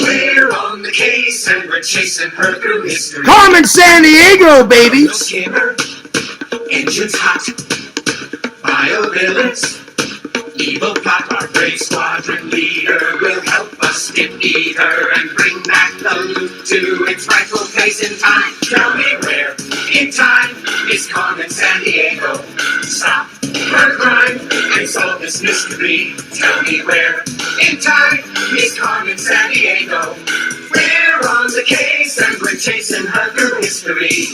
We're on the case and we're chasing her through history. Carmen Sandiego, baby. No skimmer, engines hot, bio-villains, evil plot. Our brave squadron leader will help us defeat her and bring back the loot to its rightful place in time. Tell me where in time is Carmen Sandiego? Stop her crime and solve this mystery. Tell me where in time is Carmen Sandiego? We're on the case and we're chasing her through history.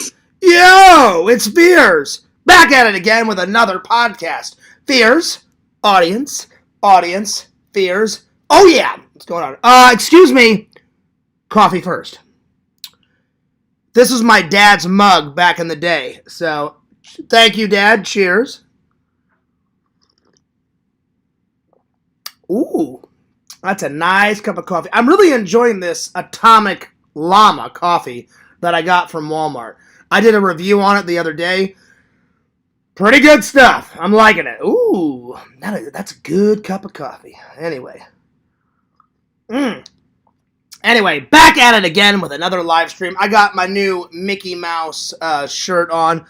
Yo, it's Fears. Back at it again with another podcast. Fears, audience, Fears. Oh yeah, what's going on? Excuse me, coffee first. This is my dad's mug back in the day, so thank you, Dad. Cheers. Ooh, that's a nice cup of coffee. I'm really enjoying this Atomic Llama coffee that I got from Walmart. I did a review on it the other day. Pretty good stuff. I'm liking it. Ooh, that's a good cup of coffee. Anyway. Anyway, back at it again with another live stream. I got my new Mickey Mouse shirt on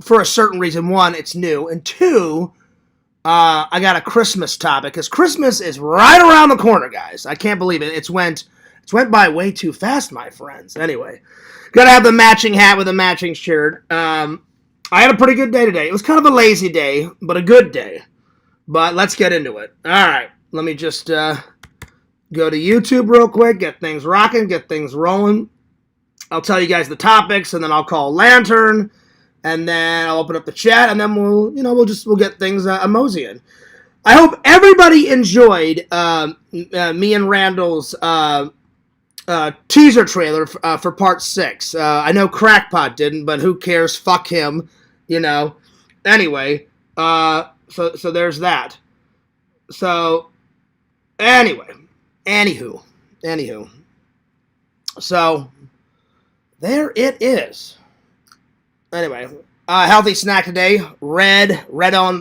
for a certain reason. One, it's new. And two, I got a Christmas topic, because Christmas is right around the corner, guys. I can't believe it. It's went by way too fast, my friends. Anyway, gotta have the matching hat with a matching shirt. I had a pretty good day today. It was kind of a lazy day, but a good day. But let's get into it. All right, let me just go to YouTube real quick, get things rocking, get things rolling. I'll tell you guys the topics, and then I'll call Lantern, and then I'll open up the chat, and then we'll get things moseying. I hope everybody enjoyed me and Randall's teaser trailer for part 6. I know Crackpot didn't, but who cares? Fuck him, you know. Anyway, so there's that. So, anywho. So, there it is. Anyway, healthy snack today. Red on.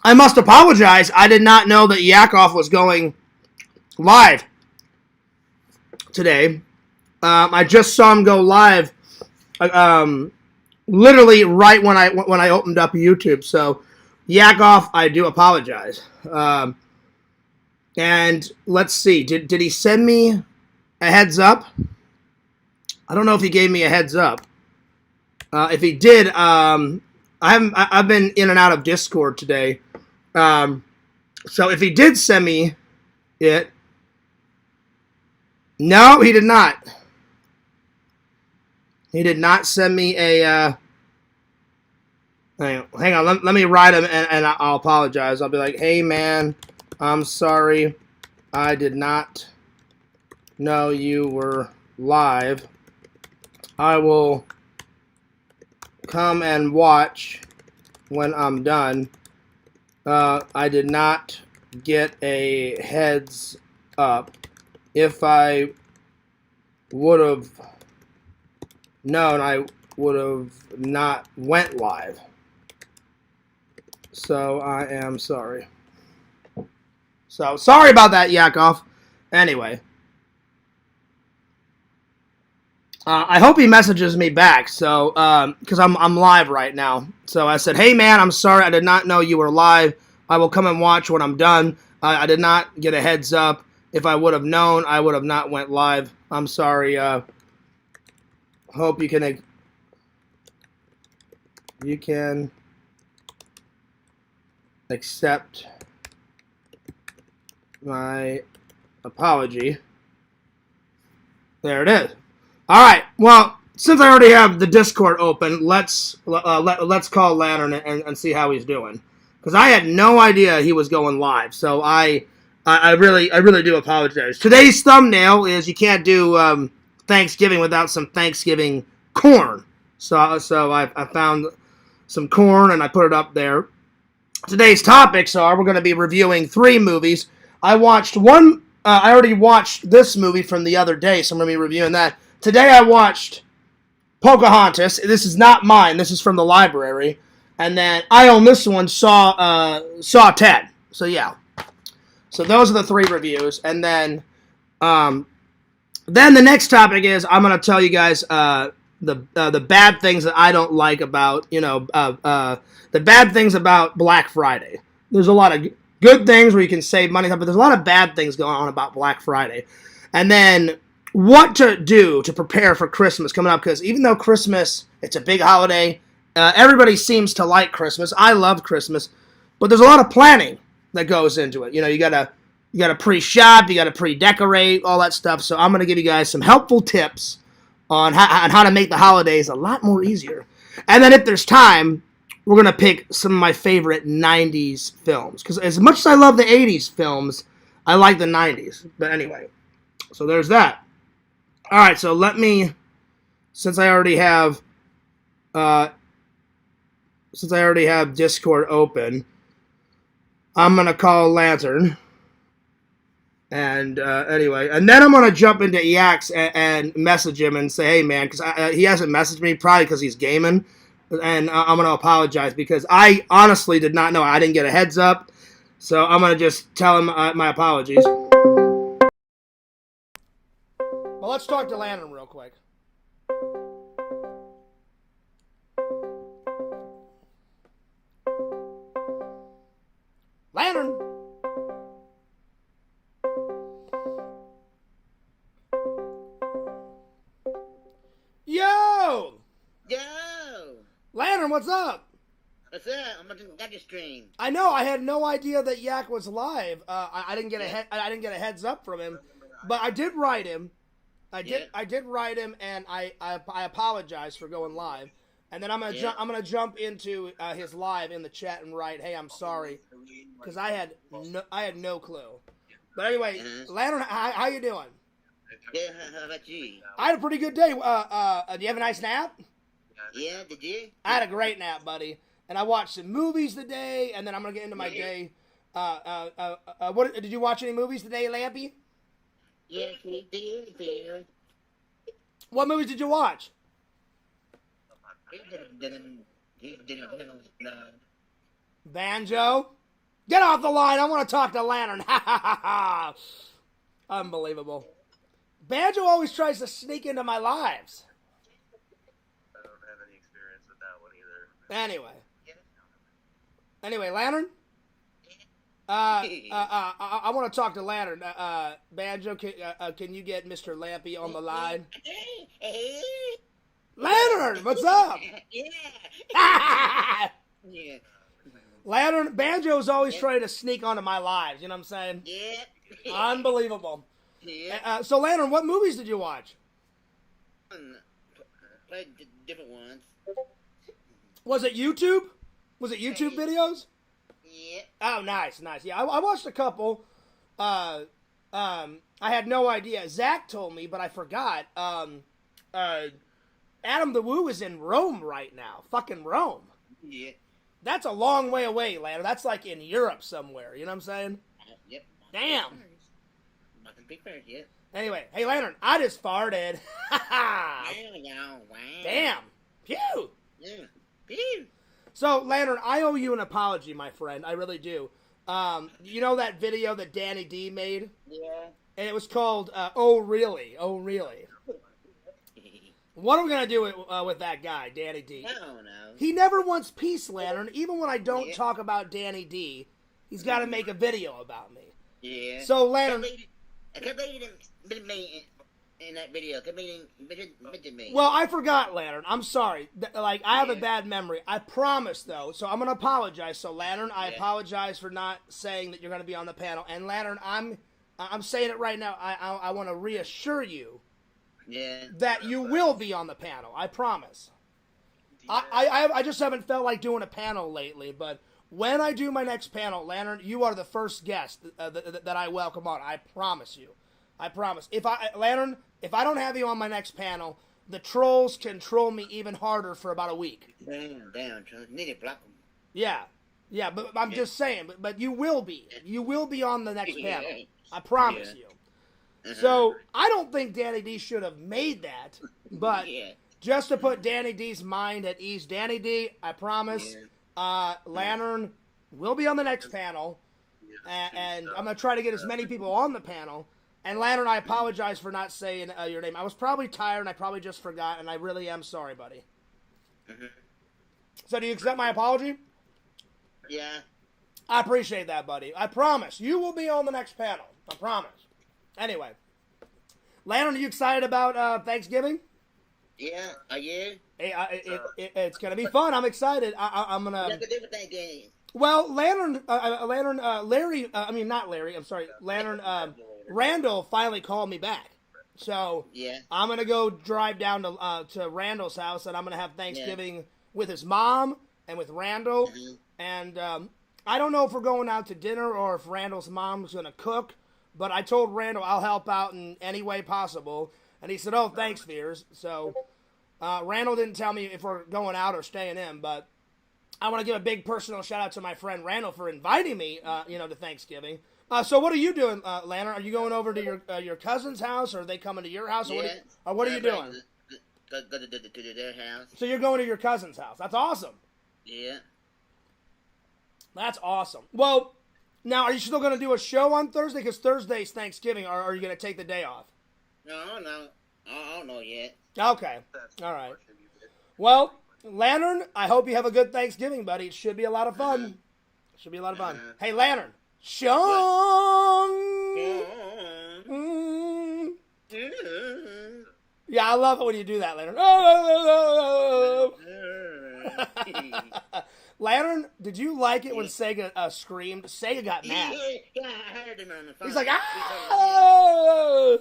I must apologize. I did not know that Yakov was going live today. I just saw him go live, literally right when I opened up YouTube. So, Yakov, I do apologize. And let's see. Did he send me a heads up? I don't know if he gave me a heads up. If he did, I've been in and out of Discord today. So if he did send me it, no, he did not. He did not send me a, hang on, let me write him and I'll apologize. I'll be like, hey man, I'm sorry. I did not know you were live. I will come and watch when I'm done. I did not get a heads up. If I would have known, I would have not went live. So I am sorry. So sorry about that, Yakov. Anyway. I hope he messages me back, so, because I'm live right now. So I said, hey man, I'm sorry, I did not know you were live. I will come and watch when I'm done. I did not get a heads up. If I would have known, I would have not went live. I'm sorry. Hope you can accept my apology. There it is. All right. Well, since I already have the Discord open, let's call Lantern and see how he's doing, because I had no idea he was going live. So I really do apologize. Today's thumbnail is you can't do Thanksgiving without some Thanksgiving corn. So I found some corn and I put it up there. Today's topics are we're going to be reviewing 3 movies. I watched one. I already watched this movie from the other day, so I'm going to be reviewing that. Today I watched Pocahontas. This is not mine. This is from the library. And then I own this one, Saw 10. So yeah. So those are the 3 reviews. And then the next topic is I'm going to tell you guys the bad things that I don't like about, the bad things about Black Friday. There's a lot of good things where you can save money, but there's a lot of bad things going on about Black Friday. And then what to do to prepare for Christmas coming up, because even though Christmas, it's a big holiday, everybody seems to like Christmas. I love Christmas, but there's a lot of planning that goes into it. You gotta pre-shop, you gotta pre-decorate, all that stuff. So I'm gonna give you guys some helpful tips on how to make the holidays a lot more easier. And then if there's time, we're going to pick some of my favorite 90s films. Because as much as I love the 80s films, I like the 90s. But anyway, so there's that. All right, so since I already have Discord open, I'm going to call Lantern. And anyway, and then I'm going to jump into Yax and message him and say, hey, man, because he hasn't messaged me, probably because he's gaming. And I'm going to apologize because I honestly did not know. I didn't get a heads up. So I'm going to just tell him my apologies. Well, let's talk to Lantern real quick. Lantern! Yo! Yo! Lantern, what's up? What's up? I'm on the Yak stream. I know. I had no idea that Yak was live. I didn't get I didn't get a heads up from him, but I did write him. I did write him, and I apologize for going live. And then I'm gonna jump into his live in the chat and write, "Hey, I'm sorry," because I had no clue. But anyway, Lantern, how you doing? Yeah, how about you? I had a pretty good day. Do you have a nice nap? Yeah, did you? I had a great nap, buddy. And I watched some movies today, and then I'm gonna get into my day. What did you watch any movies today, Lampy? Yes, we did. What movies did you watch? Banjo? Get off the line! I want to talk to Lantern. Unbelievable. Banjo always tries to sneak into my lives. I don't have any experience with that one either. Anyway, Lantern? I want to talk to Lantern. Banjo, can you get Mr. Lampy on the line? Lantern, what's up? Yeah. Yeah. Lantern, Banjo's always trying to sneak onto my lives, you know what I'm saying? Yeah. Unbelievable. Yeah. So, Lantern, what movies did you watch? Played different ones. Was it YouTube? Was it YouTube videos? Yeah. Oh, nice. Yeah, I watched a couple. I had no idea. Zach told me, but I forgot. Adam the Woo is in Rome right now. Fucking Rome. Yeah. That's a long way away, Lantern. That's like in Europe somewhere. You know what I'm saying? Yep. Damn. Nothing big bird yet. Anyway, hey, Lantern, I just farted. Damn. Phew. Yeah. Pew. So, Lantern, I owe you an apology, my friend. I really do. You know that video that Danny D made? Yeah. And it was called, Oh, Really? Oh, Really? What are we going to do with that guy, Danny D? I don't know. He never wants peace, Lantern. Even when I don't talk about Danny D, he's got to make a video about me. Yeah. So, Lantern... I can't believe you didn't me in that video. I can't believe you didn't me. Well, I forgot, Lantern. I'm sorry. I have a bad memory. I promise, though. So I'm going to apologize. So, Lantern, I apologize for not saying that you're going to be on the panel. And, Lantern, I'm saying it right now. I want to reassure you that you will be on the panel. I promise. I just haven't felt like doing a panel lately, but when I do my next panel, Lantern, you are the first guest that I welcome on. I promise you. I promise. Lantern, if I don't have you on my next panel, the trolls can troll me even harder for about a week. Damn, need to block them. Yeah, but I'm just saying. But you will be. You will be on the next panel. I promise you. So I don't think Danny D should have made that, but just to put Danny D's mind at ease. Danny D, I promise, Lantern will be on the next panel, and I'm going to try to get as many people on the panel. And Lantern, I apologize for not saying your name. I was probably tired, and I probably just forgot, and I really am sorry, buddy. So do you accept my apology? Yeah. I appreciate that, buddy. I promise. You will be on the next panel. I promise. Anyway. Lantern, are you excited about Thanksgiving? Yeah, are you? Hey, it's going to be fun. I'm excited. I'm going to... What you do with Thanksgiving? Well, Lantern, Larry, not Larry, I'm sorry, Lantern, Randall finally called me back. So, yeah. I'm going to go drive down to Randall's house, and I'm going to have Thanksgiving with his mom and with Randall. And I don't know if we're going out to dinner or if Randall's mom's going to cook, but I told Randall I'll help out in any way possible. And he said, oh, thanks, Fears. So, Randall didn't tell me if we're going out or staying in, but I want to give a big personal shout out to my friend Randall for inviting me, to Thanksgiving. So what are you doing, Lantern? Are you going over to your cousin's house, or are they coming to your house? Or what are you doing? Go to their house. So you're going to your cousin's house. That's awesome. Yeah. That's awesome. Well, now, are you still going to do a show on Thursday? Because Thursday's Thanksgiving, or are you going to take the day off? No, I don't know yet. Okay. All right. Well, Lantern, I hope you have a good Thanksgiving, buddy. It should be a lot of fun. Should be a lot of fun. Hey, Lantern. Sean. Yeah, I love it when you do that, Lantern. Lantern, did you like it when Sega screamed? Sega got mad. Yeah, I heard him on the phone. He's like, ah!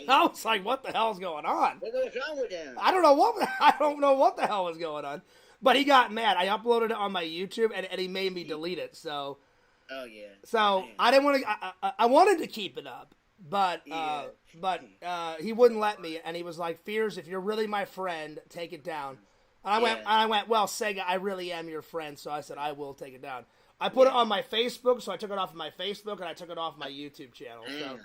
I was like, what the hell's going on? What's wrong with him? I don't know what the hell was going on. But he got mad. I uploaded it on my YouTube, and he made me delete it. So, oh yeah. So I didn't want to. I wanted to keep it up, but he wouldn't let me. And he was like, "Fears, if you're really my friend, take it down." And I went, well, Sega, I really am your friend. So I said, I will take it down. I put it on my Facebook, so I took it off of my Facebook, and I took it off my YouTube channel. So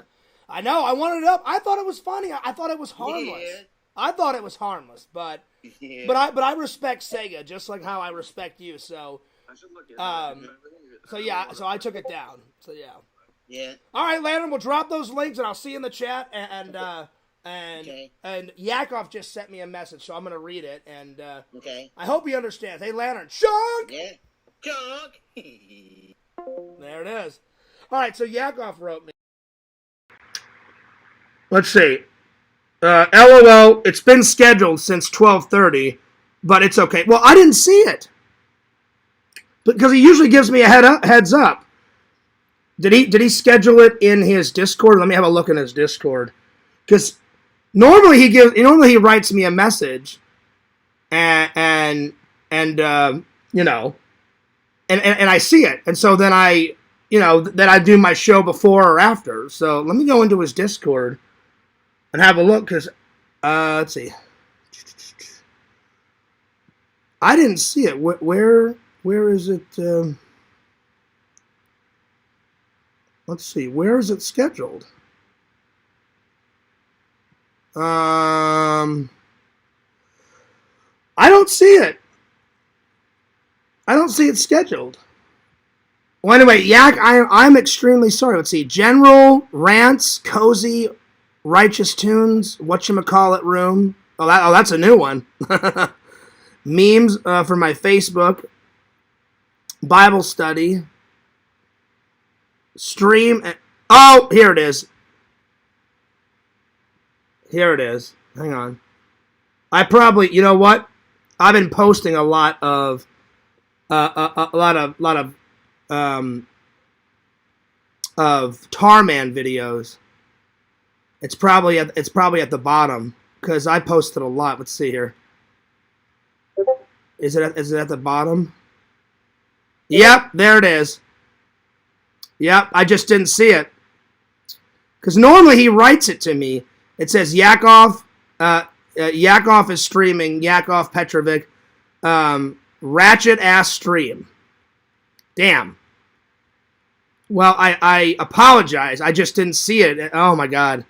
I know I wanted it up. I thought it was funny. I thought it was harmless. Yeah. I thought it was harmless, but I respect Sega just like how I respect you. So so I took it down. So yeah. Yeah. All right, Lantern, we'll drop those links, and I'll see you in the chat. And Yakov just sent me a message, so I'm gonna read it. And I hope he understands. Hey, Lantern, Chunk. Yeah. Chunk. There it is. All right, so Yakov wrote me. Let's see. LOL, it's been scheduled since 12:30, but it's okay. Well, I didn't see it. Because he usually gives me a heads up. Did he schedule it in his Discord? Let me have a look in his Discord. Because normally he writes me a message and I see it. And so then I do my show before or after. So let me go into his Discord and have a look, because, let's see. I didn't see it. Where is it? Let's see. Where is it scheduled? I don't see it. I don't see it scheduled. Well, anyway, Yak, I'm extremely sorry. Let's see. General, Rants, Cozy, Righteous Tunes, whatchamacallit room. Oh, that's a new one. Memes for my Facebook. Bible study. Stream. Oh, here it is. Here it is. Hang on. I probably, you know what? I've been posting a lot of Tarman videos. It's probably at the bottom, because I posted a lot. Let's see here. Is it at the bottom? Yep, there it is. Yep, I just didn't see it. Because normally he writes it to me. It says Yakov. Yakov is streaming. Yakov Petrovic. Ratchet ass stream. Damn. Well, I apologize. I just didn't see it. Oh my God.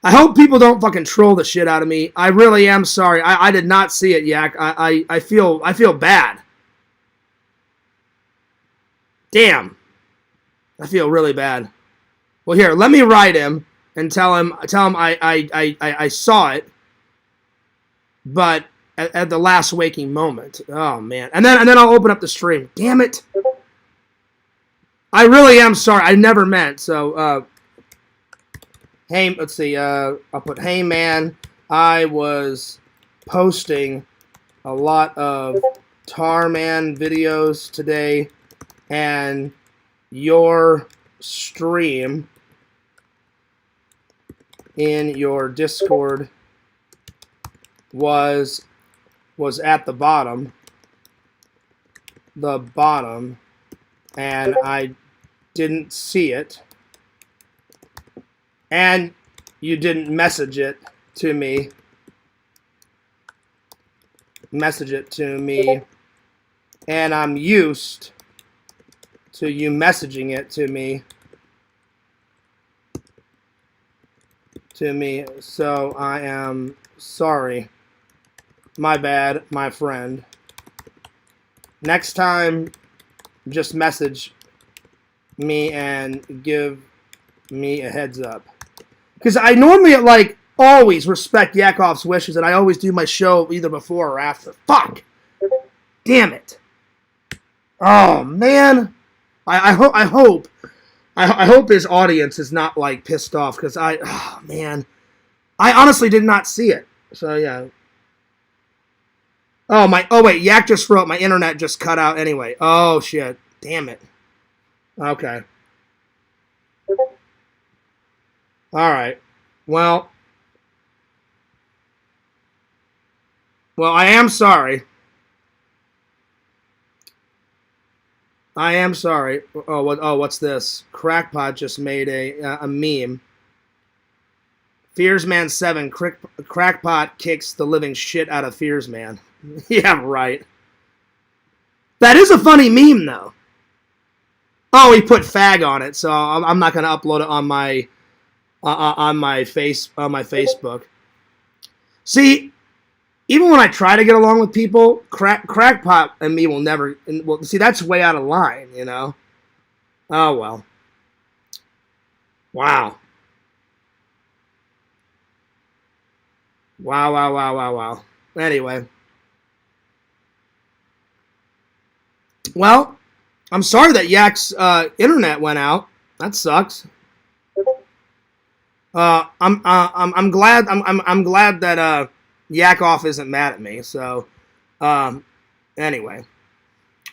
I hope people don't fucking troll the shit out of me. I really am sorry. I did not see it, Yak. I feel bad. Damn. I feel really bad. Well, here, let me write him and tell him I saw it, but at the last waking moment. Oh man. And then I'll open up the stream. Damn it. I really am sorry. I never meant. So hey, let's see. I'll put, hey man, I was posting a lot of Tarman videos today, and your stream in your Discord was at the bottom, and I didn't see it. And you didn't message it to me. And I'm used to you messaging it to me. So I am sorry. My bad, my friend. Next time, just message me and give me a heads up. Because I normally, like, always respect Yakov's wishes, and I always do my show either before or after. Fuck! Damn it. Oh, man. I hope his audience is not, like, pissed off, because oh, man. I honestly did not see it. So, yeah. Oh, wait, Yak just wrote, my internet just cut out anyway. Oh, shit. Damn it. Okay. Alright. Well, I am sorry. What's this? Crackpot just made a meme. Fearsman 7, Crackpot kicks the living shit out of Fearsman. Yeah, right. That is a funny meme, though. Oh, he put fag on it, so I'm not going to upload it on my Facebook. See, even when I try to get along with people, Crackpot and me will never. Well, see, that's way out of line, you know. Oh well. Wow. Wow. Anyway. Well, I'm sorry that Yak's internet went out. That sucks. I'm glad that Yakov isn't mad at me. So, anyway,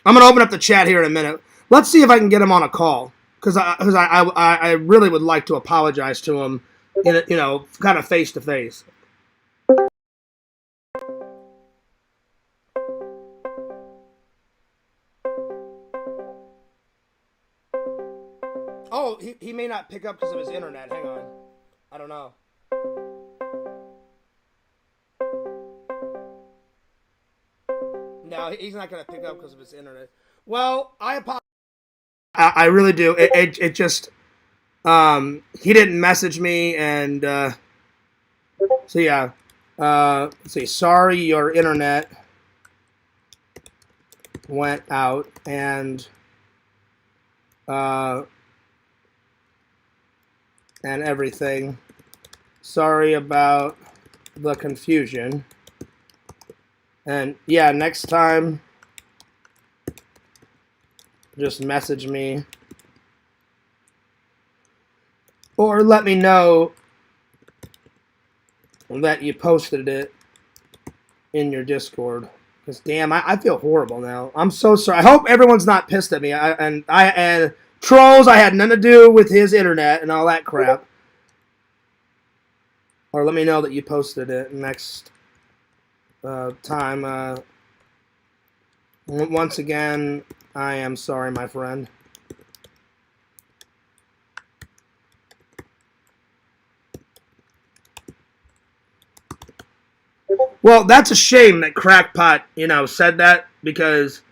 I'm gonna open up the chat here in a minute. Let's see if I can get him on a call, because I really would like to apologize to him, kind of face to face. Oh, he may not pick up because of his internet. Hang on. I don't know. No, he's not going to pick up because of his internet. Well, I apologize. I really do. It just, he didn't message me, and, so yeah. Let's see. Sorry your internet went out, and everything. Sorry about the confusion. And yeah, next time, just message me or let me know that you posted it in your Discord. Because damn, I feel horrible now. I'm so sorry. I hope everyone's not pissed at me. And trolls, I had nothing to do with his internet and all that crap. Or let me know that you posted it next time. Once again, I am sorry, my friend. Well, that's a shame that Crackpot, said that, because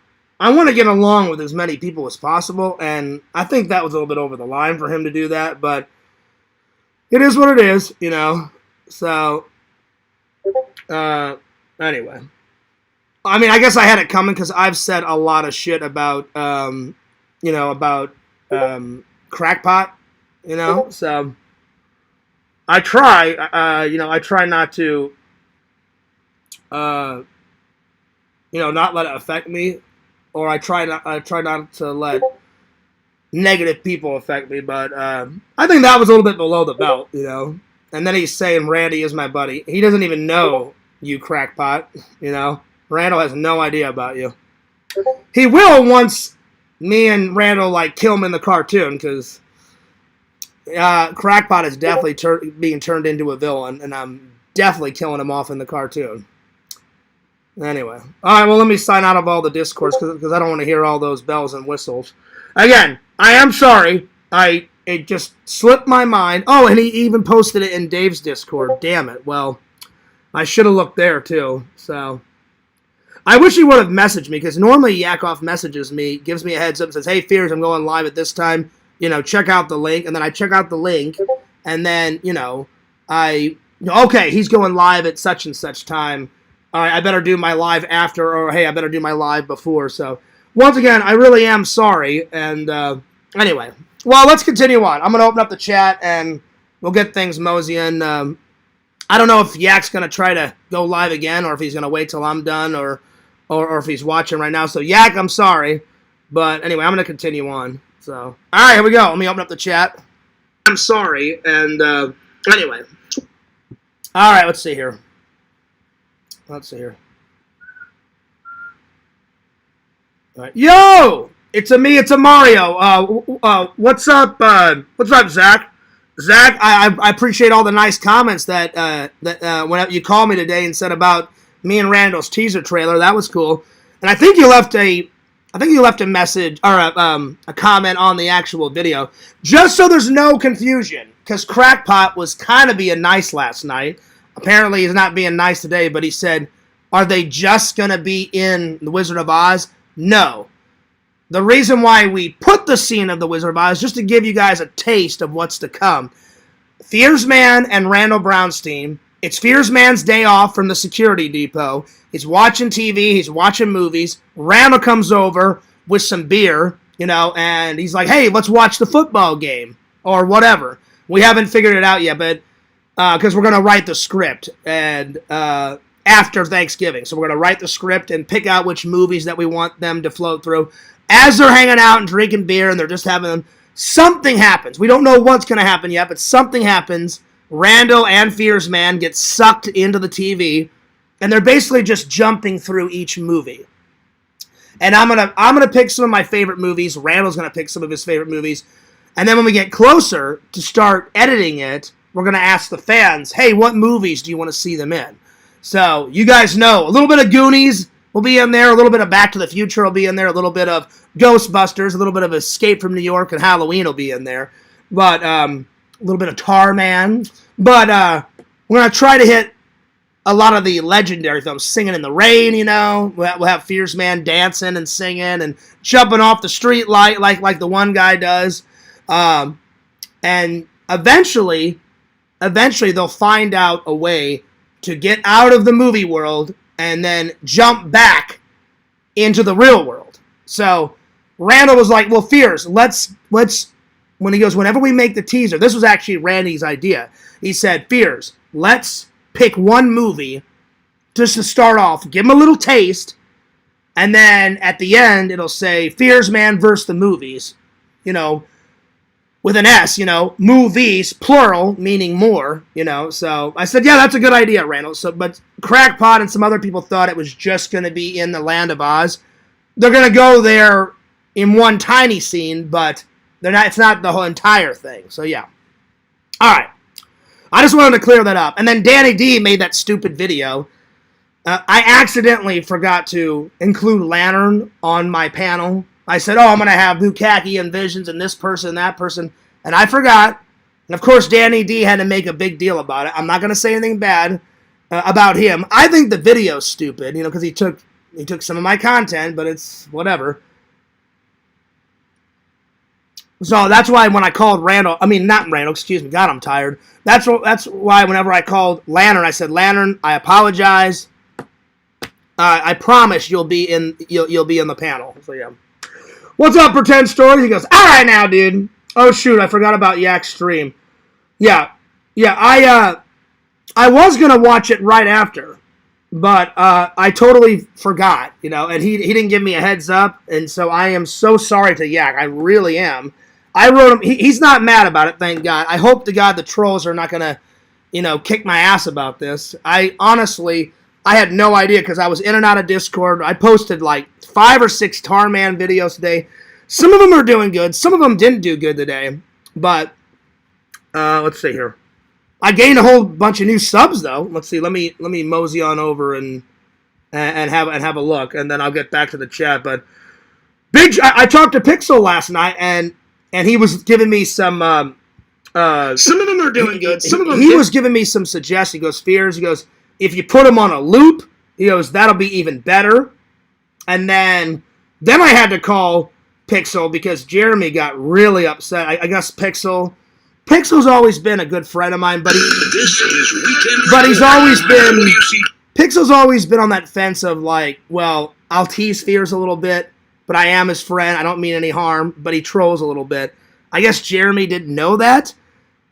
I want to get along with as many people as possible, and I think that was a little bit over the line for him to do that, but it is what it is, you know. So, anyway. I mean, I guess I had it coming because I've said a lot of shit about, you know, about crackpot, you know. So, I try, you know, I try not to, you know, not let it affect me, or I try not to let negative people affect me. But I think that was a little bit below the belt, you know. And then he's saying Randy is my buddy. He doesn't even know you, crackpot, you know. Randall has no idea about you. He will once me and Randall like kill him in the cartoon, because crackpot is definitely being turned into a villain, and I'm definitely killing him off in the cartoon. Anyway. Alright, well, let me sign out of all the discourse, because I don't want to hear all those bells and whistles. Again, I am sorry. It just slipped my mind. Oh, and he even posted it in Dave's Discord. Damn it. Well, I should have looked there, too. So, I wish he would have messaged me, because normally Yakov messages me, gives me a heads up, and says, hey, Fears, I'm going live at this time. You know, check out the link. And then I check out the link, and then, you know, okay, he's going live at such and such time. All right, I better do my live after, or hey, I better do my live before. So, once again, I really am sorry. And anyway, well, let's continue on. I'm going to open up the chat, and we'll get things moseying. I don't know if Yak's going to try to go live again, or if he's going to wait till I'm done, or if he's watching right now. So, Yak, I'm sorry. But anyway, I'm going to continue on. So, all right, here we go. Let me open up the chat. I'm sorry. And anyway. All right, let's see here. Let's see here. All right. Yo! It's a Mario. What's up? What's up, Zach? Zach, I appreciate all the nice comments that when you called me today and said about me and Randall's teaser trailer. That was cool. And I think you left a message or a comment on the actual video, just so there's no confusion. Because Crackpot was kind of being nice last night. Apparently he's not being nice today, but he said, are they just going to be in The Wizard of Oz? No. The reason why we put the scene of The Wizard of Oz is just to give you guys a taste of what's to come. Fearsman and Randall Brownstein, it's Fearsman's day off from the security depot. He's watching TV, he's watching movies. Randall comes over with some beer, you know, and he's like, hey, let's watch the football game, or whatever. We haven't figured it out yet, but because we're going to write the script and after Thanksgiving. So we're going to write the script and pick out which movies that we want them to float through. As they're hanging out and drinking beer and they're just having something happens. We don't know what's going to happen yet, but something happens. Randall and Fearsman get sucked into the TV, and they're basically just jumping through each movie. And I'm gonna pick some of my favorite movies. Randall's going to pick some of his favorite movies. And then when we get closer to start editing it, we're going to ask the fans, hey, what movies do you want to see them in? So, you guys know, a little bit of Goonies will be in there, a little bit of Back to the Future will be in there, a little bit of Ghostbusters, a little bit of Escape from New York, and Halloween will be in there. But, a little bit of Tarman. But, we're going to try to hit a lot of the legendary films. Singing in the Rain, you know. We'll have Fearsman dancing and singing and jumping off the street light like the one guy does. And eventually they'll find out a way to get out of the movie world and then jump back into the real world. So Randall was like, well, Fears, let's when he goes, whenever we make the teaser, this was actually Randy's idea. He said, Fears, let's pick one movie just to start off, give him a little taste, and then at the end it'll say Fearsman versus the movies, you know, with an S, you know, movies, plural, meaning more, you know. So I said, yeah, that's a good idea, Randall. So, but Crackpot and some other people thought it was just going to be in the Land of Oz. They're going to go there in one tiny scene, but they're not. It's not the whole entire thing. So yeah. All right. I just wanted to clear that up. And then Danny D made that stupid video. I accidentally forgot to include Lantern on my panel. I said, oh, I'm going to have Bukkake and Visions and this person and that person. And I forgot. And, of course, Danny D had to make a big deal about it. I'm not going to say anything bad about him. I think the video's stupid, you know, because he took some of my content, but it's whatever. So that's why when I called Randall, I mean not Randall, excuse me, God, I'm tired. That's why whenever I called Lantern, I said, Lantern, I apologize. I promise you'll be in the panel. So yeah. What's up, Pretend Stories? He goes, all right now, dude. Oh shoot, I forgot about Yak's stream. Yeah. I was gonna watch it right after, but I totally forgot, and he didn't give me a heads up, and so I am so sorry to Yak. I really am. I wrote him. He's not mad about it, thank God. I hope to God the trolls are not gonna, kick my ass about this. I had no idea because I was in and out of Discord. I posted like 5 or 6 Tarman videos today. Some of them are doing good. Some of them didn't do good today. But let's see here. I gained a whole bunch of new subs though. Let's see. Let me mosey on over and have a look, and then I'll get back to the chat. But I talked to Pixel last night, and he was giving me some. Some of them are doing good. Some of them. He was giving me some suggestions. He goes, Fears. He goes, if you put them on a loop, he goes, that'll be even better. And then I had to call Pixel because Jeremy got really upset. I guess Pixel's always been a good friend of mine, but Pixel's always been on that fence of like, well, I'll tease Fears a little bit, but I am his friend. I don't mean any harm, but he trolls a little bit. I guess Jeremy didn't know that.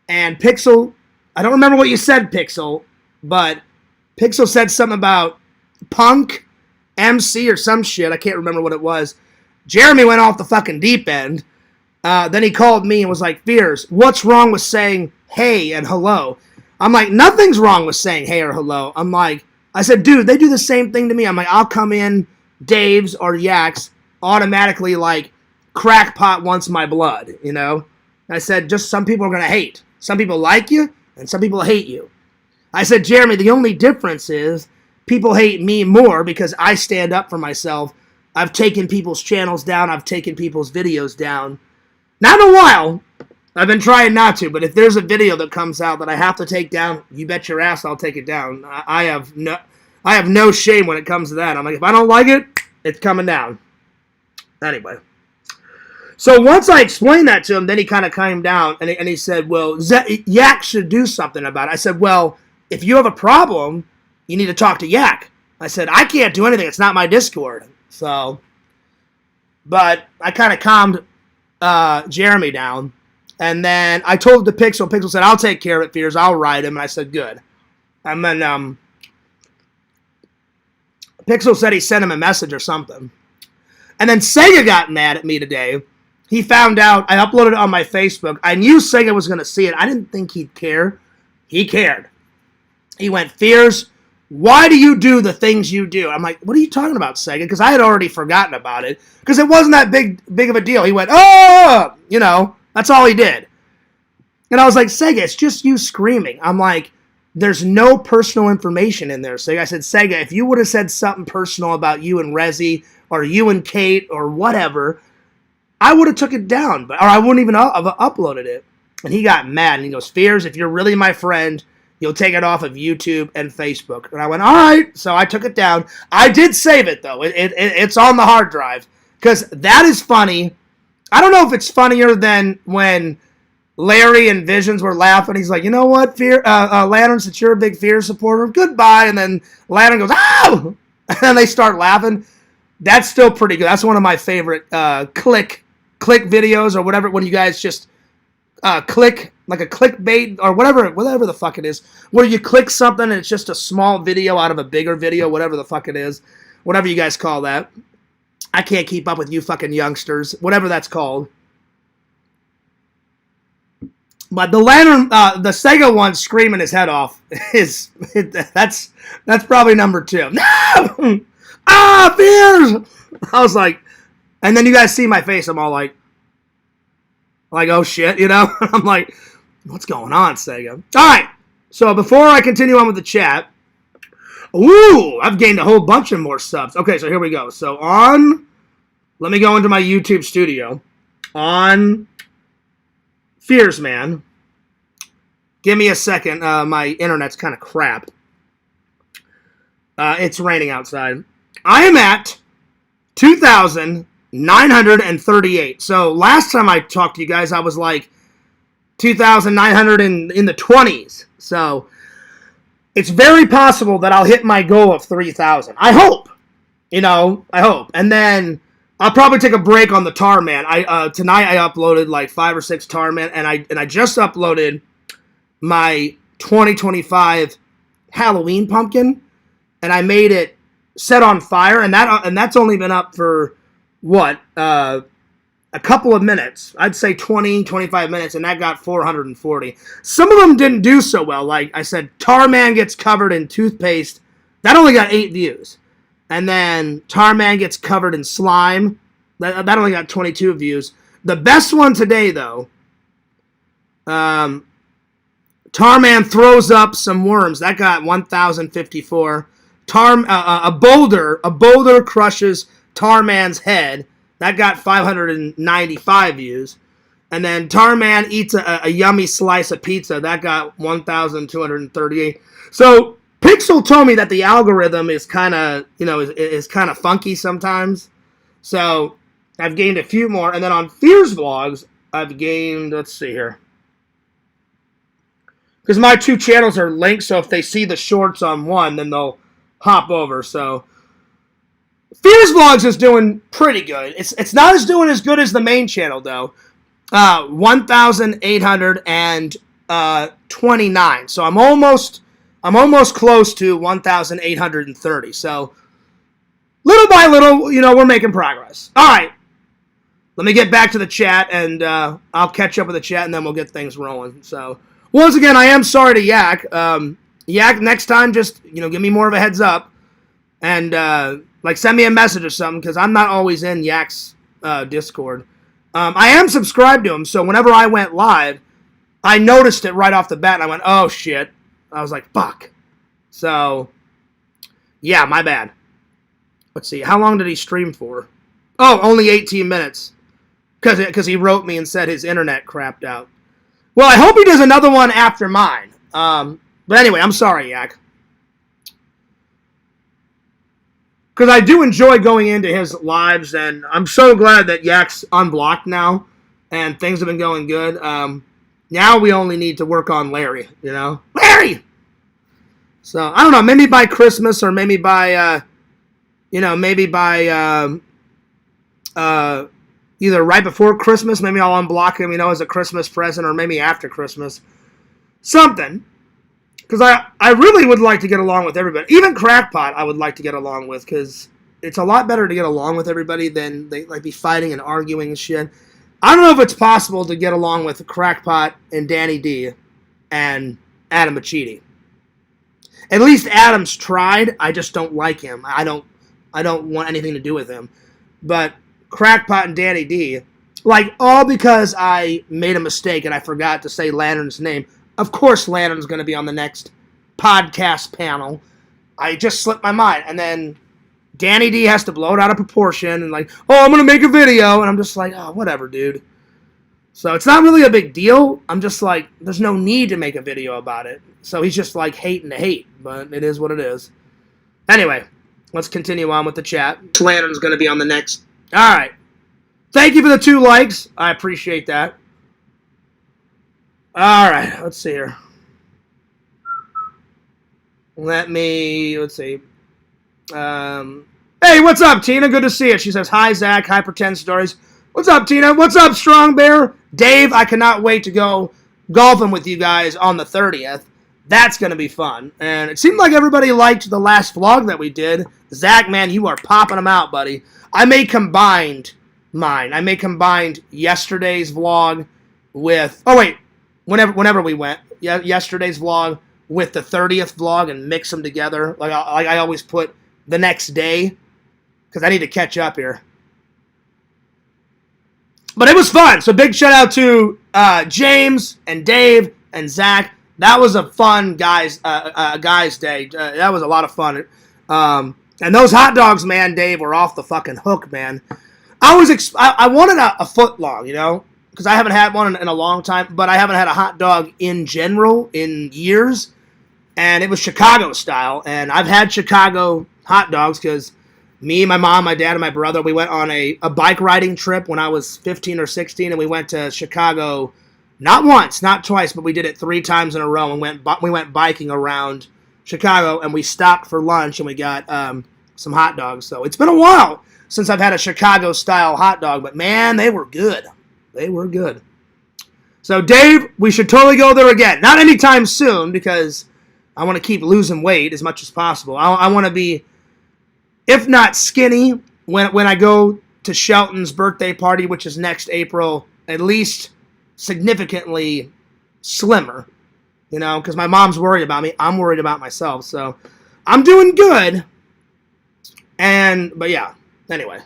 And Pixel, I don't remember what you said, Pixel, but Pixel said something about Punk, MC, or some shit. I can't remember what it was. Jeremy went off the fucking deep end. Then he called me and was like, Fears, what's wrong with saying hey and hello? I'm like, nothing's wrong with saying hey or hello. I said, dude, they do the same thing to me. I'm like, I'll come in, Dave's or Yak's, automatically like, crackpot wants my blood, I said, just some people are going to hate. Some people like you, and some people hate you. I said, Jeremy, the only difference is people hate me more because I stand up for myself. I've taken people's channels down. I've taken people's videos down. Not in a while. I've been trying not to, but if there's a video that comes out that I have to take down, you bet your ass I'll take it down. I have no shame when it comes to that. I'm like, if I don't like it, it's coming down. Anyway. So once I explained that to him, then he kind of calmed down, and he said, well, Yak should do something about it. I said, well, if you have a problem, you need to talk to Yak. I said, I can't do anything. It's not my Discord. So, but I kind of calmed Jeremy down, and then I told the Pixel. Pixel said, I'll take care of it, Fears. I'll write him. And I said, good. And then Pixel said he sent him a message or something. And then Sega got mad at me today. He found out I uploaded it on my Facebook. I knew Sega was going to see it. I didn't think he'd care. He cared. He went, Fears, why do you do the things you do? I'm like, what are you talking about, Sega? Because I had already forgotten about it. Because it wasn't that big of a deal. He went, oh, that's all he did. And I was like, Sega, it's just you screaming. I'm like, there's no personal information in there, Sega. I said, Sega, if you would have said something personal about you and Rezi, or you and Kate, or whatever, I would have took it down, or I wouldn't even have uploaded it. And he got mad, and he goes, Fears, if you're really my friend, you'll take it off of YouTube and Facebook. And I went, all right. So I took it down. I did save it, though. It's on the hard drive, because that is funny. I don't know if it's funnier than when Larry and Visions were laughing. He's like, you know what, Lantern, since you're a big Fear supporter, goodbye. And then Lantern goes, oh! And then they start laughing. That's still pretty good. That's one of my favorite click videos or whatever, when you guys just click, like a clickbait or whatever the fuck it is, where you click something and it's just a small video out of a bigger video, whatever the fuck it is, whatever you guys call that. I can't keep up with you fucking youngsters, whatever that's called. But the Lantern, the Sega one screaming his head off that's probably number 2. No! Ah, Fears! I was like, and then you guys see my face. I'm all like, oh shit, I'm like, what's going on, Sega? All right. So before I continue on with the chat, ooh, I've gained a whole bunch of more subs. Okay, so here we go. So let me go into my YouTube studio. On Fears Man. Give me a second. My internet's kind of crap. It's raining outside. I am at 2,000 2,938. So last time I talked to you guys, I was like 2,900 in the 20s. So it's very possible that I'll hit my goal of 3,000. I hope. I hope. And then I'll probably take a break on the Tar Man. Tonight I uploaded like 5 or 6 Tar Man, and I just uploaded my 2025 Halloween pumpkin, and I made it set on fire, and that's only been up for what, a couple of minutes. I'd say 20, 25 minutes, and that got 440. Some of them didn't do so well. Like I said, Tar Man gets covered in toothpaste. That only got 8 views. And then Tar Man gets covered in slime. That only got 22 views. The best one today, though, Tar Man throws up some worms. That got 1,054. A boulder crushes Tar Man's head. That got 595 views. And then Tar Man eats a yummy slice of pizza. That got 1,238. So Pixel told me that the algorithm is kind of, is kind of funky sometimes. So I've gained a few more. And then on Fears Vlogs, I've gained, let's see here. Because my 2 channels are linked, so if they see the shorts on one, then they'll hop over. So Fears Vlogs is doing pretty good. It's not doing as good as the main channel, though. 1,829. So I'm almost close to 1,830. So little by little, we're making progress. All right. Let me get back to the chat, and I'll catch up with the chat, and then we'll get things rolling. So once again, I am sorry to Yak. Yak, next time, just give me more of a heads up, and send me a message or something, because I'm not always in Yak's Discord. I am subscribed to him, so whenever I went live, I noticed it right off the bat, and I went, oh shit. I was like, fuck. So yeah, my bad. Let's see, how long did he stream for? Oh, only 18 minutes, because he wrote me and said his internet crapped out. Well, I hope he does another one after mine. But anyway, I'm sorry, Yak. Because I do enjoy going into his lives, and I'm so glad that Yak's unblocked now, and things have been going good. Now we only need to work on Larry, Larry! So, I don't know, maybe by Christmas, or maybe by, either right before Christmas, maybe I'll unblock him, as a Christmas present, or maybe after Christmas. Something. Because I really would like to get along with everybody. Even Crackpot I would like to get along with, because it's a lot better to get along with everybody than they be fighting and arguing and shit. I don't know if it's possible to get along with Crackpot and Danny D and Adam Machidi. At least Adam's tried. I just don't like him. I don't want anything to do with him. But Crackpot and Danny D, all because I made a mistake and I forgot to say Lantern's name. Of course Lantern's going to be on the next podcast panel. I just slipped my mind. And then Danny D has to blow it out of proportion and I'm going to make a video. And I'm just like, oh, whatever, dude. So it's not really a big deal. I'm just like, there's no need to make a video about it. So he's just hating to hate. But it is what it is. Anyway, let's continue on with the chat. Lantern's going to be on the next. All right. Thank you for the 2 likes. I appreciate that. All right, let's see here. Let's see. Hey, what's up, Tina? Good to see you. She says, hi, Zach. Hi, Pretend Stories. What's up, Tina? What's up, Strong Bear? Dave, I cannot wait to go golfing with you guys on the 30th. That's going to be fun. And it seemed like everybody liked the last vlog that we did. Zach, man, you are popping them out, buddy. I may combined mine. I may combined yesterday's vlog with... Oh, wait. Whenever we went, yesterday's vlog with the 30th vlog and mix them together. I always put the next day, because I need to catch up here. But it was fun. So big shout out to James and Dave and Zach. That was a fun guys day. That was a lot of fun. And those hot dogs, man, Dave, were off the fucking hook, man. I wanted a foot long, because I haven't had one in a long time, but I haven't had a hot dog in general in years, and it was Chicago style, and I've had Chicago hot dogs because Me, my mom, my dad, and my brother, we went on a bike riding trip when I was 15 or 16, and we went to Chicago, not once, not twice, but we did it 3 times in a row, and we went biking around Chicago, and we stopped for lunch, and we got some hot dogs. So it's been a while since I've had a Chicago-style hot dog, but man, they were good. They were good. So, Dave, we should totally go there again. Not anytime soon, because I want to keep losing weight as much as possible. I want to be, if not skinny, when I go to Shelton's birthday party, which is next April, at least significantly slimmer, because my mom's worried about me. I'm worried about myself, so I'm doing good. But yeah, anyway,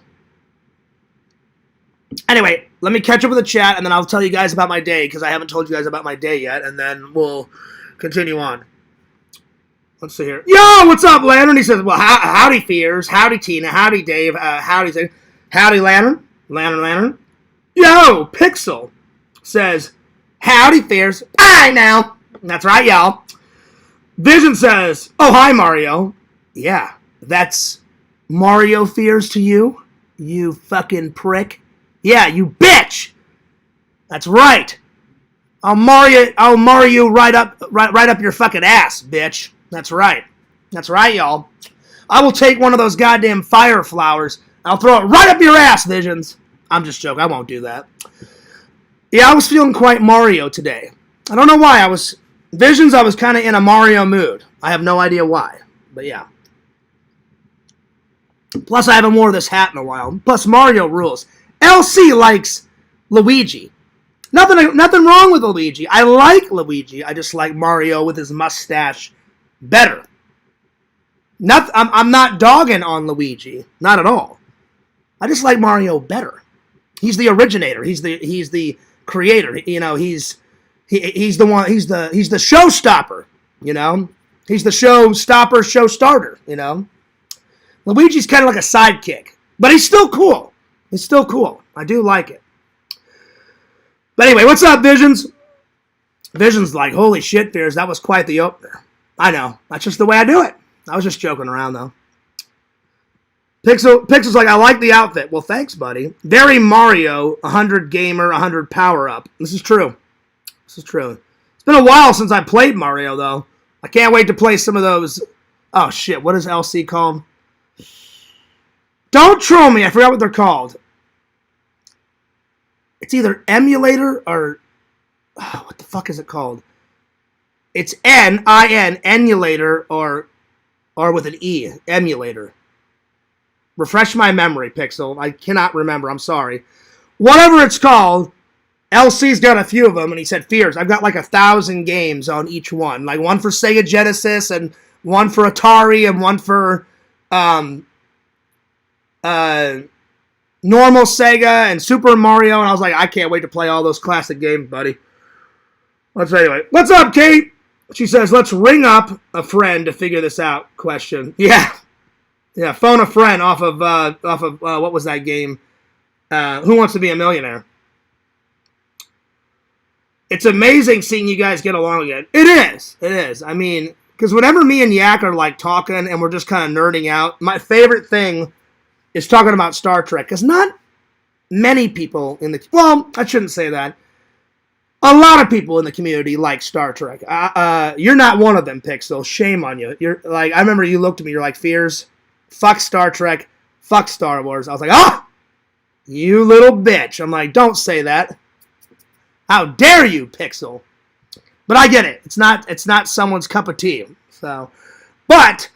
let me catch up with the chat, and then I'll tell you guys about my day, because I haven't told you guys about my day yet, and then we'll continue on. Let's see here. Yo, what's up, Lantern? He says, well, howdy, Fears. Howdy, Tina. Howdy, Dave. Howdy, Lantern. Lantern. Yo, Pixel says, howdy, Fears. Hi, now. That's right, y'all. Vision says, oh, hi, Mario. Yeah, that's Mario Fears to you, you fucking prick. Yeah, you bitch. That's right. I'll Mario you right up your fucking ass, bitch. That's right. That's right, y'all. I will take one of those goddamn fire flowers. I'll throw it right up your ass, Visions. I'm just joking. I won't do that. Yeah, I was feeling quite Mario today. I don't know why. Visions, I was kind of in a Mario mood. I have no idea why. But yeah. Plus, I haven't worn this hat in a while. Plus, Mario rules. LC likes Luigi. Nothing wrong with Luigi. I like Luigi. I just like Mario with his mustache better. I'm not dogging on Luigi. Not at all. I just like Mario better. He's the originator. He's the creator. He's the one. He's the showstopper. He's the show starter. Luigi's kind of like a sidekick, but he's still cool. He's still cool. I do like it. But anyway, what's up, Visions? Visions like, holy shit, Fears, that was quite the opener. I know. That's just the way I do it. I was just joking around, though. Pixel's like, I like the outfit. Well, thanks, buddy. Very Mario, 100 gamer, 100 power up. This is true. This is true. It's been a while since I played Mario, though. I can't wait to play some of those. Oh, shit. What is LC called? Don't troll me. I forgot what they're called. It's either emulator or... what the fuck is it called? It's N-I-N, emulator, or with an E, emulator. Refresh my memory, Pixel. I cannot remember. I'm sorry. Whatever it's called, LC's got a few of them, and he said, Fears, I've got like 1,000 games on each one. Like one for Sega Genesis, and one for Atari, and one for normal Sega, and Super Mario, and I was like, I can't wait to play all those classic games, buddy. Anyway, what's up, Kate? She says, let's ring up a friend to figure this out. Question. Yeah, phone a friend off of what was that game? Who Wants to Be a Millionaire? It's amazing seeing you guys get along again. It is. I mean, because whenever me and Yak are like talking and we're just kind of nerding out, my favorite thing is talking about Star Trek. Because not many people well, I shouldn't say that. A lot of people in the community like Star Trek. You're not one of them, Pixel. Shame on you. You're like, I remember you looked at me, you're like, Fears, fuck Star Trek, fuck Star Wars. I was like, you little bitch. I'm like, don't say that. How dare you, Pixel? But I get it. It's not someone's cup of tea. So, but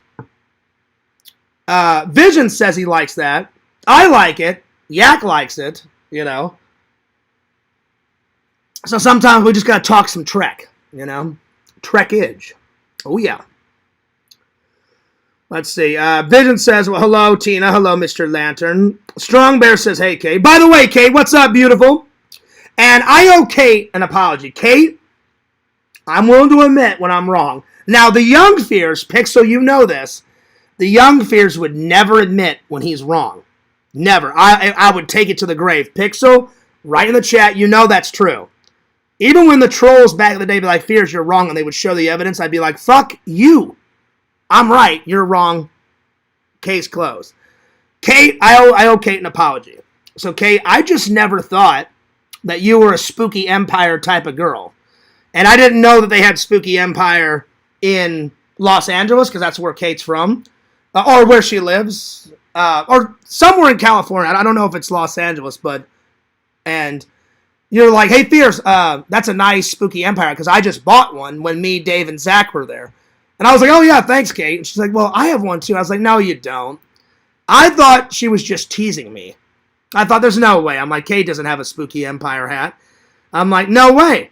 Vision says he likes that. I like it. Yak likes it. So sometimes we just gotta talk some Trek. Trekage. Oh yeah. Let's see. Vision says, well, hello, Tina. Hello, Mr. Lantern. Strong Bear says, hey, Kate. By the way, Kate, what's up, beautiful? And I owe Kate an apology. Kate, I'm willing to admit when I'm wrong. Now, the young Fears, Pixel, you know this. The young Fears would never admit when he's wrong. Never. I would take it to the grave. Pixel, write in the chat, you know that's true. Even when the trolls back in the day be like, Fears, you're wrong, and they would show the evidence, I'd be like, fuck you. I'm right, you're wrong. Case closed. Kate, I owe Kate an apology. So, Kate, I just never thought that you were a Spooky Empire type of girl. And I didn't know that they had Spooky Empire in Los Angeles, because that's where Kate's from, or where she lives, or somewhere in California. I don't know if it's Los Angeles, but, and you're like, hey, Fierce, that's a nice Spooky Empire, because I just bought one when me, Dave, and Zach were there. And I was like, oh, yeah, thanks, Kate. And she's like, well, I have one, too. I was like, no, you don't. I thought she was just teasing me. I thought, there's no way. I'm like, Kate doesn't have a Spooky Empire hat. I'm like, no way.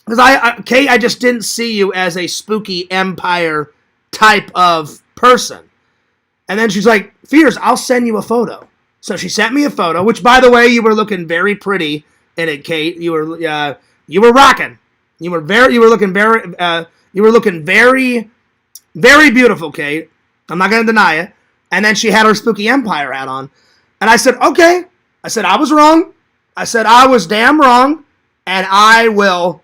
Because Kate, I just didn't see you as a Spooky Empire type of person. And then she's like, Fierce, I'll send you a photo. So she sent me a photo, which, by the way, you were looking very pretty in it, Kate. You were rocking. You were looking very, very beautiful, Kate. I'm not going to deny it. And then she had her Spooky Empire hat on. And I said, okay. I said, I was wrong. I said, I was damn wrong. And I will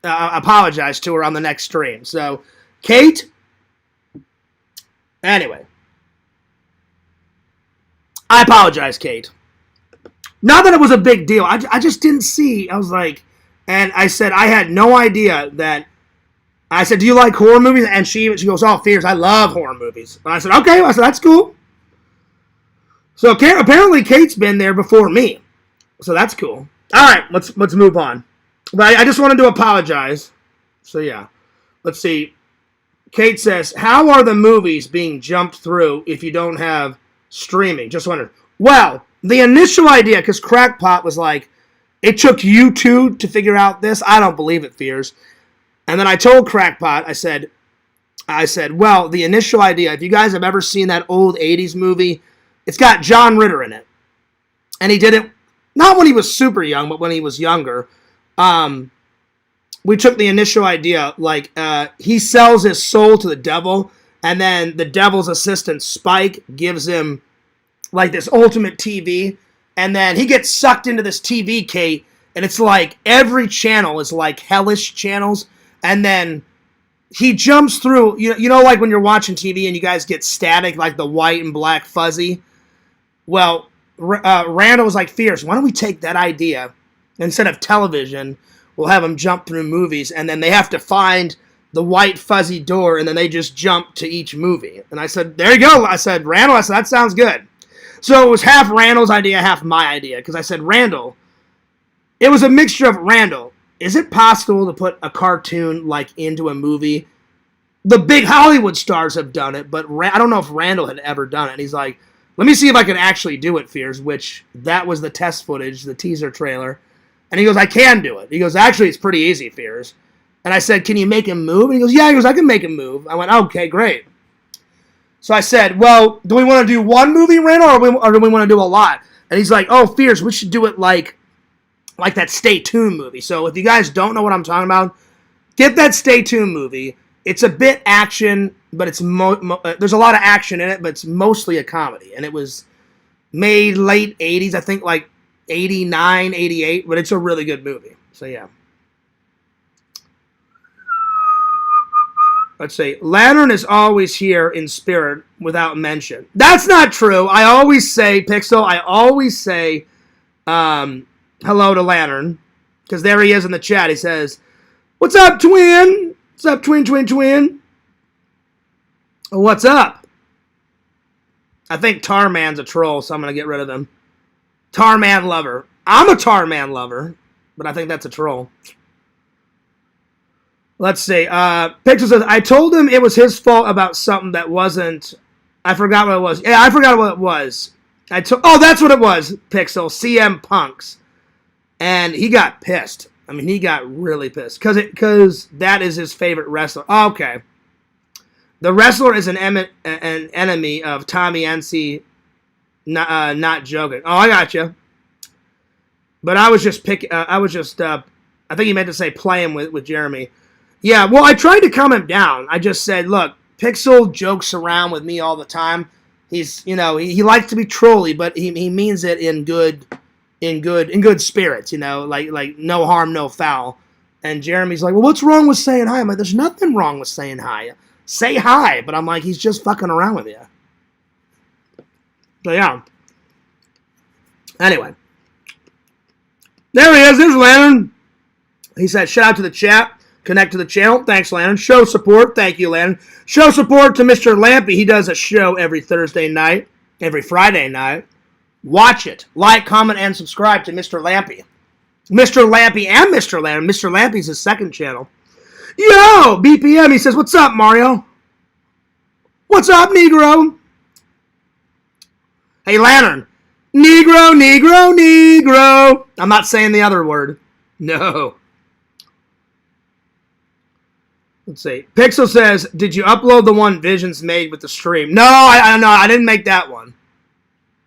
apologize to her on the next stream. So, Kate, anyway. I apologize, Kate. Not that it was a big deal. I just didn't see. I was like, and I said, I had no idea that. I said, do you like horror movies? And she goes, oh, Fierce, I love horror movies. And I said, okay. I said, that's cool. So apparently Kate's been there before me. So that's cool. All right, let's move on. But I just wanted to apologize. So yeah. Let's see. Kate says, how are the movies being jumped through if you don't have streaming? Just wondered. Well, the initial idea, because Crackpot was like, it took you two to figure out this. I don't believe it, Fears. And then I told Crackpot, I said, well, the initial idea, if you guys have ever seen that old 80s movie, it's got John Ritter in it. And he did it, not when he was super young, but when he was younger. We took the initial idea, like, he sells his soul to the devil, and then the devil's assistant, Spike, gives him, like, this ultimate TV, and then he gets sucked into this TV, Kate, and it's like every channel is like hellish channels. And then he jumps through, you know, like when you're watching TV and you guys get static, like the white and black fuzzy. Well, Randall was like, Fierce, why don't we take that idea, instead of television, we'll have them jump through movies, and then they have to find the white fuzzy door, and then they just jump to each movie. And I said, there you go. I said, Randall, I said, that sounds good. So it was half Randall's idea, half my idea, because I said, Randall, it was a mixture of Randall. Is it possible to put a cartoon, like, into a movie? The big Hollywood stars have done it, but I don't know if Randall had ever done it. And he's like, let me see if I can actually do it, Fears, which that was the test footage, the teaser trailer. And he goes, I can do it. He goes, actually, it's pretty easy, Fears. And I said, can you make him move? And he goes, yeah. He goes, I can make him move. I went, okay, great. So I said, well, do we want to do one movie, Randall, or do we want to do a lot? And he's like, oh, Fears, we should do it like that Stay Tuned movie. So if you guys don't know what I'm talking about, get that Stay Tuned movie. It's a bit action, but it's there's a lot of action in it, but it's mostly a comedy. And it was made late 80s, I think like 89, 88, but it's a really good movie. So yeah. Let's see. Lantern is always here in spirit without mention. That's not true. I always say, Pixel, hello to Lantern, because there he is in the chat. He says, what's up, twin? What's up, twin? What's up? I think Tarman's a troll, so I'm going to get rid of him. Tarman lover. I'm a Tarman lover, but I think that's a troll. Let's see. Pixel says, I told him it was his fault about something that wasn't. I forgot what it was. Yeah, I forgot what it was. Oh, that's what it was, Pixel. CM Punk's. And he got pissed. I mean, he got really pissed. Because that is his favorite wrestler. Oh, okay. The wrestler is an enemy of Tommy NC. Not joking. Oh, I got you. But I was just I think he meant to say playing with Jeremy. Yeah, well, I tried to calm him down. I just said, look, Pixel jokes around with me all the time. He's, he likes to be trolly, but he means it in good spirits, like no harm, no foul. And Jeremy's like, well, what's wrong with saying hi? I'm like, there's nothing wrong with saying hi. Say hi. But I'm like, he's just fucking around with you. So, yeah. Anyway. There he is. There's Landon. He said, shout out to the chat. Connect to the channel. Thanks, Landon. Show support. Thank you, Landon. Show support to Mr. Lampy. He does a show every Thursday night, every Friday night. Watch it. Like, comment, and subscribe to Mr. Lampy. Mr. Lampy and Mr. Landon. Mr. Lampy's his second channel. Yo, BPM. He says, what's up, Mario? What's up, Negro? Hey, Lantern. Negro, Negro, Negro. I'm not saying the other word. No. Let's see. Pixel says, did you upload the one Visions made with the stream? No, I didn't make that one.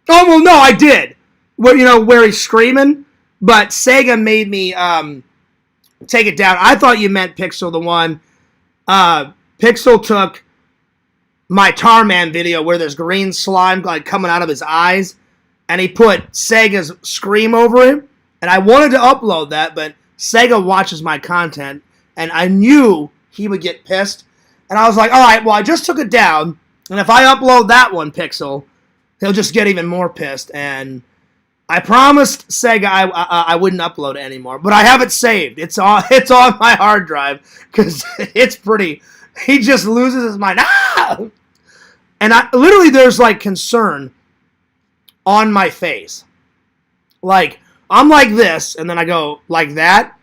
Oh, well, no, I did. Where he's screaming. But Sega made me take it down. I thought you meant Pixel, the one. Pixel took my Tarman video where there's green slime like coming out of his eyes. And he put Sega's Scream over it. And I wanted to upload that, but Sega watches my content. And I knew he would get pissed. And I was like, all right, well, I just took it down. And if I upload that one, Pixel, he'll just get even more pissed. And I promised Sega I wouldn't upload it anymore. But I have it saved. It's on my hard drive. Because it's pretty... He just loses his mind. Ah! And literally there's like concern on my face. Like, I'm like this, and then I go like that.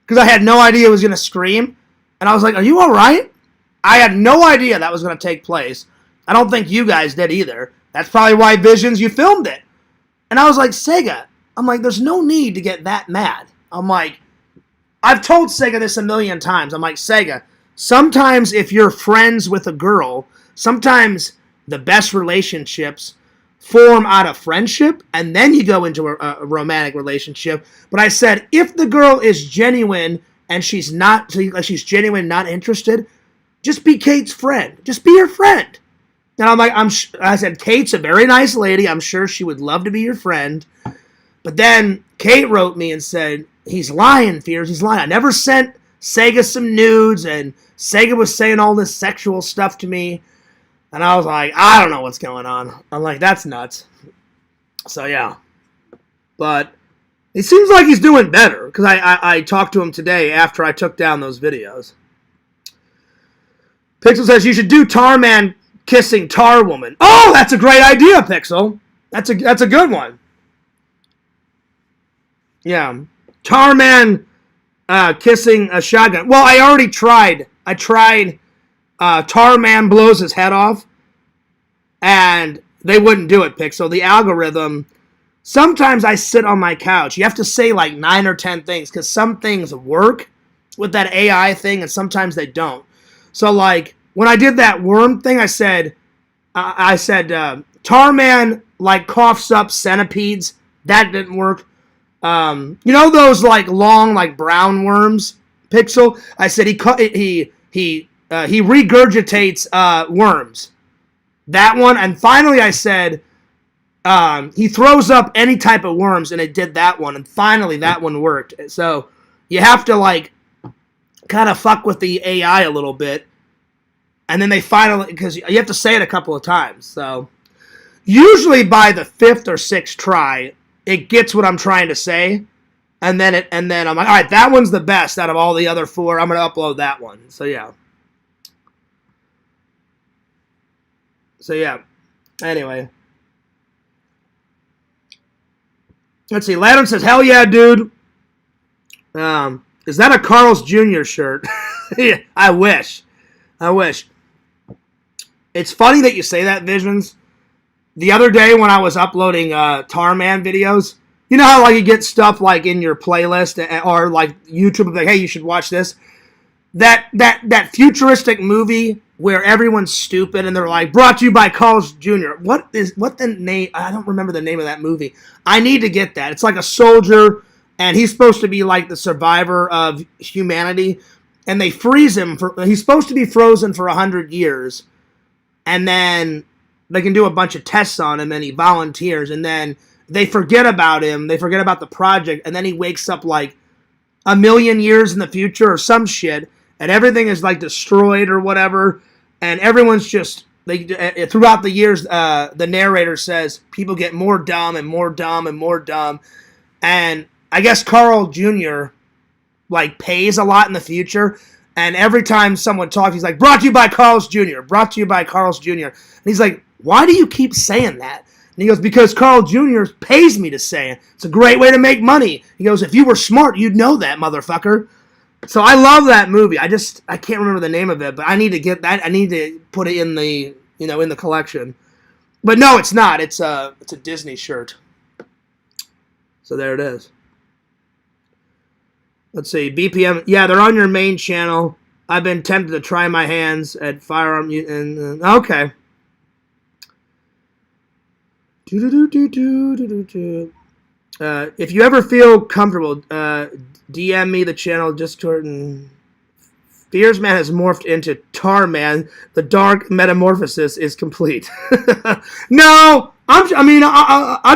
Because I had no idea it was going to scream. And I was like, are you alright? I had no idea that was going to take place. I don't think you guys did either. That's probably why Visions, you filmed it. And I was like, Sega, I'm like, there's no need to get that mad. I'm like, I've told Sega this a million times. I'm like, Sega, sometimes if you're friends with a girl, sometimes the best relationships form out of friendship, and then you go into a romantic relationship. But I said, if the girl is genuine and she's genuine, not interested, just be Kate's friend. Just be her friend. And I'm like, I said, Kate's a very nice lady. I'm sure she would love to be your friend. But then Kate wrote me and said, he's lying, Fears. He's lying. I never sent Sega some nudes, and Sega was saying all this sexual stuff to me. And I was like, I don't know what's going on. I'm like, that's nuts. So, yeah. But it seems like he's doing better, because I talked to him today after I took down those videos. Pixel says, you should do Tarman kissing Tar Woman. Oh, that's a great idea, Pixel. That's a good one. Yeah. Tarman kissing a shotgun. Well, I already tried. I tried Tarman blows his head off, and they wouldn't do it, Pixel. The algorithm, sometimes I sit on my couch. You have to say like 9 or 10 things, because some things work with that AI thing, and sometimes they don't. So, like, when I did that worm thing, I said, Tarman, like, coughs up centipedes. That didn't work. You know those, like, long, like, brown worms, Pixel? I said he regurgitates worms. That one. And finally I said he throws up any type of worms, and it did that one. And finally that one worked. So you have to, like, kind of fuck with the AI a little bit. And then they finally, because you have to say it a couple of times. So usually by the 5th or 6th try, it gets what I'm trying to say. And then I'm like, all right, that one's the best out of all the other 4. I'm going to upload that one. So, yeah. Anyway. Let's see. Landon says, hell yeah, dude. Is that a Carl's Jr. shirt? Yeah, I wish. It's funny that you say that, Visions. The other day when I was uploading Tarman videos, you know how, like, you get stuff like in your playlist, or like YouTube will be like, hey, you should watch this. That futuristic movie where everyone's stupid and they're like, brought to you by Carl's Jr. What the name? I don't remember the name of that movie. I need to get that. It's like a soldier, and he's supposed to be like the survivor of humanity, and they freeze him he's supposed to be frozen for 100 years, and then they can do a bunch of tests on him, and he volunteers, and then they forget about him, they forget about the project, and then he wakes up like 1,000,000 years in the future or some shit, and everything is like destroyed or whatever, and everyone's just, throughout the years, the narrator says people get more dumb and more dumb and more dumb, and I guess Carl Jr. like pays a lot in the future, and every time someone talks, he's like, "Brought to you by Carl's Jr. Brought to you by Carl's Jr." And he's like, "Why do you keep saying that?" And he goes, "Because Carl Jr. pays me to say it. It's a great way to make money." He goes, "If you were smart, you'd know that, motherfucker." So I love that movie. I can't remember the name of it, but I need to get that. I need to put it in the in the collection. But no, it's not. It's a Disney shirt. So there it is. Let's see, BPM. Yeah, they're on your main channel. I've been tempted to try my hands at firearm. And okay. If you ever feel comfortable, DM me the channel Discord. And Fears Man has morphed into Tar Man. The dark metamorphosis is complete. No, I've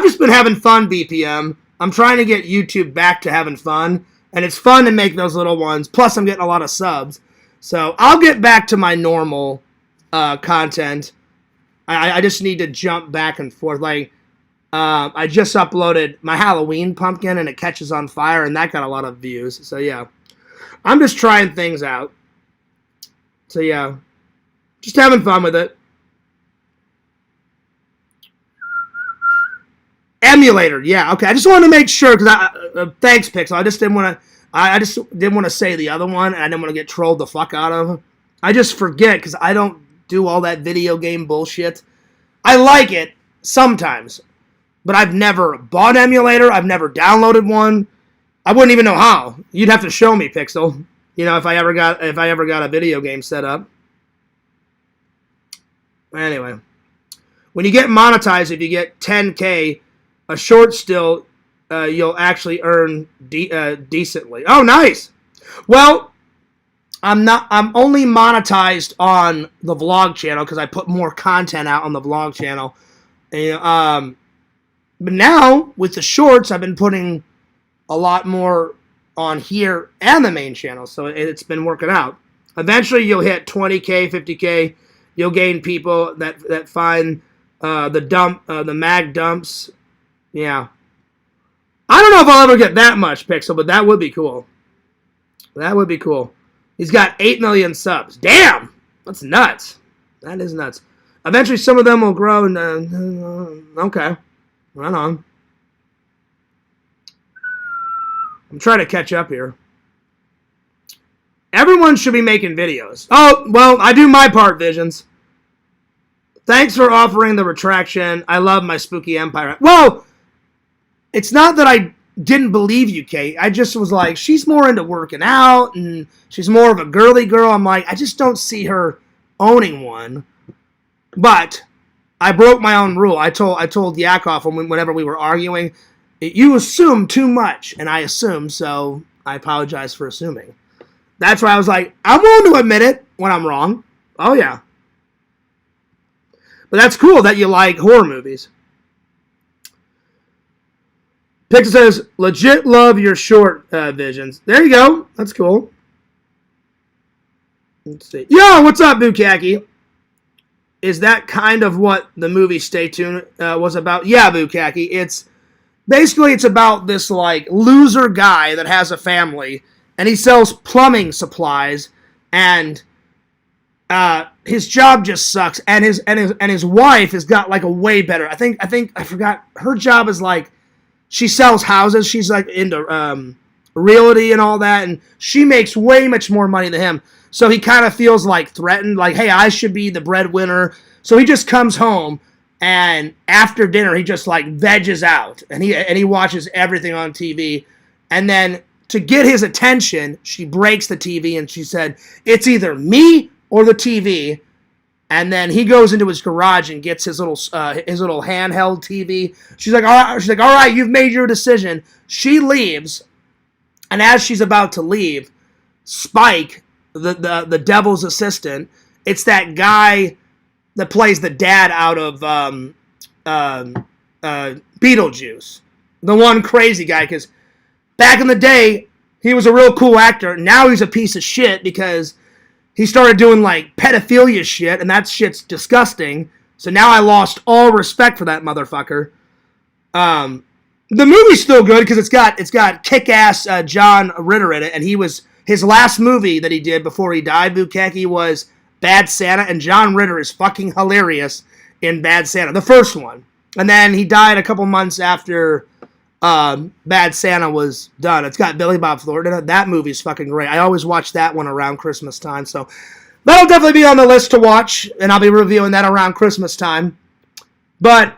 just been having fun, BPM. I'm trying to get YouTube back to having fun. And it's fun to make those little ones. Plus, I'm getting a lot of subs. So I'll get back to my normal content. I just need to jump back and forth. Like, I just uploaded my Halloween pumpkin, and it catches on fire, and that got a lot of views. So, yeah. I'm just trying things out. So, yeah. Just having fun with it. Emulator, yeah, okay. I just wanted to make sure because thanks, Pixel. I just didn't want to say the other one, and I didn't want to get trolled the fuck out of. I just forget because I don't do all that video game bullshit. I like it sometimes, but I've never bought an emulator. I've never downloaded one. I wouldn't even know how. You'd have to show me, Pixel. If I ever got a video game set up. Anyway, when you get monetized, if you get 10K. A short still, you'll actually earn decently. Oh, nice. Well, I'm only monetized on the vlog channel because I put more content out on the vlog channel. And, but now with the shorts, I've been putting a lot more on here and the main channel, so it's been working out. Eventually, you'll hit 20K, 50K. You'll gain people that find the mag dumps. Yeah. I don't know if I'll ever get that much, Pixel, but that would be cool. That would be cool. He's got 8 million subs. Damn! That's nuts. That is nuts. Eventually, some of them will grow. And okay. Right on. I'm trying to catch up here. Everyone should be making videos. Oh, well, I do my part, Visions. Thanks for offering the retraction. I love my spooky empire. Whoa! It's not that I didn't believe you, Kate. I just was like, she's more into working out, and she's more of a girly girl. I'm like, I just don't see her owning one. But I broke my own rule. I told Yakov whenever we were arguing, you assume too much, and I assumed, so I apologize for assuming. That's why I was like, I'm willing to admit it when I'm wrong. Oh, yeah. But that's cool that you like horror movies. Pixel says, legit love your short Visions. There you go. That's cool. Let's see. Yo, what's up, Bukaki? Is that kind of what the movie Stay Tuned was about? Yeah, Bukaki. It's about this like loser guy that has a family, and he sells plumbing supplies, and his job just sucks, and his wife has got like a way better. I forgot her job is like. She sells houses. She's like into realty and all that, and she makes way much more money than him. So he kind of feels like threatened, like, hey, I should be the breadwinner. So he just comes home, and after dinner, he just like veges out, and he watches everything on TV. And then to get his attention, she breaks the TV, and she said, it's either me or the TV. And then he goes into his garage and gets his little handheld TV. She's like, all right, you've made your decision. She leaves, and as she's about to leave, Spike, the devil's assistant, it's that guy that plays the dad out of Beetlejuice, the one crazy guy. Because back in the day, he was a real cool actor. Now he's a piece of shit because he started doing like pedophilia shit, and that shit's disgusting. So now I lost all respect for that motherfucker. The movie's still good because it's got kick-ass John Ritter in it, and his last movie that he did before he died, Bukaki, was Bad Santa, and John Ritter is fucking hilarious in Bad Santa, the first one. And then he died a couple months after Bad Santa was done. It's got Billy Bob Thornton in it. That movie's fucking great. I always watch that one around Christmas time, so that'll definitely be on the list to watch, and I'll be reviewing that around Christmas time. But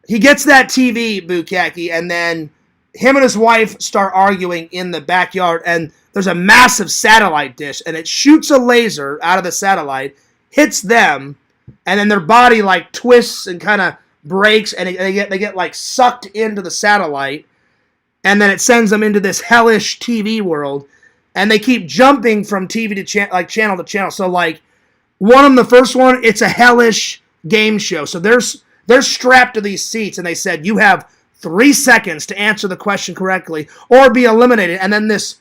he gets that TV, Bukaki, and then him and his wife start arguing in the backyard, and there's a massive satellite dish, and it shoots a laser out of the satellite, hits them, and then their body like twists and kind of breaks, and they get like sucked into the satellite, and then it sends them into this hellish TV world, and they keep jumping from TV to channel to channel. So like one of them, the first one, it's a hellish game show. So they're strapped to these seats, and they said you have 3 seconds to answer the question correctly or be eliminated. And then this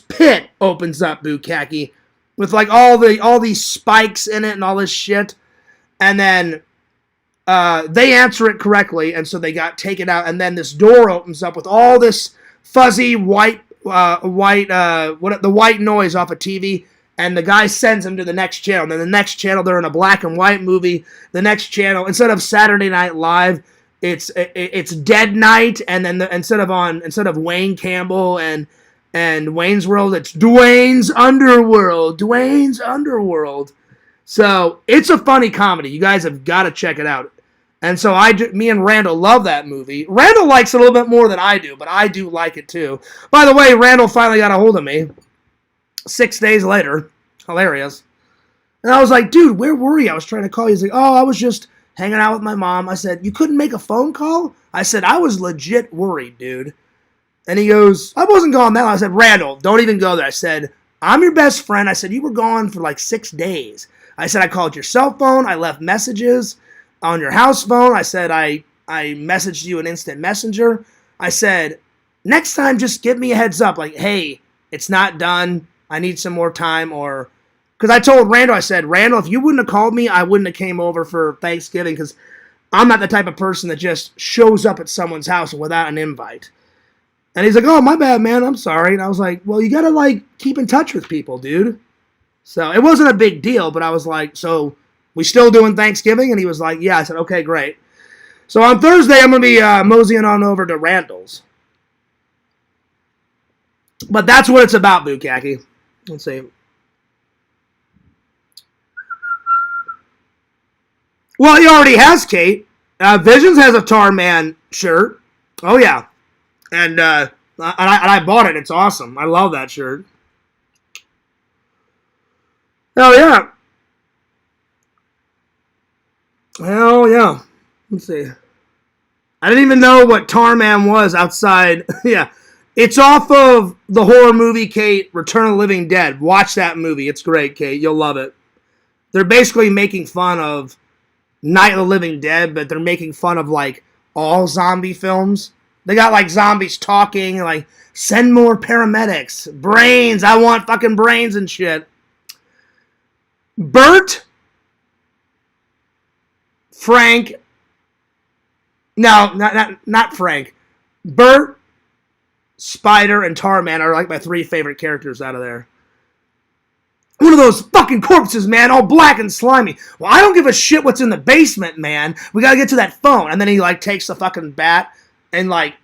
pit opens up, Bukaki, with like all these spikes in it and all this shit, and then they answer it correctly, and so they got taken out. And then this door opens up with all this fuzzy white noise off a TV, and the guy sends them to the next channel. And then the next channel, they're in a black and white movie. The next channel, instead of Saturday Night Live, it's Dead Night, and then instead of Wayne Campbell and Wayne's World, it's Dwayne's Underworld. Dwayne's Underworld. So it's a funny comedy. You guys have got to check it out. And so me and Randall love that movie. Randall likes it a little bit more than I do, but I do like it too. By the way, Randall finally got a hold of me 6 days later. Hilarious. And I was like, dude, where were you? I was trying to call you. He's like, oh, I was just hanging out with my mom. I said, you couldn't make a phone call? I said, I was legit worried, dude. And he goes, I wasn't gone that long. I said, Randall, don't even go there. I said, I'm your best friend. I said, you were gone for like 6 days. I said, I called your cell phone. I left messages on your house phone. I said, I messaged you an instant messenger. I said, next time, just give me a heads up. Like, hey, it's not done. I need some more time. Or, because I told Randall, I said, Randall, if you wouldn't have called me, I wouldn't have came over for Thanksgiving, because I'm not the type of person that just shows up at someone's house without an invite. And he's like, oh, my bad, man. I'm sorry. And I was like, well, you got to, like, keep in touch with people, dude. So it wasn't a big deal, but I was like, so we still doing Thanksgiving? And he was like, yeah. I said, okay, great. So on Thursday, I'm going to be moseying on over to Randall's. But that's what it's about, Bukaki. Let's see. Well, he already has Kate. Visions has a Tar Man shirt. Oh, yeah. And I bought it. It's awesome. I love that shirt. Hell yeah. Hell yeah. Let's see. I didn't even know what Tar Man was outside. Yeah. It's off of the horror movie, Kate, Return of the Living Dead. Watch that movie. It's great, Kate. You'll love it. They're basically making fun of Night of the Living Dead, but they're making fun of, like, all zombie films. They got, like, zombies talking, like, send more paramedics. Brains. I want fucking brains and shit. Bert, Frank, no, not Frank. Bert, Spider, and Tarman are like my 3 favorite characters out of there. One of those fucking corpses, man, all black and slimy. Well, I don't give a shit what's in the basement, man. We gotta get to that phone. And then he, like, takes the fucking bat and, like,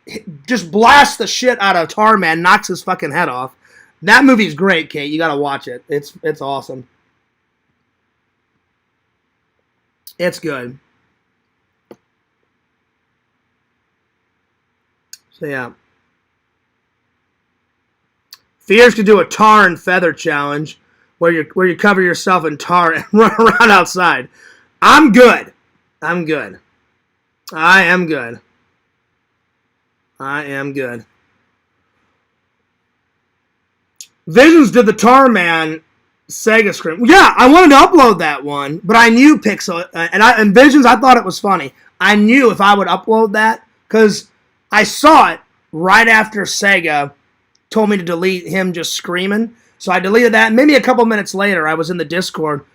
just blasts the shit out of Tarman, knocks his fucking head off. That movie's great, Kate. You gotta watch it. It's awesome. It's good. So, yeah. Fears could do a tar and feather challenge where you cover yourself in tar and run around outside. I'm good. I am good. Visions did the Tar Man Sega screen. Yeah, I wanted to upload that one, but I knew Pixel and Visions. I thought it was funny. I knew if I would upload that, because I saw it right after Sega told me to delete him just screaming. So I deleted that. And maybe a couple minutes later, I was in the Discord.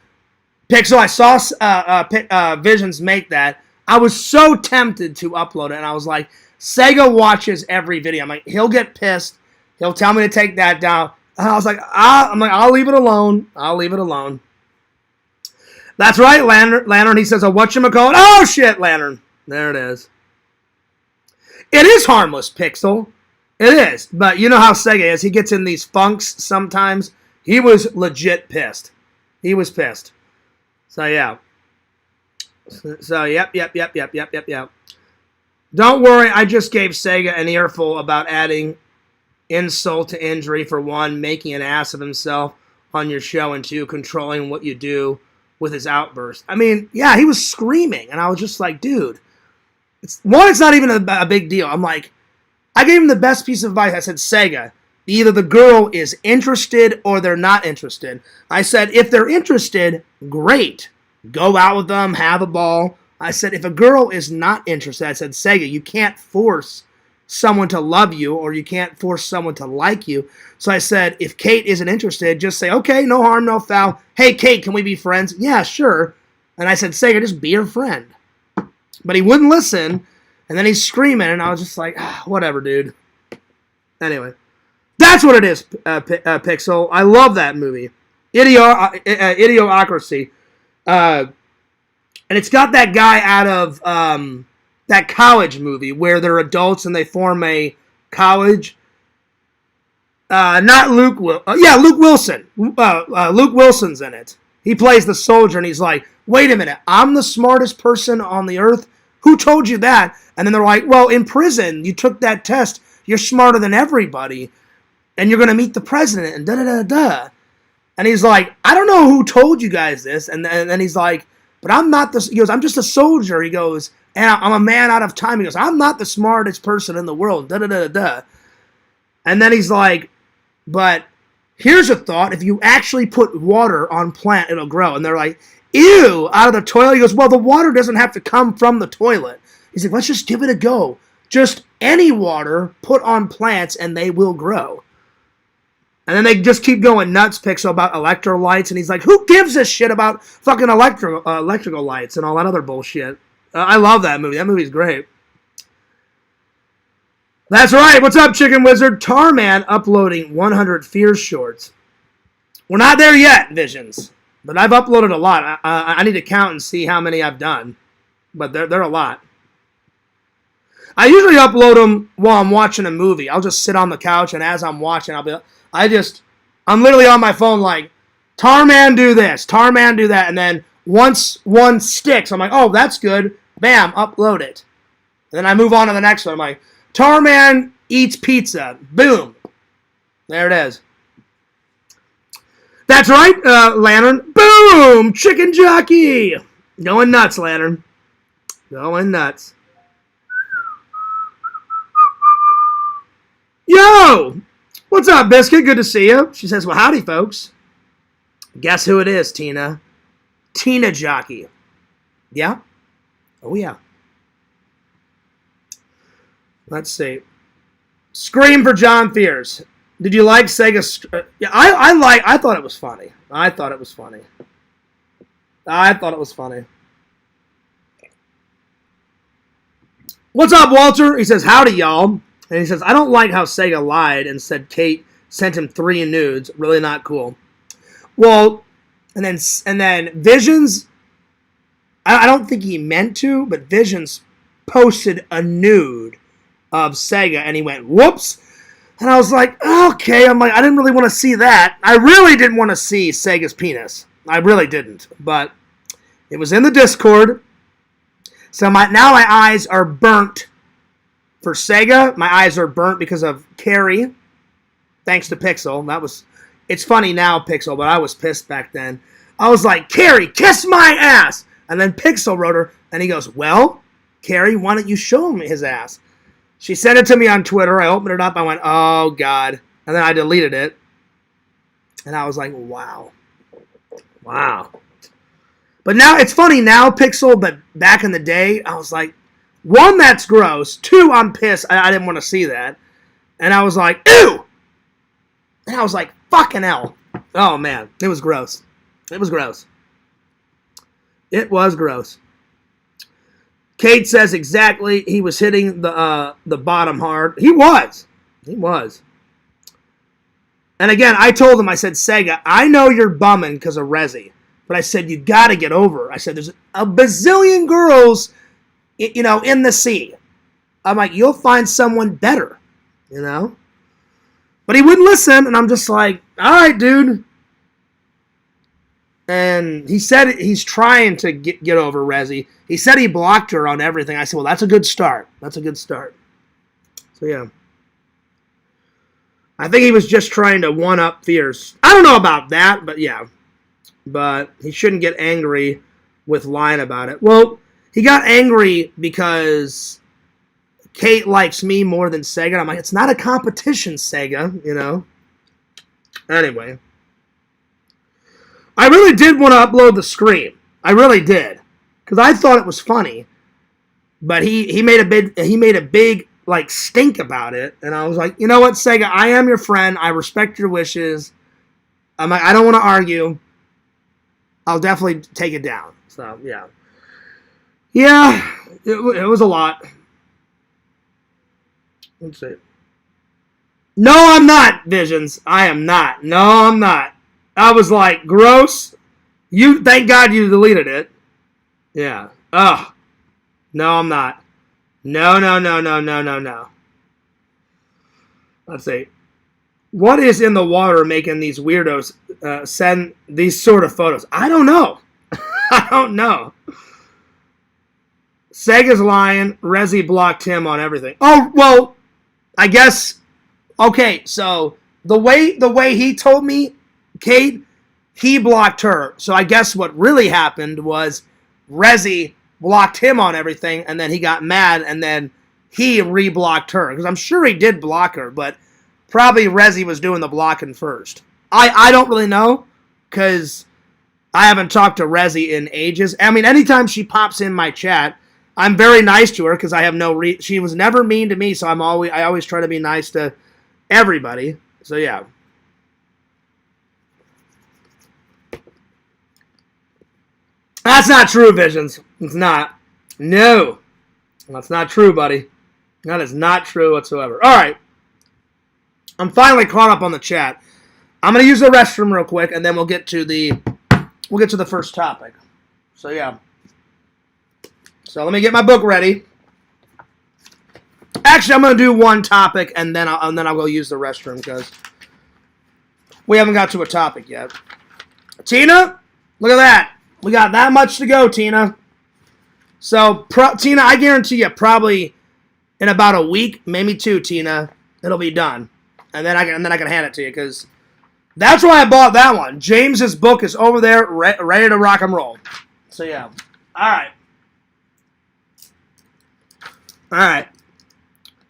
Pixel, I saw Visions make that. I was so tempted to upload it, and I was like, Sega watches every video. I'm like, he'll get pissed. He'll tell me to take that down. And I was like, I'll leave it alone. I'll leave it alone. That's right, Lantern. He says, whatchamacallit? Oh, shit, Lantern. There it is. It is harmless, Pixel. It is. But you know how Sega is. He gets in these funks sometimes. He was legit pissed. He was pissed. So, yeah. So, yep. Don't worry, I just gave Sega an earful about adding insult to injury. For one, making an ass of himself on your show, and two, controlling what you do with his outburst. I mean, yeah, he was screaming, and I was just like, dude, it's not even a big deal. I'm like, I gave him the best piece of advice. I said, Sega, either the girl is interested or they're not interested. I said, if they're interested, great. Go out with them, have a ball. I said, if a girl is not interested, I said, Sega, you can't force someone to love you, or you can't force someone to like you. So I said, if Kate isn't interested, just say, okay, no harm, no foul. Hey, Kate, can we be friends? Yeah, sure. And I said, Sega, just be her friend. But he wouldn't listen, and then he's screaming, and I was just like, whatever, dude. Anyway, that's what it is, Pixel. I love that movie. Idiocracy. And it's got that guy out of that college movie where they're adults and they form a college. Not Luke. Luke Wilson. Luke Wilson's in it. He plays the soldier, and he's like, wait a minute, I'm the smartest person on the earth? Who told you that? And then they're like, well, in prison, you took that test. You're smarter than everybody, and you're going to meet the president, and da-da-da-da. And he's like, I don't know who told you guys this. And then he's like, but I'm not the... He goes, I'm just a soldier. He goes, and I'm a man out of time. He goes, I'm not the smartest person in the world, da-da-da-da-da. And then he's like, but here's a thought. If you actually put water on plant, it'll grow. And they're like, ew, out of the toilet? He goes, well, the water doesn't have to come from the toilet. He's like, let's just give it a go. Just any water put on plants and they will grow. And then they just keep going nuts, Pixel, about electrolytes. And he's like, who gives a shit about fucking electrical lights and all that other bullshit? I love that movie. That movie's great. That's right. What's up, Chicken Wizard? Tarman uploading 100 Fears shorts. We're not there yet, Visions. But I've uploaded a lot. I need to count and see how many I've done. But they're a lot. I usually upload them while I'm watching a movie. I'll just sit on the couch, and as I'm watching, I'm literally on my phone like, Tarman do this, Tarman do that, and then once one sticks, I'm like, oh, that's good. Bam, upload it. And then I move on to the next one. I'm like, Tarman eats pizza. Boom. There it is. That's right, Lantern. Boom! Chicken jockey! Going nuts, Lantern. Going nuts. Yo! What's up, Biscuit? Good to see you. She says, well, howdy, folks. Guess who it is, Tina? Tina Jockey. Yeah? Oh, yeah. Let's see. Scream for John Fears. Did you like Sega? Yeah, I thought it was funny. I thought it was funny. What's up, Walter? He says, howdy, y'all. And he says, I don't like how Sega lied and said Kate sent him 3 nudes. Really not cool. Well, and then Visions, I don't think he meant to, but Visions posted a nude of Sega, and he went, whoops. And I was like, okay. I'm like, I didn't really want to see that. I really didn't want to see Sega's penis. I really didn't. But it was in the Discord. So now my eyes are burnt for Sega. My eyes are burnt because of Carrie. Thanks to Pixel. It's funny now, Pixel, but I was pissed back then. I was like, Carrie, kiss my ass. And then Pixel wrote her, and he goes, well, Carrie, why don't you show him his ass? She sent it to me on Twitter. I opened it up. I went, oh, God. And then I deleted it. And I was like, wow. Wow. But now, it's funny now, Pixel, but back in the day, I was like, 1, that's gross. 2, I'm pissed. I didn't want to see that. And I was like, ew! And I was like, fucking hell. Oh, man. It was gross. It was gross. It was gross. Kate says exactly he was hitting the bottom hard. He was. He was. And again, I told him, I said, Sega, I know you're bumming because of Resi. But I said, you got to get over. I said, there's a bazillion girls, you know, in the sea. I'm like, you'll find someone better, you know? But he wouldn't listen, and I'm just like, all right, dude. And he said he's trying to get over Resi. He said he blocked her on everything. I said, well, that's a good start. That's a good start. So, yeah. I think he was just trying to one-up Fierce. I don't know about that, but yeah. But he shouldn't get angry with lying about it. Well, he got angry because Kate likes me more than Sega. I'm like, it's not a competition, Sega, you know. Anyway. I really did want to upload the scream. I really did. Because I thought it was funny. But he made a big like stink about it. And I was like, you know what, Sega, I am your friend. I respect your wishes. I'm like, I don't want to argue. I'll definitely take it down. So, yeah. Yeah, it was a lot. Let's see. No, I'm not, Visions. I am not. No, I'm not. I was like, gross. Thank God you deleted it. Yeah. Ugh. No, I'm not. No. Let's see. What is in the water making these weirdos send these sort of photos? I don't know. I don't know. Sega's lying. Resi blocked him on everything. Oh, well, I guess. Okay, so the way he told me, Kate, he blocked her. So I guess what really happened was Resi blocked him on everything, and then he got mad, and then he re-blocked her. Because I'm sure he did block her, but probably Resi was doing the blocking first. I don't really know, because I haven't talked to Resi in ages. I mean, anytime she pops in my chat, I'm very nice to her, because I have no she was never mean to me, so I always try to be nice to everybody. So, yeah. That's not true, Visions. It's not. No. That's not true, buddy. That is not true whatsoever. All right. I'm finally caught up on the chat. I'm going to use the restroom real quick, and then we'll get to the first topic. So, yeah. So, let me get my book ready. Actually, I'm going to do one topic, and then I'll go use the restroom, because we haven't got to a topic yet. Tina, look at that. We got that much to go, Tina. So, Tina, I guarantee you, probably in about a week, maybe two, Tina, it'll be done, and then I can hand it to you, because that's why I bought that one. James's book is over there, ready to rock and roll. So yeah, all right.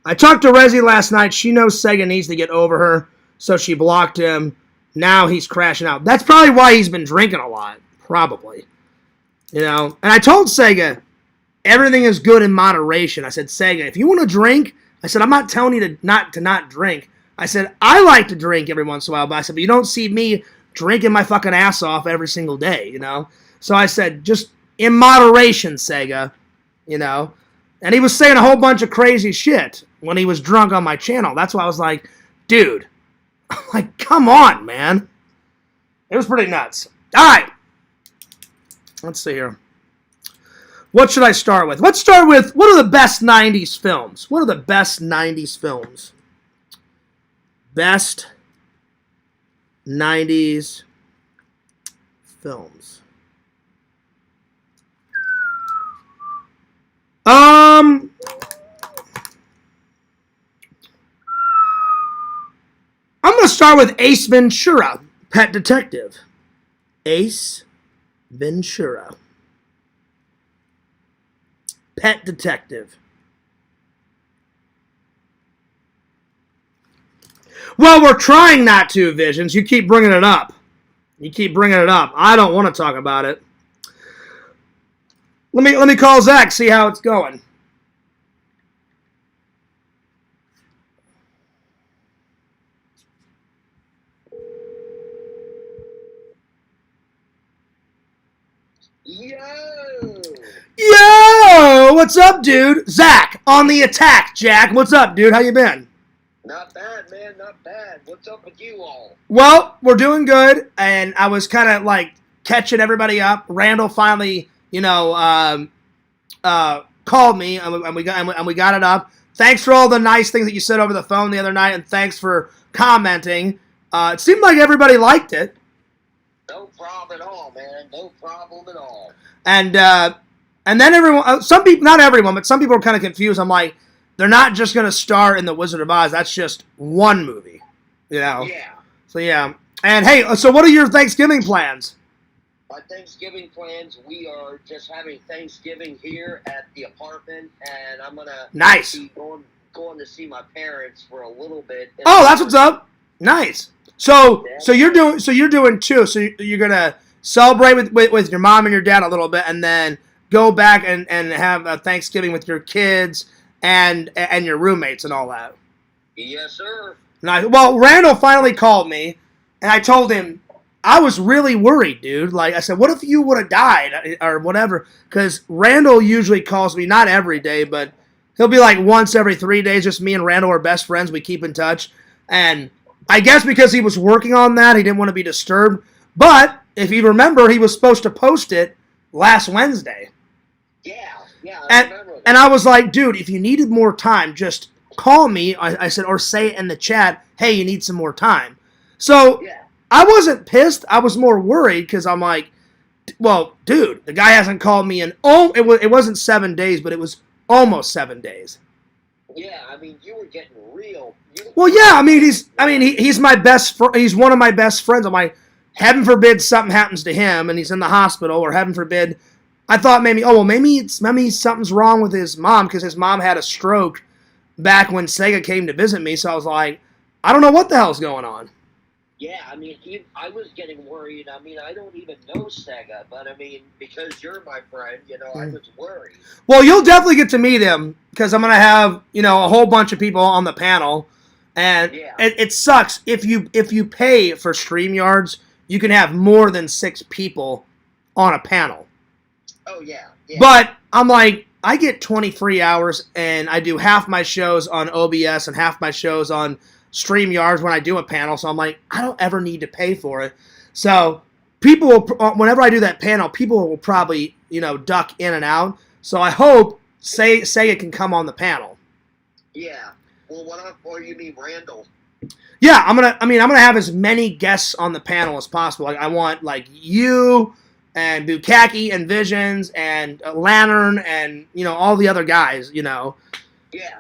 I talked to Resi last night. She knows Sega needs to get over her, so she blocked him. Now he's crashing out. That's probably why he's been drinking a lot. Probably. You know? And I told Sega, everything is good in moderation. I said, Sega, if you want to drink, I said, I'm not telling you to not drink. I said, I like to drink every once in a while, but I said, but you don't see me drinking my fucking ass off every single day, you know? So I said, just in moderation, Sega, you know? And he was saying a whole bunch of crazy shit when he was drunk on my channel. That's why I was like, dude, I'm like, come on, man. It was pretty nuts. All right. Let's see here. What should I start with? Let's start with, what are the best 90s films? What are the best 90s films? Best 90s films. I'm going to start with Ace Ventura, Pet Detective. Ace Ventura, Pet Detective. Well, we're trying not to, Visions. You keep bringing it up. I don't want to talk about it. Let me call Zach, see how it's going. what's up, dude? Zach, on the attack. Jack, what's up, dude? How you been? Not bad, man, not bad. What's up with you all? Well, we're doing good, and I was kind of like catching everybody up. Randall finally, called me, and we got it up. Thanks for all the nice things that you said over the phone the other night, and thanks for commenting. It seemed like everybody liked it. No problem at all, man. No problem at all. And then everyone, some people, not everyone, but some people are kind of confused. I'm like, they're not just going to star in The Wizard of Oz. That's just one movie, Yeah. So, yeah. And, hey, so what are your Thanksgiving plans? My Thanksgiving plans, we are just having Thanksgiving here at the apartment, and I'm going to Nice. be going to see my parents for a little bit. Oh, that's what's up. Nice. So you're doing two. So you're going to celebrate with your mom and your dad a little bit, and then go back and have a Thanksgiving with your kids and your roommates and all that. Yes, sir. Nice. Well, Randall finally called me, and I told him I was really worried, dude. Like, I said, what if you would have died or whatever? Because Randall usually calls me, not every day, but he'll be like once every 3 days. Just me and Randall are best friends. We keep in touch. And I guess because he was working on that, he didn't want to be disturbed. But if you remember, he was supposed to post it last Wednesday. Yeah, I remember that. And I was like, dude, if you needed more time, just call me. I said, or say it in the chat, hey, you need some more time. So Yeah. I wasn't pissed. I was more worried because I'm like, well, dude, the guy hasn't called me in, it wasn't 7 days, but it was almost 7 days. Yeah, I mean, you were getting real. Well, yeah, I mean, he's my best he's one of my best friends. I'm like, heaven forbid something happens to him and he's in the hospital, or heaven forbid, I thought maybe something's wrong with his mom because his mom had a stroke back when Sega came to visit me. So I was like, I don't know what the hell's going on. Yeah, I mean, I was getting worried. I mean, I don't even know Sega, but I mean, because you're my friend, I was worried. Well, you'll definitely get to meet him because I'm going to have, a whole bunch of people on the panel. And Yeah. it sucks. If you pay for StreamYards, you can have more than 6 people on a panel. Oh, yeah. But I'm like, I get 23 hours and I do half my shows on OBS and half my shows on StreamYards when I do a panel. So I'm like, I don't ever need to pay for it. So people will, whenever I do that panel, people will probably, duck in and out. So I hope Sega can come on the panel. Yeah. Well, or you mean Randall? Yeah, I'm gonna have as many guests on the panel as possible. Like, I want like you and Bukaki and Visions and Lantern and all the other guys. Yeah.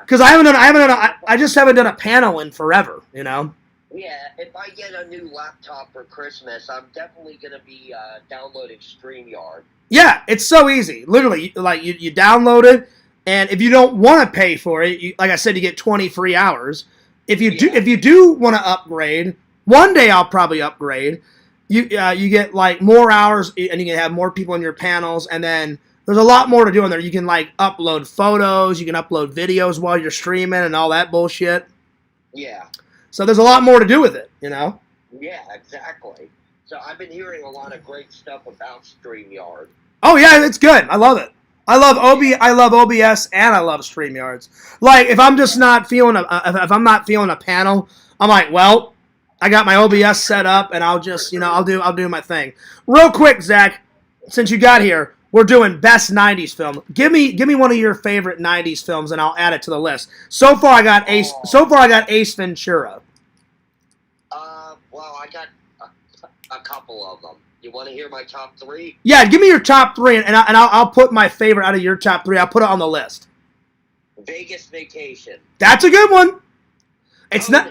Because I just haven't done a panel in forever. Yeah. If I get a new laptop for Christmas, I'm definitely gonna be downloading StreamYard. Yeah, it's so easy. Literally, like you download it, and if you don't want to pay for it, like I said, you get 23 hours. If you do want to upgrade, one day I'll probably upgrade. You get like more hours, and you can have more people in your panels, and then there's a lot more to do in there. You can like upload photos, you can upload videos while you're streaming, and all that bullshit. Yeah. So there's a lot more to do with it, Yeah, exactly. So I've been hearing a lot of great stuff about StreamYard. Oh yeah, it's good. I love it. I love OBS and I love StreamYards. Like if I'm just not feeling if I'm not feeling a panel, I'm like, well, I got my OBS set up and I'll just I'll do my thing. Real quick, Zach, since you got here, we're doing best '90s film. Give me one of your favorite '90s films and I'll add it to the list. So far I got Ace Ventura. Well, I got a couple of them. You want to hear my top 3? Yeah, give me your top 3, and I'll put my favorite out of your top 3. I'll put it on the list. Vegas Vacation. That's a good one. It's not.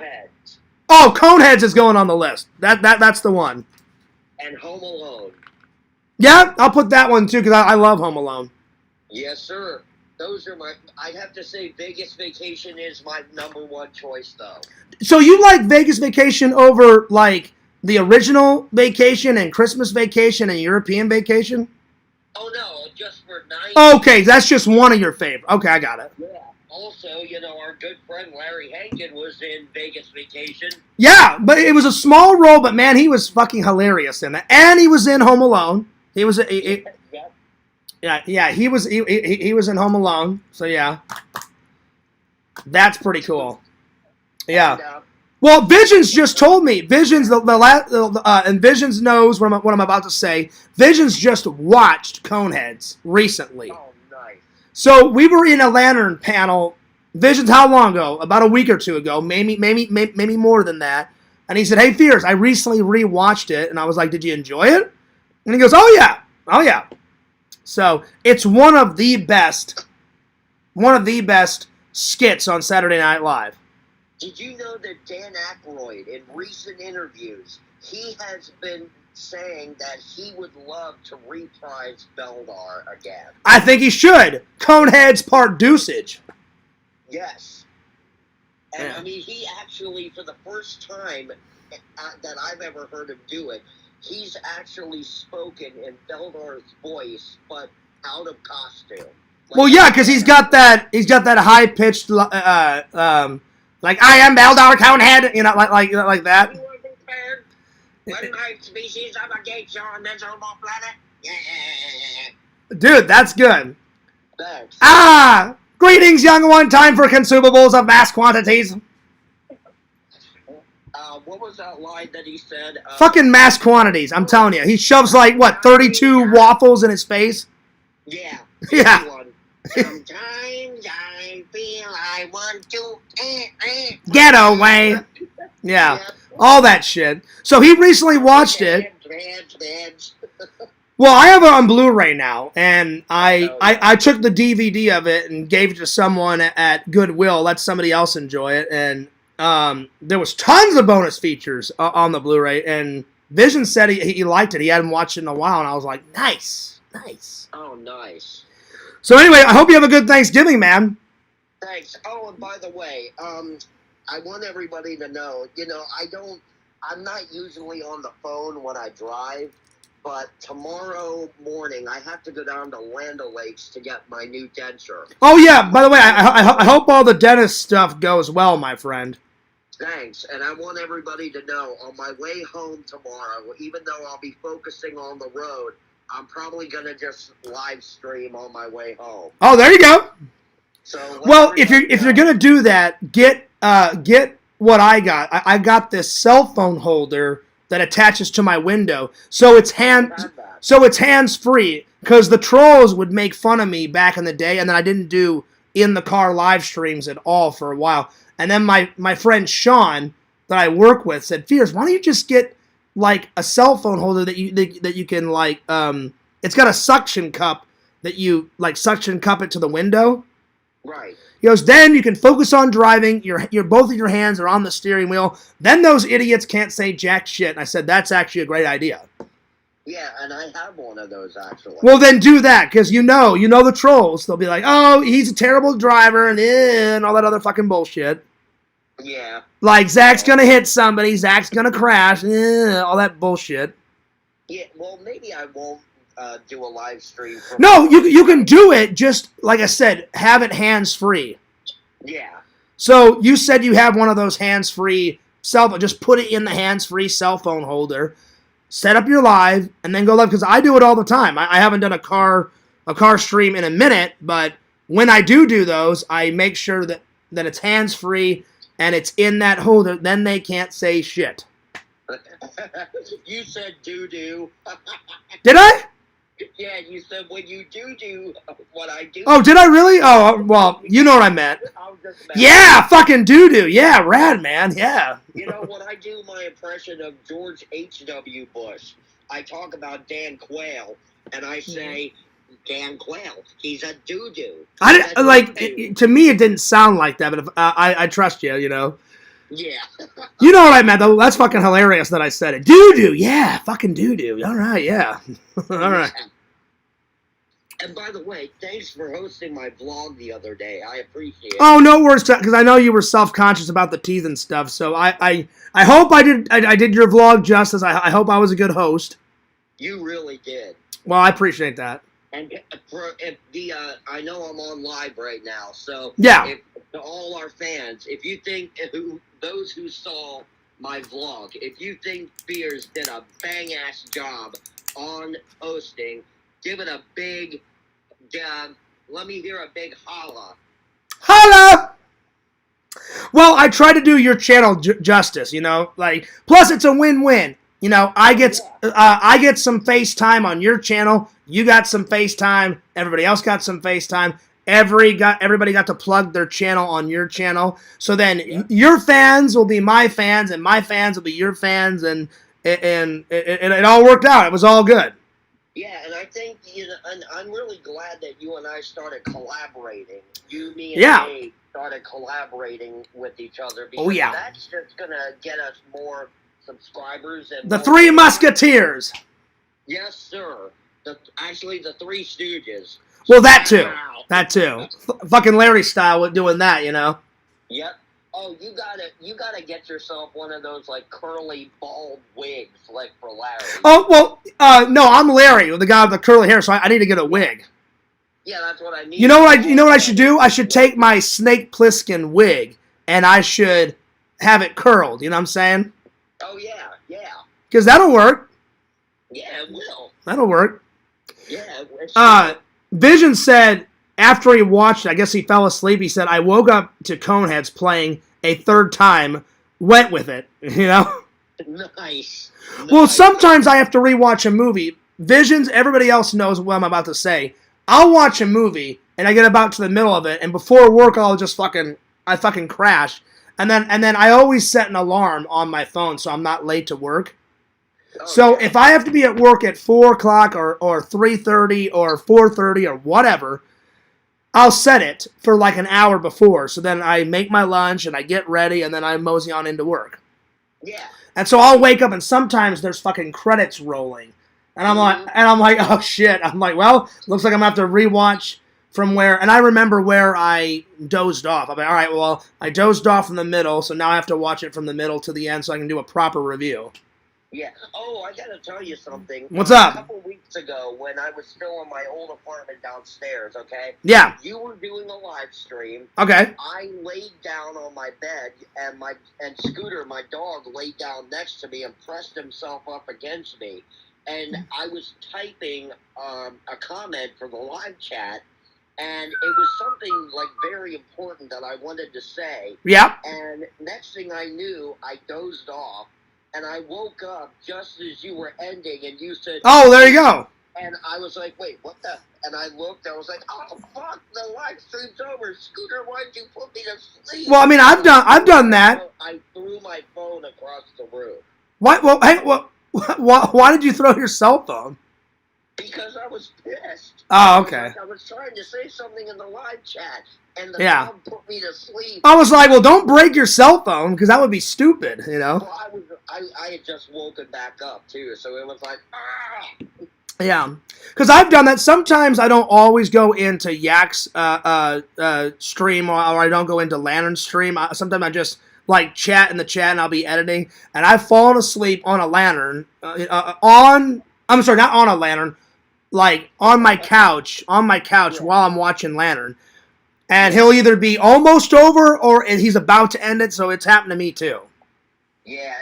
Oh, Coneheads is going on the list. That's the one. And Home Alone. Yeah, I'll put that one too because I love Home Alone. Yes, sir. Those are I'd have to say Vegas Vacation is my number 1 choice, though. So you like Vegas Vacation over like the original Vacation and Christmas Vacation and European Vacation? Oh no, just for night. Okay, that's just one of your favorite. Okay, I got it. Yeah. Also, our good friend Larry Hankin was in Vegas Vacation. Yeah, but it was a small role, but man, he was fucking hilarious in it. And he was in Home Alone. He was Yeah. He was in Home Alone. So yeah, that's pretty cool. Yeah. And, Well, Visions just told me. Visions and Visions knows what I'm about to say. Visions just watched Coneheads recently. oh, nice. So we were in a Lantern panel. Visions, how long ago? About a week or two ago, maybe more than that. And he said, "Hey, Fierce, I recently rewatched it," and I was like, "Did you enjoy it?" And he goes, "Oh yeah." So it's one of the best skits on Saturday Night Live. Did you know that Dan Aykroyd, in recent interviews, he has been saying that he would love to reprise Beldar again? I think he should. Coneheads part deuceage. Yes. And Yeah. I mean, he actually, for the first time that I've ever heard him do it, he's actually spoken in Beldar's voice, but out of costume. Well, yeah, because he's got that high pitched, like I am Beldar Conehead, like that. You were prepared when my species against your miserable planet. Yeah. Dude, that's good. Thanks. Greetings, young one. Time for consumables of mass quantities. What was that line that he said? Fucking mass quantities. I'm telling you, he shoves 32 waffles in his face. Yeah. Yeah. Sometimes I feel I want to Get away. Yeah. All that shit. So he recently watched it. Well, I have it on Blu-ray now, and I took the DVD of it and gave it to someone at Goodwill. Let somebody else enjoy it, and there was tons of bonus features on the Blu-ray. And Vision said he liked it. He hadn't watched it in a while, and I was like, nice. Oh, nice. So anyway, I hope you have a good Thanksgiving, man. Thanks. Oh, and by the way, I want everybody to know, I'm not usually on the phone when I drive, but tomorrow morning I have to go down to Land O'Lakes to get my new denture. Oh, yeah. By the way, I hope all the dentist stuff goes well, my friend. Thanks. And I want everybody to know, on my way home tomorrow, even though I'll be focusing on the road, I'm probably going to just live stream on my way home. Oh, there you go. So well, if you're going to do that, get what I got. I got this cell phone holder that attaches to my window. So it's hands-free, because the trolls would make fun of me back in the day, and then I didn't do in-the-car live streams at all for a while. And then my friend Sean that I work with said, "Fierce, why don't you just get a cell phone holder that you can it's got a suction cup that you suction cup it to the window." Right. He goes, "Then you can focus on driving. Your both of your hands are on the steering wheel. Then those idiots can't say jack shit." And I said, "That's actually a great idea." Yeah, and I have one of those actually. Well, then do that, because you know the trolls. They'll be like, "Oh, he's a terrible driver," and all that other fucking bullshit. Yeah. Like, Zach's gonna hit somebody, Zach's gonna crash, all that bullshit. Yeah, well, maybe I won't do a live stream. No, you can do it, just, like I said, have it hands-free. Yeah. So, you said you have one of those hands-free cell phone, just put it in the hands-free cell phone holder, set up your live, and then go live, because I do it all the time. I haven't done a car stream in a minute, but when I do those, I make sure that it's hands-free, and it's in that holder, then they can't say shit. You said doo-doo. Did I? Yeah, you said when you do what I do. Oh, did I really? Oh, well, you know what I meant. Yeah, fucking doo-doo. Yeah, rad, man. Yeah. You know, when I do my impression of George H.W. Bush, I talk about Dan Quayle, and I say, Dan Quayle, he's a doo-doo. To me, it didn't sound like that, but I trust you, Yeah. You know what I meant, though. That's fucking hilarious that I said it. Doo-doo, yeah, fucking doo-doo. All right, yeah. All right. And by the way, thanks for hosting my vlog the other day. I appreciate it. Oh, no worries, because I know you were self-conscious about the teeth and stuff, so I hope I did your vlog justice. I hope I was a good host. You really did. Well, I appreciate that. And I know I'm on live right now, so yeah. To all our fans, if you think those who saw my vlog, if you think Fierce did a bang-ass job on hosting, give it a big let me hear a big holla. Holla! Well, I try to do your channel justice, you know. Like, plus it's a win-win. You know, I get some FaceTime on your channel. You got some FaceTime. Everybody else got some FaceTime. Everybody got to plug their channel on your channel. So then your fans will be my fans, and my fans will be your fans, and it all worked out. It was all good. Yeah, and I think, you know, and I'm really glad that you and I started collaborating. You, me, and Dave started collaborating with each other. Because that's just going to get us more subscribers. And the Three Musketeers. Yes, sir. Actually, the Three Stooges. Well, that too. That too. Fucking Larry style with doing that, you know? Yep. Oh, you gotta get yourself one of those like curly bald wigs like for Larry. Oh well, no, I'm Larry, the guy with the curly hair, so I need to get a wig. Yeah, that's what I need. You know what I should do? I should take my Snake Plissken wig and I should have it curled. You know what I'm saying? Oh yeah. Because that'll work. Yeah, it will. That'll work. Yeah. Vision said after he watched it, I guess he fell asleep. He said, "I woke up to Coneheads playing a third time, went with it." You know? Nice. Well, sometimes I have to rewatch a movie. Visions, everybody else knows what I'm about to say. I'll watch a movie and I get about to the middle of it, and before work I'll just fucking crash. And then I always set an alarm on my phone so I'm not late to work. So if I have to be at work at 4 o'clock or 3:30 or 4:30 or whatever, I'll set it for like an hour before. So then I make my lunch and I get ready and then I mosey on into work. Yeah. And so I'll wake up and sometimes there's fucking credits rolling. And I'm like, oh shit. I'm like, well, looks like I'm going to have to rewatch from where, and I remember where I dozed off. I'm like, all right, well, I dozed off from the middle, so now I have to watch it from the middle to the end so I can do a proper review. Yeah. Oh, I gotta tell you something. What's up? A couple weeks ago, when I was still in my old apartment downstairs, okay? Yeah. You were doing a live stream. Okay. I laid down on my bed, and Scooter, my dog, laid down next to me and pressed himself up against me. And I was typing a comment for the live chat, and it was something, like, very important that I wanted to say. Yeah. And next thing I knew, I dozed off. And I woke up just as you were ending, and you said, "Oh, there you go." And I was like, "Wait, what the?" And I looked. I was like, "Oh fuck, the live stream's over." Scooter, why'd you put me to sleep? Well, I mean, I've done that. I threw my phone across the room. What? Well, hey, why did you throw your cell phone? Because I was pissed. Oh, okay. I was trying to say something in the live chat, and the phone put me to sleep. I was like, well, don't break your cell phone, because that would be stupid, you know? Well, I had just woken back up, too, so it was like, ah! Yeah, because I've done that. Sometimes I don't always go into Yak's stream, or I don't go into Lantern's stream. Sometimes I just, like, chat in the chat, and I'll be editing, and I've fallen asleep on a Lantern, I'm sorry, not on a Lantern, like, on my couch while I'm watching Lantern. And he'll either be almost over or he's about to end it, so it's happened to me too. Yeah,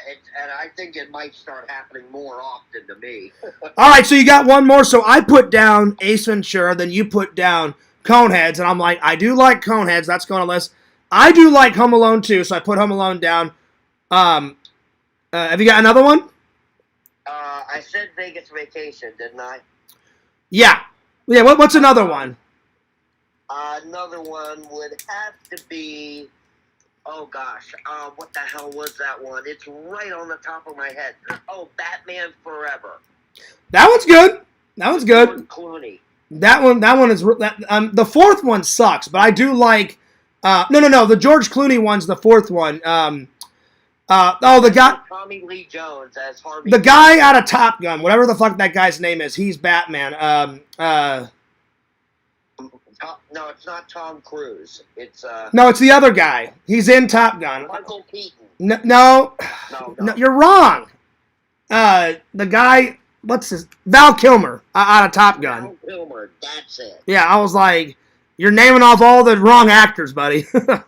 and I think it might start happening more often to me. All right, so you got one more. So I put down Ace Ventura, then you put down Coneheads, and I'm like, I do like Coneheads. That's going on the list. I do like Home Alone too, so I put Home Alone down. Have you got another one? I said Vegas Vacation, didn't I? Yeah. Yeah, what's another one? Another one would have to be, oh gosh, what the hell was that one? It's right on the top of my head. Oh, Batman Forever. That one's good. That one's good. George Clooney. That one is the fourth one sucks, but I do like. No. The George Clooney one's the fourth one. The guy. Tommy Lee Jones as Harvey. The guy out of Top Gun, whatever the fuck that guy's name is, he's Batman. No, it's not Tom Cruise. It's No, it's the other guy. He's in Top Gun. Michael Keaton. No, you're wrong. The guy, Val Kilmer out of Top Gun. Val Kilmer, that's it. Yeah, I was like, you're naming off all the wrong actors, buddy. But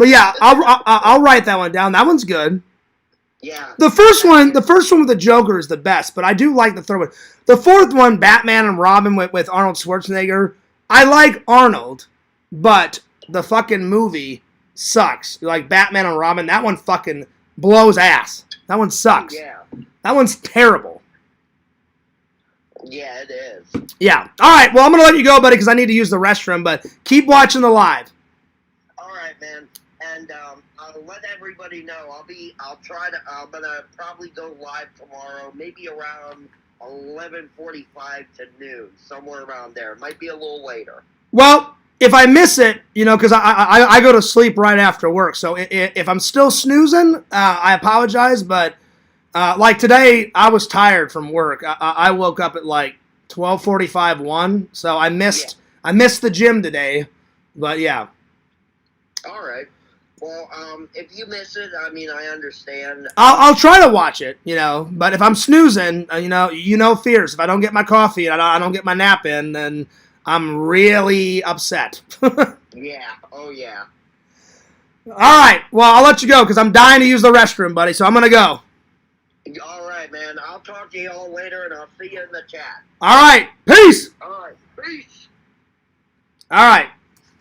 yeah, I'll write that one down. That one's good. Yeah. The first one with the Joker is the best, but I do like the third one. The fourth one, Batman and Robin with Arnold Schwarzenegger, I like Arnold, but the fucking movie sucks. Like Batman and Robin, that one fucking blows ass. That one sucks. Yeah. That one's terrible. Yeah, it is. Yeah. All right. Well, I'm gonna let you go, buddy, because I need to use the restroom. But keep watching the live. All right, man. And I'll let everybody know. I'm gonna probably go live tomorrow, maybe around 11:45 to noon, somewhere around there. It might be a little later. Well, if I miss it, because I go to sleep right after work. So if I'm still snoozing, I apologize. But like today, I was tired from work. I woke up at like 12:45, 1. So I missed the gym today. But yeah. All right. Well, if you miss it, I mean, I understand. I'll try to watch it, But if I'm snoozing, fears. If I don't get my coffee and I don't get my nap in, then I'm really upset. Yeah. Oh, yeah. All right. Well, I'll let you go because I'm dying to use the restroom, buddy. So I'm gonna go. All right, man. I'll talk to you all later, and I'll see you in the chat. All right. Peace. All right. Peace. All right.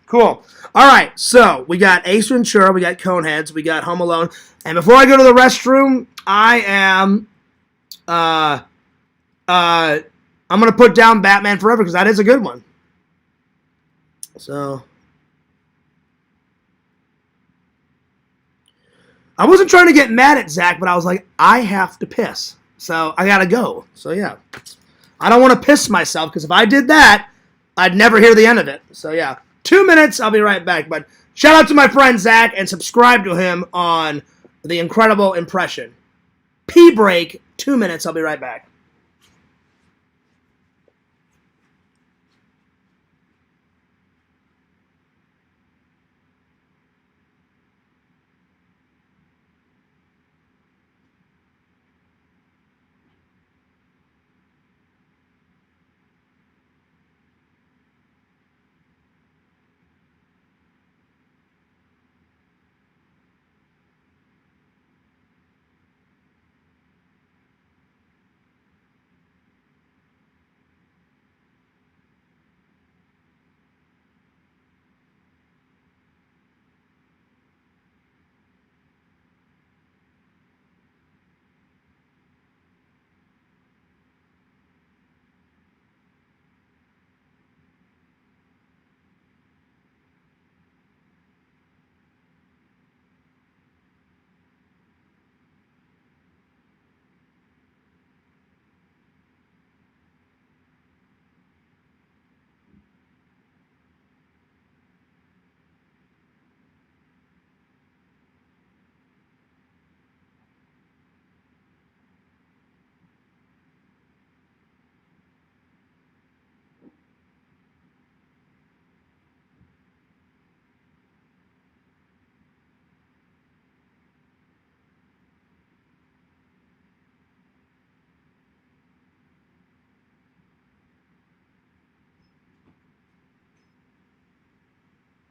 Cool. All right. So we got Ace Ventura, we got Coneheads, we got Home Alone, and before I go to the restroom, I'm gonna put down Batman Forever because that is a good one. So I wasn't trying to get mad at Zach, but I was like, I have to piss. So I gotta go. So yeah. I don't want to piss myself, because if I did that, I'd never hear the end of it. So yeah. 2 minutes, I'll be right back. But shout out to my friend Zach, and subscribe to him on The Incredible Impression. Pee break, 2 minutes, I'll be right back.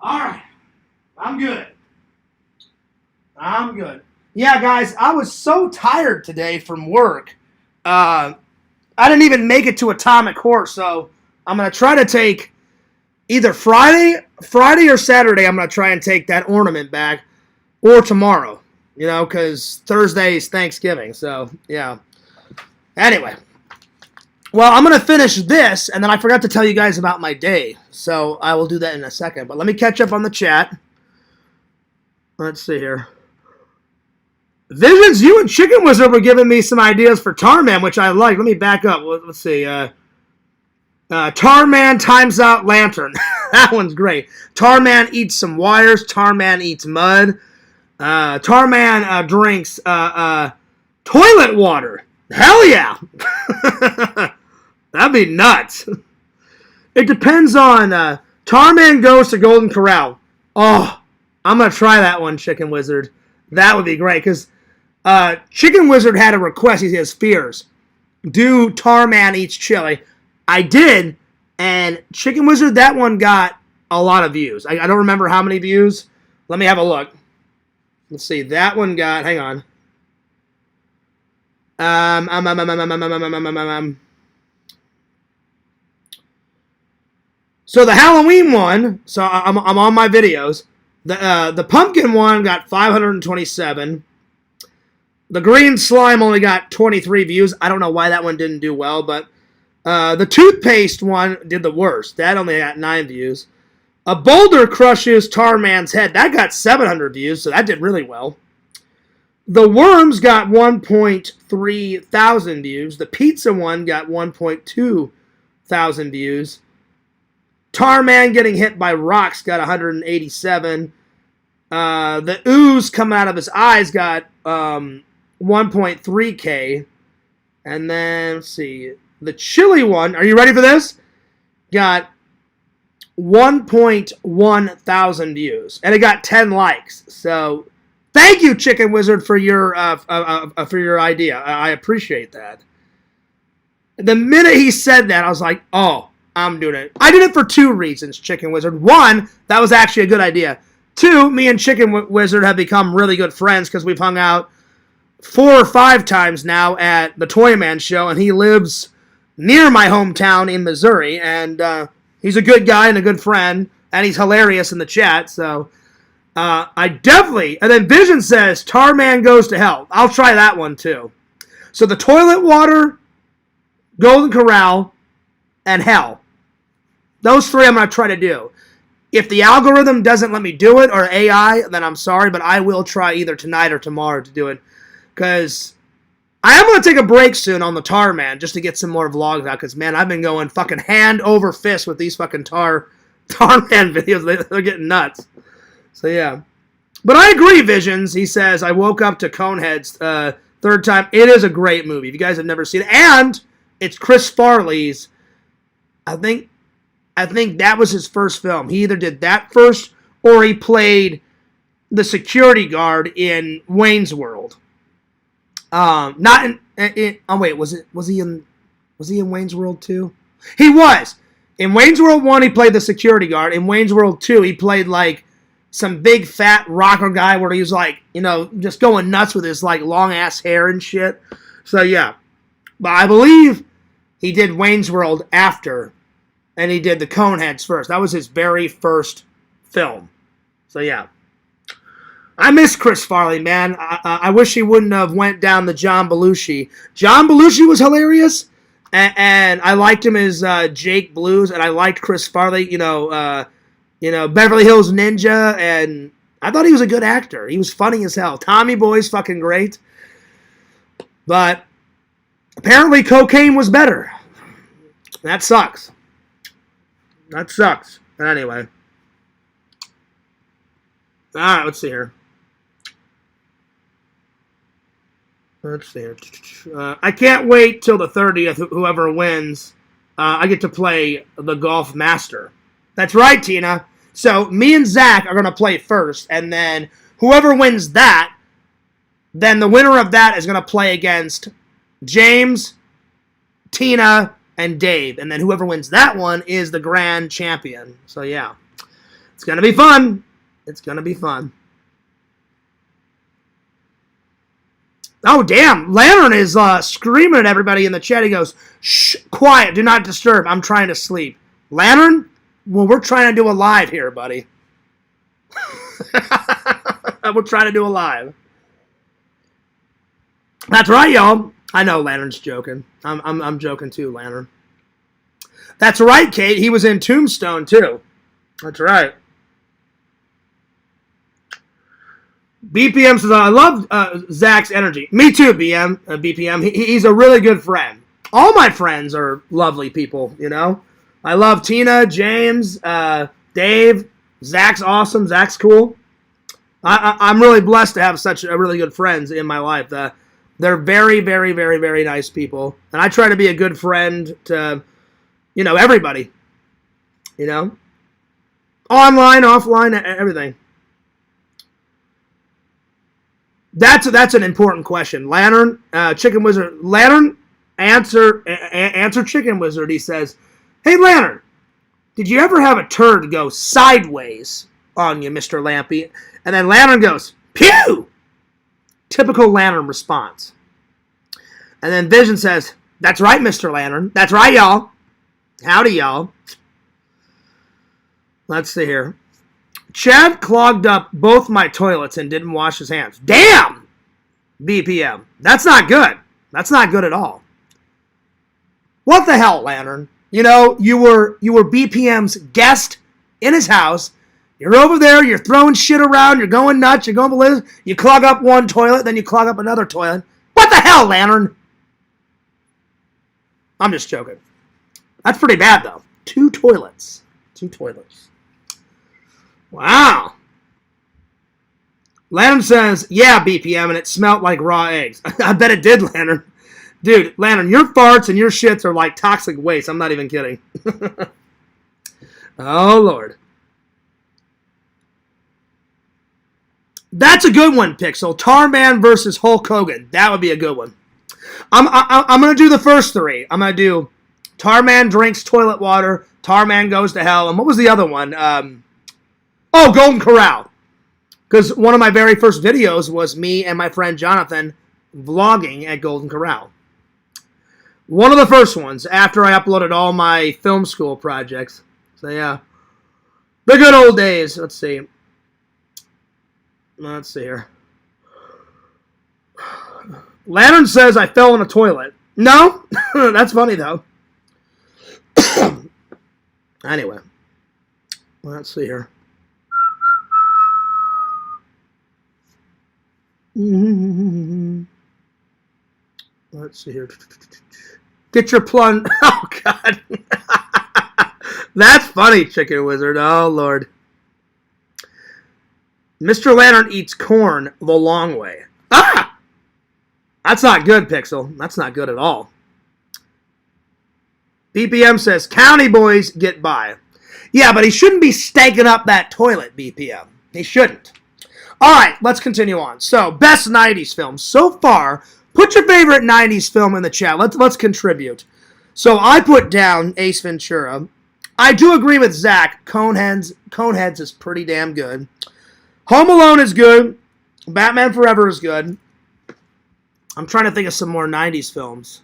All right. I'm good. Yeah, guys, I was so tired today from work. I didn't even make it to Atomic Horse, so I'm going to try to take either Friday or Saturday. I'm going to try and take that ornament back, or tomorrow, because Thursday is Thanksgiving. So, yeah. Anyway. Well, I'm going to finish this, and then I forgot to tell you guys about my day. So I will do that in a second. But let me catch up on the chat. Let's see here. Visions, you and Chicken Wizard were giving me some ideas for Tarman, which I like. Let me back up. Let's see. Tarman times out lantern. That one's great. Tarman eats some wires. Tarman eats mud. Tarman drinks toilet water. Hell yeah. That'd be nuts. It depends on Tarman goes to Golden Corral. Oh, I'm going to try that one, Chicken Wizard. That would be great, because Chicken Wizard had a request. He has fears. Do Tarman eats chili. I did, and Chicken Wizard, that one got a lot of views. I don't remember how many views. Let me have a look. Let's see. That one got, hang on. So the Halloween one, so I'm on my videos. The pumpkin one got 527. The green slime only got 23 views. I don't know why that one didn't do well, but the toothpaste one did the worst. That only got 9 views. A boulder crushes Tarman's head. That got 700 views, so that did really well. The worms got 1.3 thousand views. The pizza one got 1.2 thousand views. Tarman getting hit by rocks got 187. The ooze coming out of his eyes got 1.3K. And then, let's see. The chili one, are you ready for this? Got 1.1 thousand views. And it got 10 likes. So, thank you, Chicken Wizard, for your idea. I appreciate that. The minute he said that, I was like, oh, I'm doing it. I did it for 2 reasons, Chicken Wizard. 1, that was actually a good idea. 2, me and Chicken Wizard have become really good friends because we've hung out 4 or 5 times now at the Toy Man Show, and he lives near my hometown in Missouri, and he's a good guy and a good friend, and he's hilarious in the chat, so I definitely... And then Vision says, Tarman goes to hell. I'll try that one, too. So the toilet water, Golden Corral, and hell. Those 3 I'm going to try to do. If the algorithm doesn't let me do it, or AI, then I'm sorry, but I will try either tonight or tomorrow to do it. Because I am going to take a break soon on the Tarman, just to get some more vlogs out. Because, man, I've been going fucking hand over fist with these fucking Tarman videos. They're getting nuts. So, yeah. But I agree, Visions. He says, I woke up to Coneheads 3rd time. It is a great movie. If you guys have never seen it. And it's Chris Farley's... I think that was his first film. He either did that first or he played the security guard in Wayne's World. Not in oh wait, was he in Wayne's World 2? He was. In Wayne's World 1 he played the security guard. In Wayne's World 2 he played like some big fat rocker guy where he was like, you know, just going nuts with his like long ass hair and shit. So yeah. But I believe he did Wayne's World after. And he did the Coneheads first. That was his very first film. So, yeah. I miss Chris Farley, man. I wish he wouldn't have went down the John Belushi. John Belushi was hilarious. And I liked him as Jake Blues. And I liked Chris Farley, Beverly Hills Ninja. And I thought he was a good actor. He was funny as hell. Tommy Boy's fucking great. But apparently cocaine was better. That sucks. That sucks. But anyway. Alright, let's see here. Let's see here. I can't wait till the 30th, whoever wins. I get to play the Golf Master. That's right, Tina. So, me and Zach are going to play first, and then whoever wins that, then the winner of that is going to play against James, Tina, and Dave. And then whoever wins that one is the grand champion. So, yeah. It's going to be fun. It's going to be fun. Oh, damn. Lantern is screaming at everybody in the chat. He goes, shh, quiet. Do not disturb. I'm trying to sleep. Lantern? Well, we're trying to do a live here, buddy. We're trying to do a live. That's right, y'all. I know Lantern's joking. I'm joking too, Lantern. That's right, Kate. He was in Tombstone too. That's right. BPM says, I love Zach's energy. Me too, BPM. He's a really good friend. All my friends are lovely people, you know. I love Tina, James, Dave. Zach's awesome. Zach's cool. I'm really blessed to have such a really good friends in my life. They're very, very, very, very nice people. And I try to be a good friend to, you know, everybody. You know? Online, offline, everything. That's an important question. Lantern, Chicken Wizard. Lantern, answer Chicken Wizard. He says, hey, Lantern, did you ever have a turd go sideways on you, Mr. Lampy? And then Lantern goes, pew! Typical Lantern response. And then Vision says, "That's right, Mr. Lantern. That's right, y'all. Howdy, y'all." Let's see here. Chad clogged up both my toilets and didn't wash his hands. Damn! BPM. That's not good. That's not good at all. What the hell, Lantern? You know, you were BPM's guest in his house. You're over there, you're throwing shit around, you're going nuts, you're going ballistic. You clog up one toilet, then you clog up another toilet. What the hell, Lantern? I'm just joking. That's pretty bad, though. 2 toilets. 2 toilets. Wow. Lantern says, "Yeah, BPM, and it smelled like raw eggs." I bet it did, Lantern. Dude, Lantern, your farts and your shits are like toxic waste. I'm not even kidding. Oh, Lord. That's a good one, Pixel. Tarman versus Hulk Hogan. That would be a good one. I'm going to do the first 3. I'm going to do Tarman drinks toilet water, Tarman goes to hell, and what was the other one? Golden Corral. Because one of my very first videos was me and my friend Jonathan vlogging at Golden Corral. One of the first ones after I uploaded all my film school projects. So yeah, the good old days. Let's see. Let's see here. Lantern says I fell in a toilet. No, that's funny though. Anyway, let's see here. Let's see here. Get your plunge. Oh, God. That's funny, Chicken Wizard. Oh, Lord. Mr. Lantern eats corn the long way. Ah! That's not good, Pixel. That's not good at all. BPM says, "County boys get by." Yeah, but he shouldn't be stanking up that toilet, BPM. He shouldn't. All right, let's continue on. So, best 90s film. So far, put your favorite 90s film in the chat. Let's contribute. So, I put down Ace Ventura. I do agree with Zach. Coneheads is pretty damn good. Home Alone is good. Batman Forever is good. I'm trying to think of some more 90s films.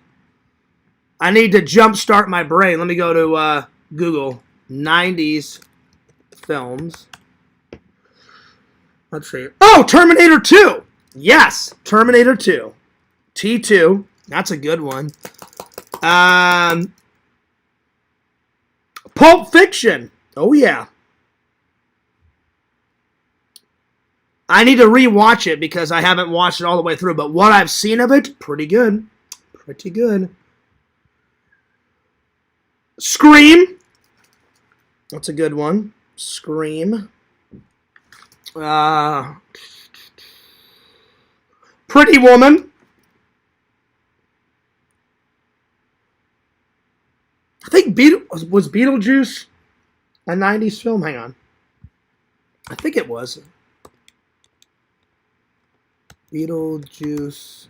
I need to jumpstart my brain. Let me go to Google 90s films. Let's see. Oh, Terminator 2. Yes, Terminator 2. T2. That's a good one. Pulp Fiction. Oh, yeah. I need to rewatch it because I haven't watched it all the way through. But what I've seen of it, pretty good. Pretty good. Scream. That's a good one. Scream. Pretty Woman. I think was Beetlejuice a 90s film? Hang on. I think it was. Beetlejuice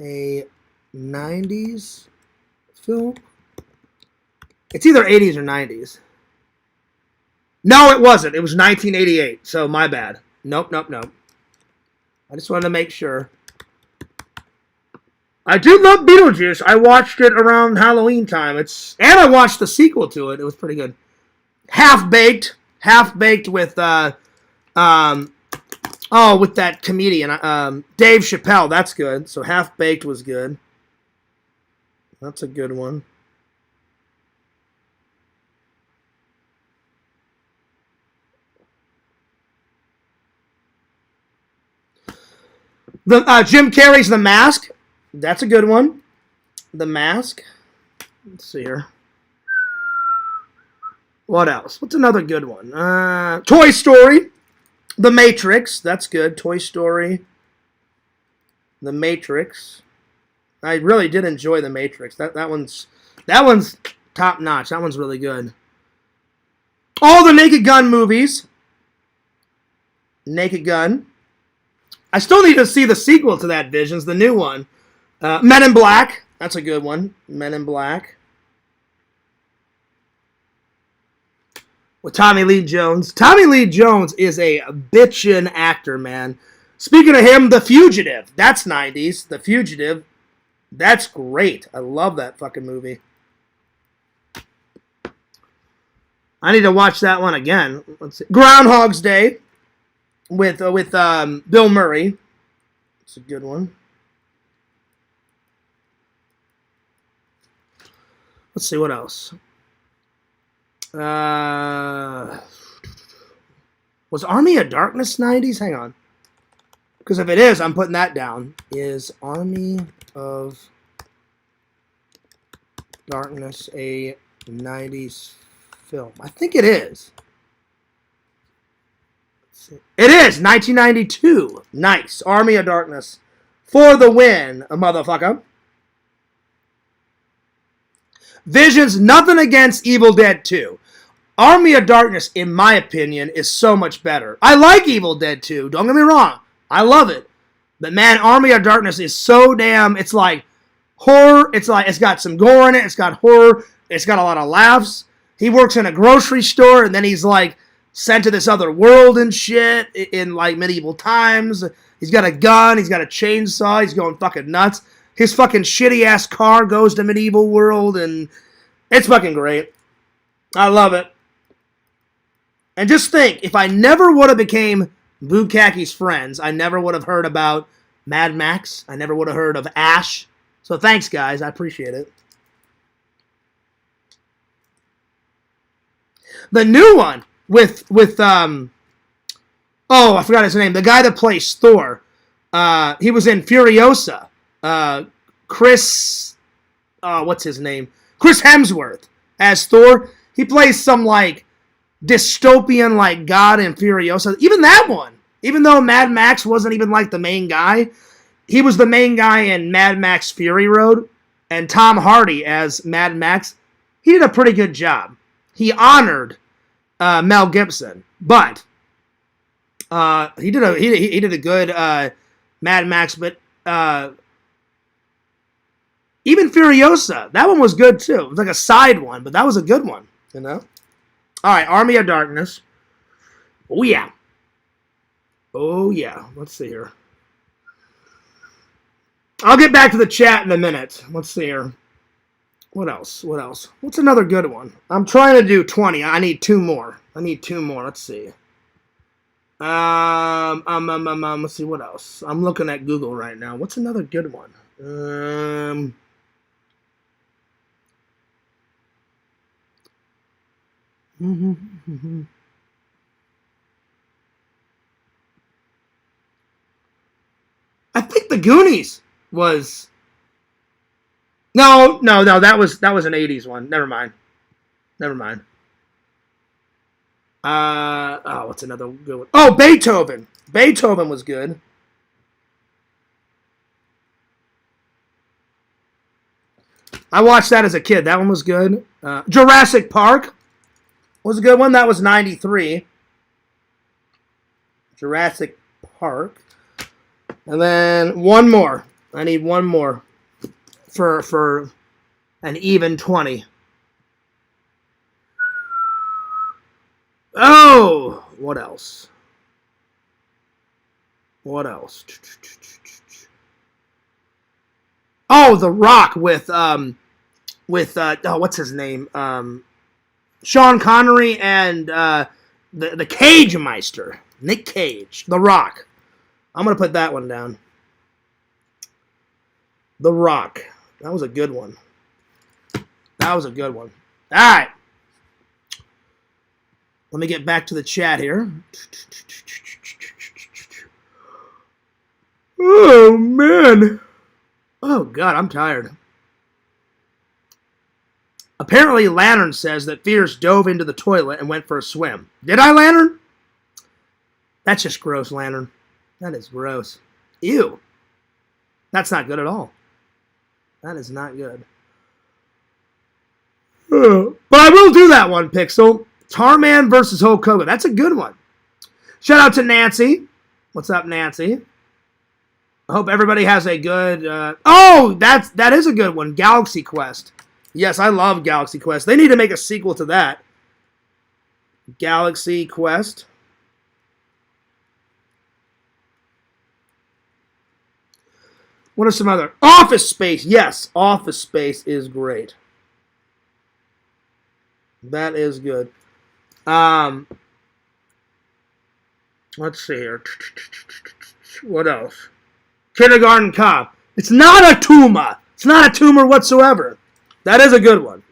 a 90s film? It's either 80s or 90s. No, it wasn't. It was 1988, so my bad. Nope. I just wanted to make sure. I do love Beetlejuice. I watched it around Halloween time. And I watched the sequel to it. It was pretty good. Half-Baked with with that comedian, Dave Chappelle. That's good. So Half-Baked was good. That's a good one. Jim Carrey's The Mask. That's a good one. The Mask. Let's see here. What else? What's another good one? Toy Story. The Matrix. That's good. Toy Story. The Matrix. I really did enjoy The Matrix. That one's top notch. That one's really good. All the Naked Gun movies. Naked Gun. I still need to see the sequel to that, Visions, the new one. Men in Black. That's a good one. Men in Black. With Tommy Lee Jones. Tommy Lee Jones is a bitchin' actor, man. Speaking of him, The Fugitive. That's 90s. The Fugitive. That's great. I love that fucking movie. I need to watch that one again. Let's see. Groundhog's Day with Bill Murray. It's a good one. Let's see what else. Was Army of Darkness 90s? Hang on. Because if it is, I'm putting that down. Is Army of Darkness a 90s film? I think it is. It is 1992. Nice. Army of Darkness. For the win, a motherfucker. Visions, nothing against Evil Dead 2. Army of Darkness, in my opinion, is so much better. I like Evil Dead 2. Don't get me wrong. I love it. But man, Army of Darkness is so damn, it's like horror. It's got some gore in it. It's got horror. It's got a lot of laughs. He works in a grocery store and then he's like sent to this other world and shit in like medieval times. He's got a gun. He's got a chainsaw. He's going fucking nuts. His fucking shitty ass car goes to medieval world and it's fucking great. I love it. And just think, if I never would have became Bukkaki's friends, I never would have heard about Mad Max. I never would have heard of Ash. So thanks, guys. I appreciate it. The new one with I forgot his name. The guy that plays Thor. He was in Furiosa. Chris, what's his name? Chris Hemsworth as Thor. He plays some like dystopian like god in Furiosa. Even that one, even though Mad Max wasn't even like the main guy, he was the main guy in Mad Max Fury Road. And Tom Hardy as Mad Max, he did a pretty good job. He honored Mel Gibson, but he did a good Mad Max. But even Furiosa, that one was good too. It was like a side one, but that was a good one, you know. All right, Army of Darkness. Oh, yeah. Oh, yeah. Let's see here. I'll get back to the chat in a minute. Let's see here. What else? What else? What's another good one? I'm trying to do 20. I need two more. Let's see. Let's see what else. I'm looking at Google right now. What's another good one? I think The Goonies was. No, that was an 80s one. Never mind. What's another good one? Oh, Beethoven. Beethoven was good. I watched that as a kid. That one was good. Jurassic Park was a good one. That was 93. Jurassic Park. And then one more. I need one more for an even 20. Oh, what else? Oh, The Rock with what's his name? Sean Connery and the Cage Meister, Nick Cage, The Rock. I'm gonna put that one down. The Rock. That was a good one. All right. Let me get back to the chat here. Oh, man. Oh, God, I'm tired. Apparently, Lantern says that Fierce dove into the toilet and went for a swim. Did I, Lantern? That's just gross, Lantern. That is gross. Ew. That's not good at all. That is not good. But I will do that one, Pixel. Tarman versus Hulk Hogan. That's a good one. Shout out to Nancy. What's up, Nancy? I hope everybody has a good... that is a good one. Galaxy Quest. Yes, I love Galaxy Quest. They need to make a sequel to that. Galaxy Quest. What are some other? Office Space. Yes, Office Space is great. That is good. Let's see here. What else? Kindergarten Cop. It's not a tumor. It's not a tumor whatsoever. That is a good one.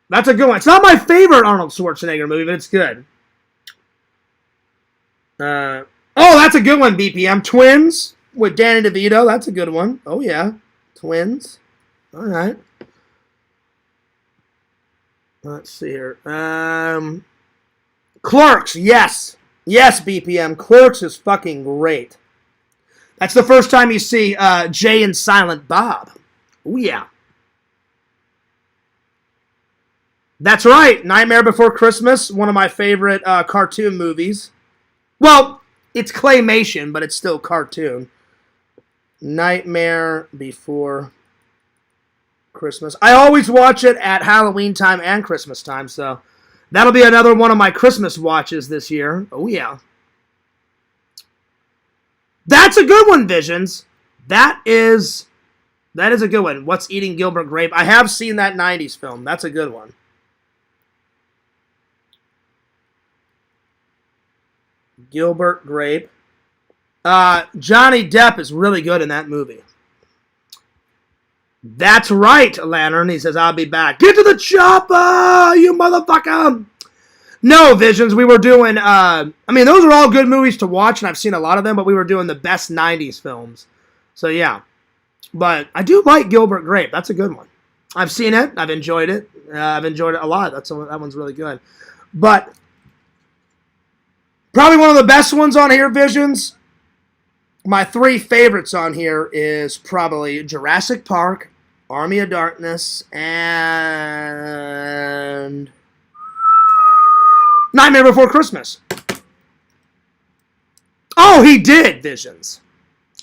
That's a good one. It's not my favorite Arnold Schwarzenegger movie, but it's good. Oh, that's a good one, BPM. Twins with Danny DeVito. That's a good one. Oh, yeah. Twins. All right. Let's see here. Clerks. Yes. Yes, BPM. Clerks is fucking great. That's the first time you see Jay and Silent Bob. Oh, yeah. That's right. Nightmare Before Christmas, one of my favorite cartoon movies. Well, it's claymation, but it's still cartoon. Nightmare Before Christmas. I always watch it at Halloween time and Christmas time, so that'll be another one of my Christmas watches this year. Oh, yeah. That's a good one, Visions. That is a good one. What's Eating Gilbert Grape? I have seen that 90s film. That's a good one. Gilbert Grape. Johnny Depp is really good in that movie. That's right, Lantern. He says, I'll be back. Get to the chopper, you motherfucker. No, Visions. We were doing, those are all good movies to watch, and I've seen a lot of them, but we were doing the best 90s films. So, yeah. But I do like Gilbert Grape. That's a good one. I've seen it. I've enjoyed it. I've enjoyed it a lot. That one's really good. But probably one of the best ones on here, Visions. My three favorites on here is probably Jurassic Park, Army of Darkness, and Nightmare Before Christmas. Oh, he did, Visions.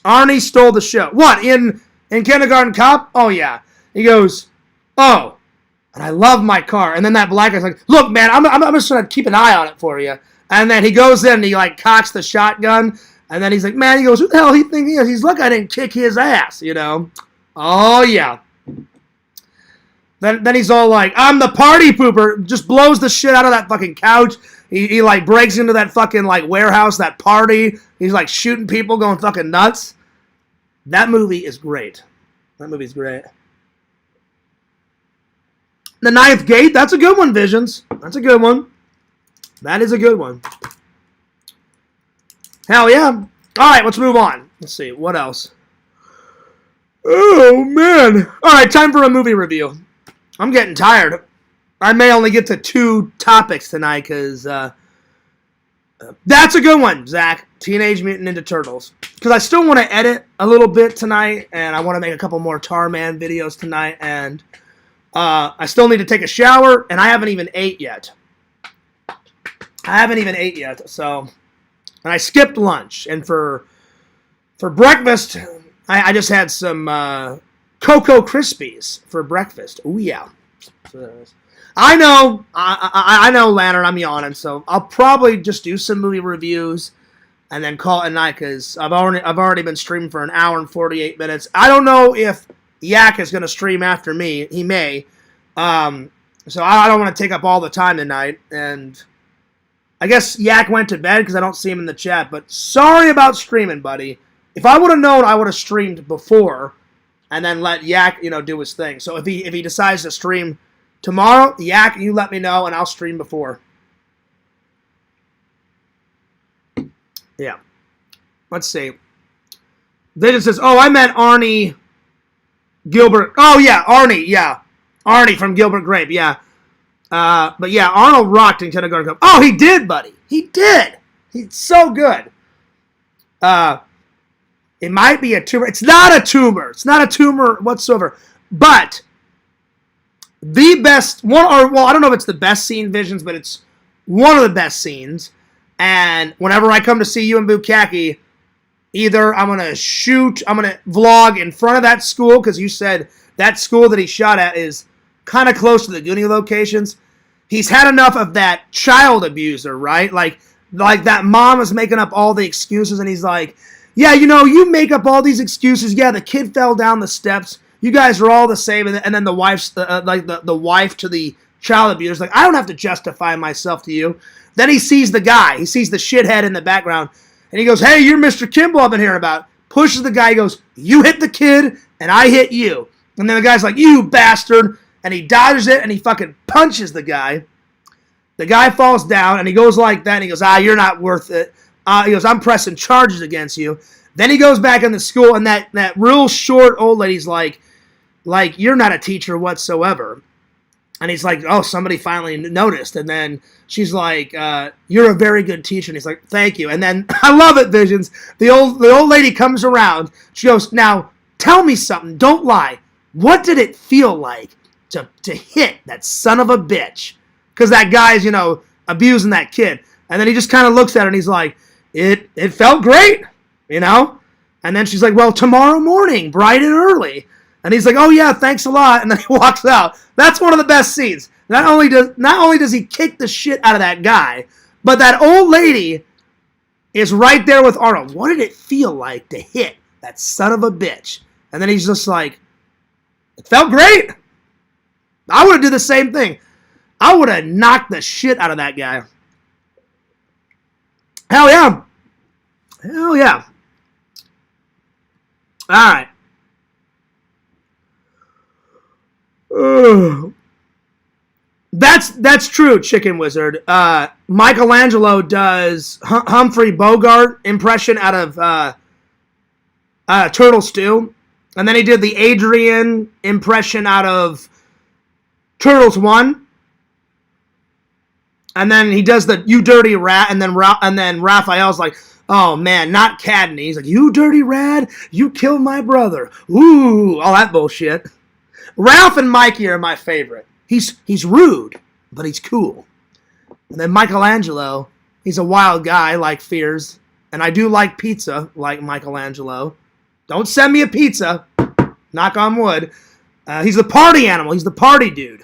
Arnie stole the show. What, in Kindergarten Cop? Oh, yeah. He goes, oh, and I love my car. And then that black guy's like, look, man, I'm just going to keep an eye on it for you. And then he goes in and he, cocks the shotgun. And then he's like, man, he goes, who the hell he think he is? He's, look, I didn't kick his ass, you know. Oh, yeah. Then he's all like, I'm the party pooper. Just blows the shit out of that fucking couch. He breaks into that fucking, warehouse, that party. He's, shooting people, going fucking nuts. That movie is great. That movie's great. The Ninth Gate, that's a good one, Visions. That's a good one. That is a good one. Hell yeah. All right, let's move on. Let's see, what else? Oh, man. All right, time for a movie review. I'm getting tired. I may only get to 2 topics tonight because that's a good one, Zach. Teenage Mutant Ninja Turtles. Because I still want to edit a little bit tonight, and I want to make a couple more Tarman videos tonight, and I still need to take a shower, and I haven't even ate yet. So, and I skipped lunch, and for breakfast, I just had some Cocoa Krispies for breakfast. Oh yeah. So I know, Lantern, I'm yawning, so I'll probably just do some movie reviews and then call it a night because I've already been streaming for an hour and 48 minutes. I don't know if Yak is going to stream after me. He may. So I don't want to take up all the time tonight, and I guess Yak went to bed because I don't see him in the chat, but sorry about streaming, buddy. If I would have known, I would have streamed before and then let Yak, do his thing. So if he decides to stream tomorrow, Yak, you let me know and I'll stream before. Yeah. Let's see. Vision says, oh, I meant Arnie Gilbert. Oh, yeah, Arnie, yeah. Arnie from Gilbert Grape, yeah. But yeah, Arnold rocked in Kindergarten Cop. Oh, he did, buddy. He did. He's so good. It might be a tumor. It's not a tumor. It's not a tumor whatsoever. But the best one, I don't know if it's the best scene, Visions, but it's one of the best scenes. And whenever I come to see you in Bukkake, either I'm going to vlog in front of that school, because you said that school that he shot at is kind of close to the Goonie locations. He's had enough of that child abuser, right? like that mom is making up all the excuses, and he's like, yeah, you know, you make up all these excuses. Yeah, the kid fell down the steps. You guys are all the same. And then the wife's the wife to the child abuser, like, I don't have to justify myself to you. Then he sees the guy. He sees the shithead in the background. And he goes, hey, you're Mr. Kimball I've been hearing about. Pushes the guy. He goes, you hit the kid, and I hit you. And then the guy's like, you bastard. And he dodges it, and he fucking punches the guy. The guy falls down, and he goes like that. And he goes, you're not worth it. He goes, I'm pressing charges against you. Then he goes back into school, and that real short old lady's like, you're not a teacher whatsoever. And he's like, oh, somebody finally noticed. And then she's like, you're a very good teacher. And he's like, thank you. And then, I love it, Visions. The old lady comes around. She goes, now, tell me something. Don't lie. What did it feel like to hit that son of a bitch? Because that guy's, you know, abusing that kid. And then he just kind of looks at her and he's like, it felt great, you know? And then she's like, well, tomorrow morning, bright and early. And he's like, oh, yeah, thanks a lot. And then he walks out. That's one of the best scenes. Not only does he kick the shit out of that guy, but that old lady is right there with Arnold. What did it feel like to hit that son of a bitch? And then he's just like, it felt great. I would have done the same thing. I would have knocked the shit out of that guy. Hell yeah. Hell yeah. All right. That's true, Chicken Wizard. Michelangelo does Humphrey Bogart impression out of Turtle Stew. And then he did the Adrian impression out of Turtles 1. And then he does the You Dirty Rat, and then Raphael's like, oh man, not Cadney. He's like, you dirty rat, you killed my brother. Ooh, all that bullshit. Ralph and Mikey are my favorite. He's rude, but he's cool. And then Michelangelo, he's a wild guy like Fears. And I do like pizza like Michelangelo. Don't send me a pizza. Knock on wood. He's the party animal. He's the party dude.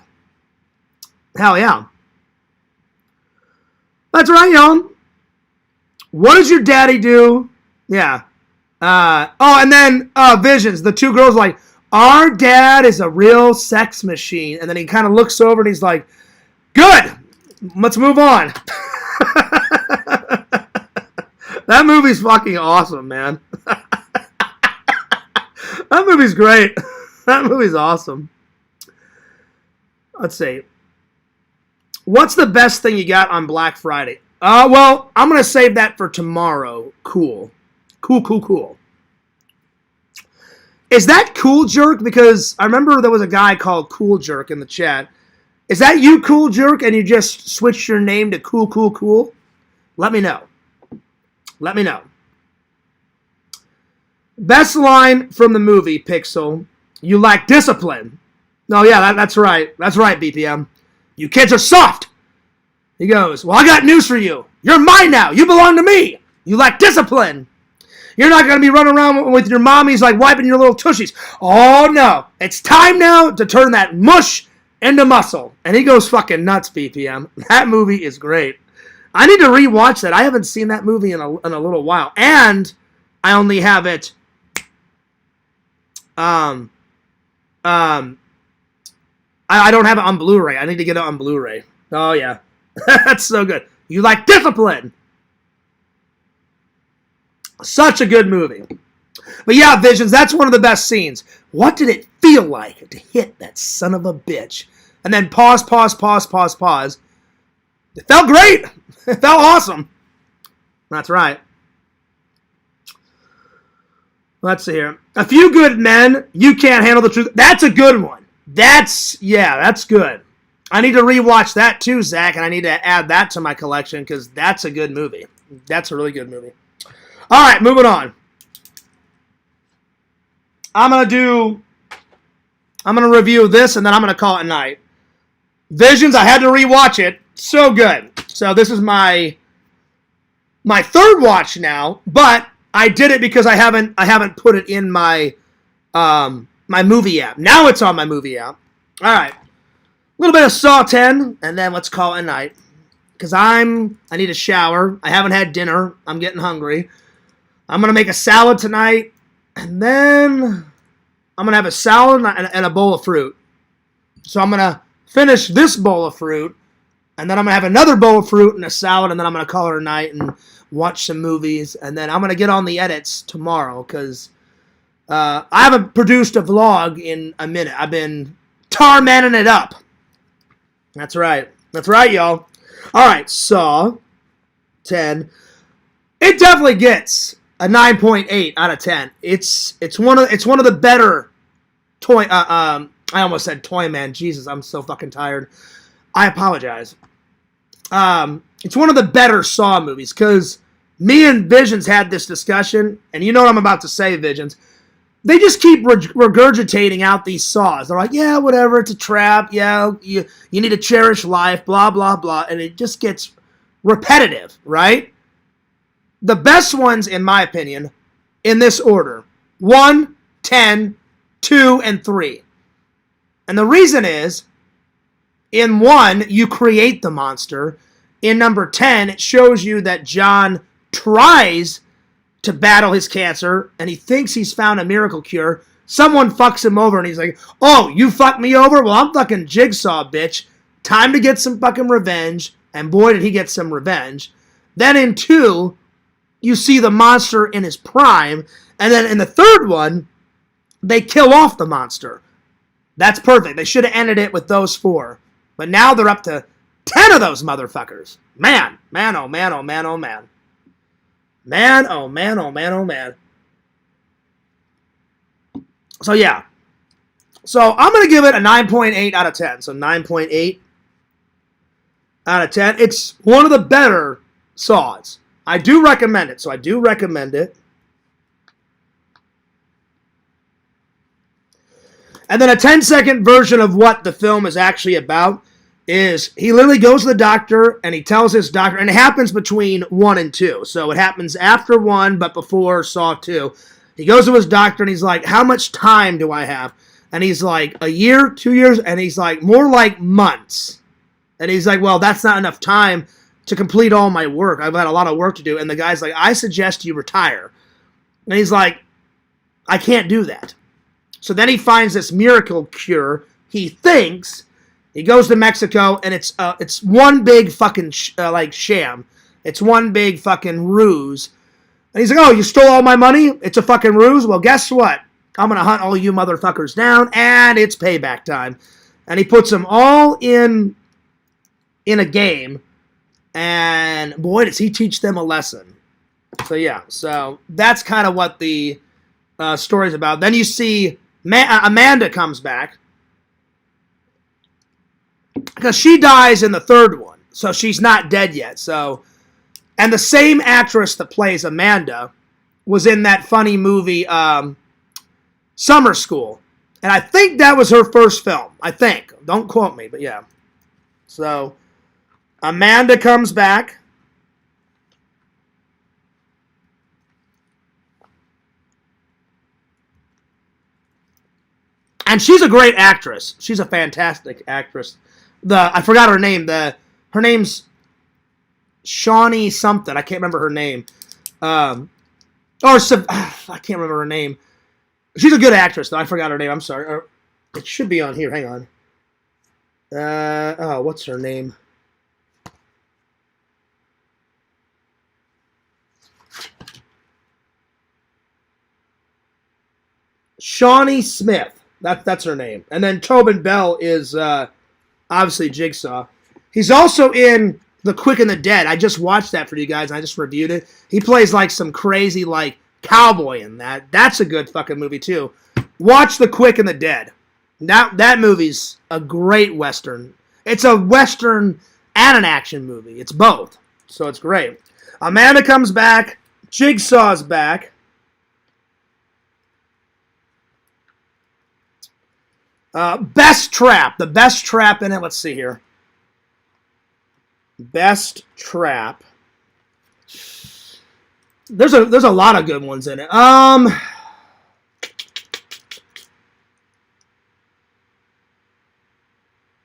Hell yeah. That's right, y'all. What does your daddy do? Yeah. And then Visions. The two girls like, our dad is a real sex machine. And then he kind of looks over and he's like, good. Let's move on. That movie's fucking awesome, man. That movie's great. That movie's awesome. Let's see. What's the best thing you got on Black Friday? Well, I'm going to save that for tomorrow. Cool. Cool. Is that Cool Jerk? Because I remember there was a guy called Cool Jerk in the chat. Is that you, Cool Jerk, and you just switched your name to Cool? Let me know. Best line from the movie, Pixel. You lack discipline. Oh, yeah, that's right. That's right, BPM. You kids are soft. He goes, well, I got news for you. You're mine now. You belong to me. You lack discipline. You're not going to be running around with your mommies like wiping your little tushies. Oh, no. It's time now to turn that mush into muscle. And he goes fucking nuts, BPM. That movie is great. I need to rewatch that. I haven't seen that movie in a little while. And I only have it I don't have it on Blu-ray. I need to get it on Blu-ray. Oh, yeah. That's so good. You like discipline. Such a good movie. But yeah, Visions, that's one of the best scenes. What did it feel like to hit that son of a bitch? And then pause. It felt great. It felt awesome. That's right. Let's see here. A Few Good Men, You Can't Handle the Truth. That's a good one. That's good. I need to rewatch that too, Zach, and I need to add that to my collection because that's a good movie. That's a really good movie. All right, moving on. I'm going to review this, and then I'm going to call it a night. Visions, I had to rewatch it. So good. So this is my third watch now, but I did it because I haven't put it in my my movie app. Now it's on my movie app. All right. A little bit of Saw 10, and then let's call it a night. because I need a shower. I haven't had dinner. I'm getting hungry. I'm going to make a salad tonight, and then I'm going to have a salad and a bowl of fruit. So I'm going to finish this bowl of fruit, and then I'm going to have another bowl of fruit and a salad, and then I'm going to call it a night and watch some movies, and then I'm going to get on the edits tomorrow, because I haven't produced a vlog in a minute. I've been tar-manning it up. That's right. That's right, y'all. All right, Saw 10. It definitely gets a 9.8 out of 10. It's one of the better toy. I almost said Toy Man. Jesus, I'm so fucking tired. I apologize. It's one of the better Saw movies, because me and Visions had this discussion, and you know what I'm about to say, Visions. They just keep regurgitating out these Saws. They're like, yeah, whatever, it's a trap. Yeah, you need to cherish life, blah, blah, blah. And it just gets repetitive, right? The best ones, in my opinion, in this order: 1, 10, 2, and 3. And the reason is, in 1, you create the monster. In number 10, it shows you that John tries to battle his cancer, and he thinks he's found a miracle cure. Someone fucks him over, and he's like, oh, you fucked me over? Well, I'm fucking Jigsaw, bitch. Time to get some fucking revenge. And boy, did he get some revenge. Then in 2, you see the monster in his prime. And then in the 3rd one, they kill off the monster. That's perfect. They should have ended it with those 4. But now they're up to 10 of those motherfuckers. Man, oh man, oh man, oh man. Man, oh man, oh man, oh man. So yeah. So I'm going to give it a 9.8 out of 10. So 9.8 out of 10. It's one of the better Saws. I do recommend it. So I do recommend it. And then a 10-second version of what the film is actually about is he literally goes to the doctor and he tells his doctor, and it happens between 1 and 2. So it happens after 1, but before Saw 2. He goes to his doctor and he's like, how much time do I have? And he's like, a year, 2 years? And he's like, more like months. And he's like, well, that's not enough time to complete all my work. I've got a lot of work to do. And the guy's like, I suggest you retire. And he's like, I can't do that. So then he finds this miracle cure, he thinks. He goes to Mexico, and it's one big fucking sham. It's one big fucking ruse. And he's like, oh, you stole all my money? It's a fucking ruse? Well, guess what? I'm going to hunt all you motherfuckers down, and it's payback time. And he puts them all in a game, and boy, does he teach them a lesson. So yeah, so that's kind of what the story's about. Then you see Amanda comes back, because she dies in the 3rd one, so she's not dead yet. So, and the same actress that plays Amanda was in that funny movie Summer School, and I think that was her first film. I think. Don't quote me, but yeah. So, Amanda comes back. And she's a great actress. She's a fantastic actress. I forgot her name. Her name's Shawnee something. I can't remember her name. I can't remember her name. She's a good actress, though. I forgot her name. I'm sorry. It should be on here. Hang on. What's her name? Shawnee Smith. That's her name. And then Tobin Bell is obviously Jigsaw. He's also in The Quick and the Dead. I just watched that for you guys, and I just reviewed it. He plays like some crazy like cowboy in that. That's a good fucking movie too. Watch The Quick and the Dead. That movie's a great Western. It's a Western and an action movie. It's both. So it's great. Amanda comes back. Jigsaw's back. Best trap. The best trap in it. Let's see here. Best trap. There's a lot of good ones in it.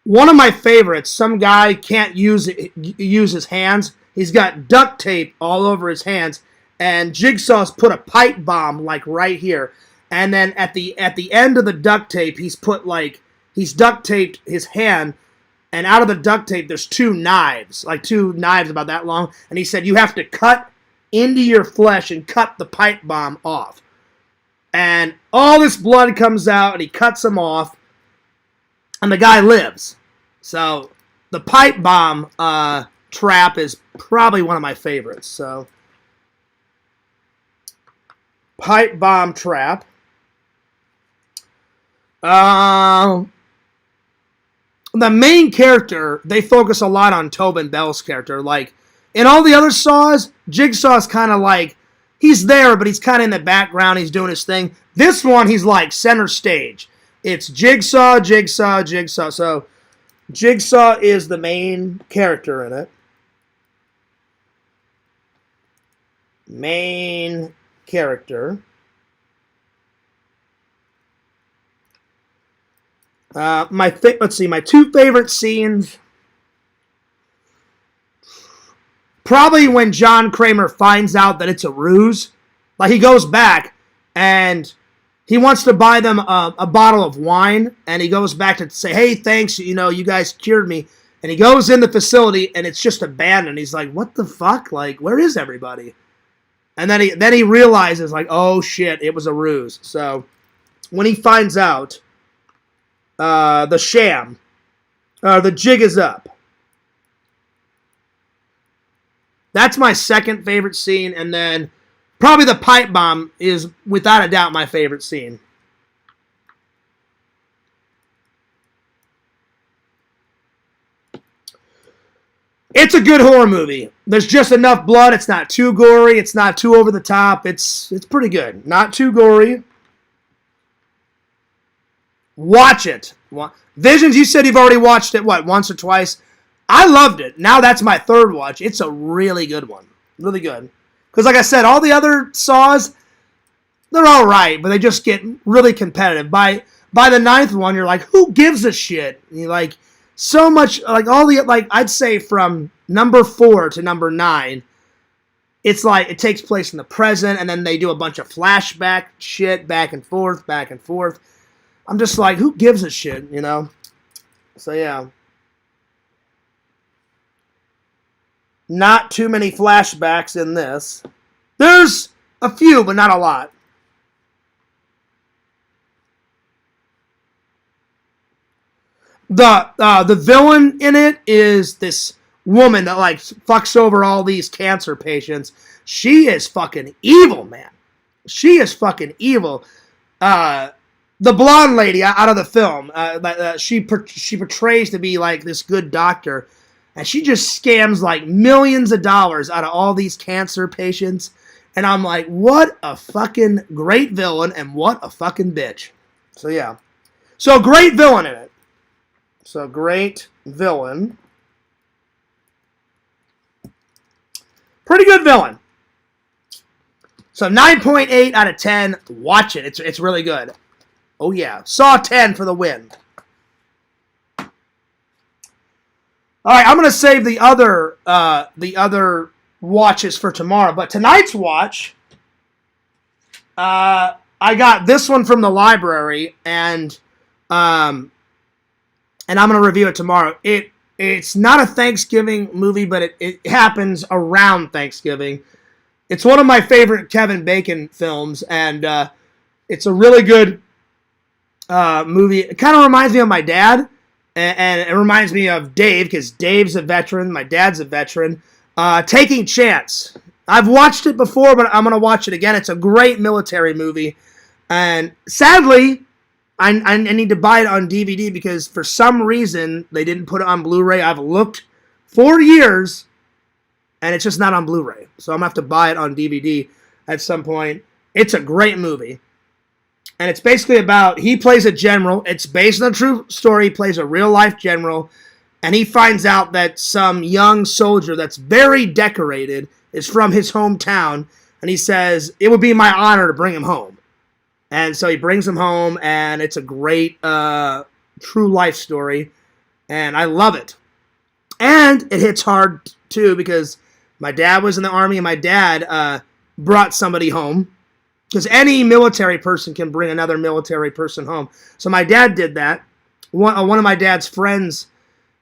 One of my favorites, some guy can't use his hands. He's got duct tape all over his hands, and Jigsaw's put a pipe bomb like right here. And then at the end of the duct tape, he's duct taped his hand, and out of the duct tape there's two knives about that long. And he said you have to cut into your flesh and cut the pipe bomb off. And all this blood comes out, and he cuts them off, and the guy lives. So the pipe bomb trap is probably one of my favorites. So pipe bomb trap. The main character, they focus a lot on Tobin Bell's character. Like, in all the other Saws, Jigsaw's kind of like, he's there, but he's kind of in the background. He's doing his thing. This one, he's like center stage. It's Jigsaw, Jigsaw, Jigsaw. So, Jigsaw is the main character in it. Main character. Let's see, my two favorite scenes. Probably when John Kramer finds out that it's a ruse. Like, he goes back and he wants to buy them a bottle of wine, and he goes back to say, hey, thanks, you guys cured me. And he goes in the facility, and it's just abandoned. He's like, what the fuck? Like, where is everybody? And then he realizes, like, oh, shit, it was a ruse. So when he finds out the sham, the jig is up. That's my second favorite scene, and then probably the pipe bomb is, without a doubt, my favorite scene. It's a good horror movie. There's just enough blood. It's not too gory. It's not too over the top. It's pretty good. Not too gory. Watch it. Visions, you said you've already watched it, once or twice? I loved it. Now that's my third watch. It's a really good one. Really good. Because like I said, all the other Saws, they're all right, but they just get really competitive. By the ninth one, you're like, who gives a shit? And you're like, so much, I'd say from number 4 to number 9, it's like, it takes place in the present, and then they do a bunch of flashback shit, back and forth, back and forth. I'm just like, who gives a shit, So, yeah. Not too many flashbacks in this. There's a few, but not a lot. The villain in it is this woman that like fucks over all these cancer patients. She is fucking evil, man. She is fucking evil. The blonde lady out of the film, she portrays to be like this good doctor. And she just scams like millions of dollars out of all these cancer patients. And I'm like, what a fucking great villain and what a fucking bitch. So yeah. So great villain in it. So great villain. Pretty good villain. So 9.8 out of 10. Watch it. It's really good. Oh yeah. Saw 10 for the win. All right, I'm going to save the other watches for tomorrow. But tonight's watch, I got this one from the library, and I'm going to review it tomorrow. It's not a Thanksgiving movie, but it happens around Thanksgiving. It's one of my favorite Kevin Bacon films, and it's a really good movie. It kind of reminds me of my dad. And it reminds me of Dave, because Dave's a veteran, my dad's a veteran. Taking Chance. I've watched it before, but I'm going to watch it again. It's a great military movie. And sadly, I need to buy it on DVD because for some reason they didn't put it on Blu-ray. I've looked for years, and it's just not on Blu-ray. So I'm going to have to buy it on DVD at some point. It's a great movie. And it's basically about, he plays a general. It's based on a true story. He plays a real-life general. And he finds out that some young soldier that's very decorated is from his hometown. And he says, it would be my honor to bring him home. And so he brings him home, and it's a great true life story. and I love it. And it hits hard, too, because my dad was in the Army, and my dad brought somebody home. Because any military person can bring another military person home. So my dad did that. One of my dad's friends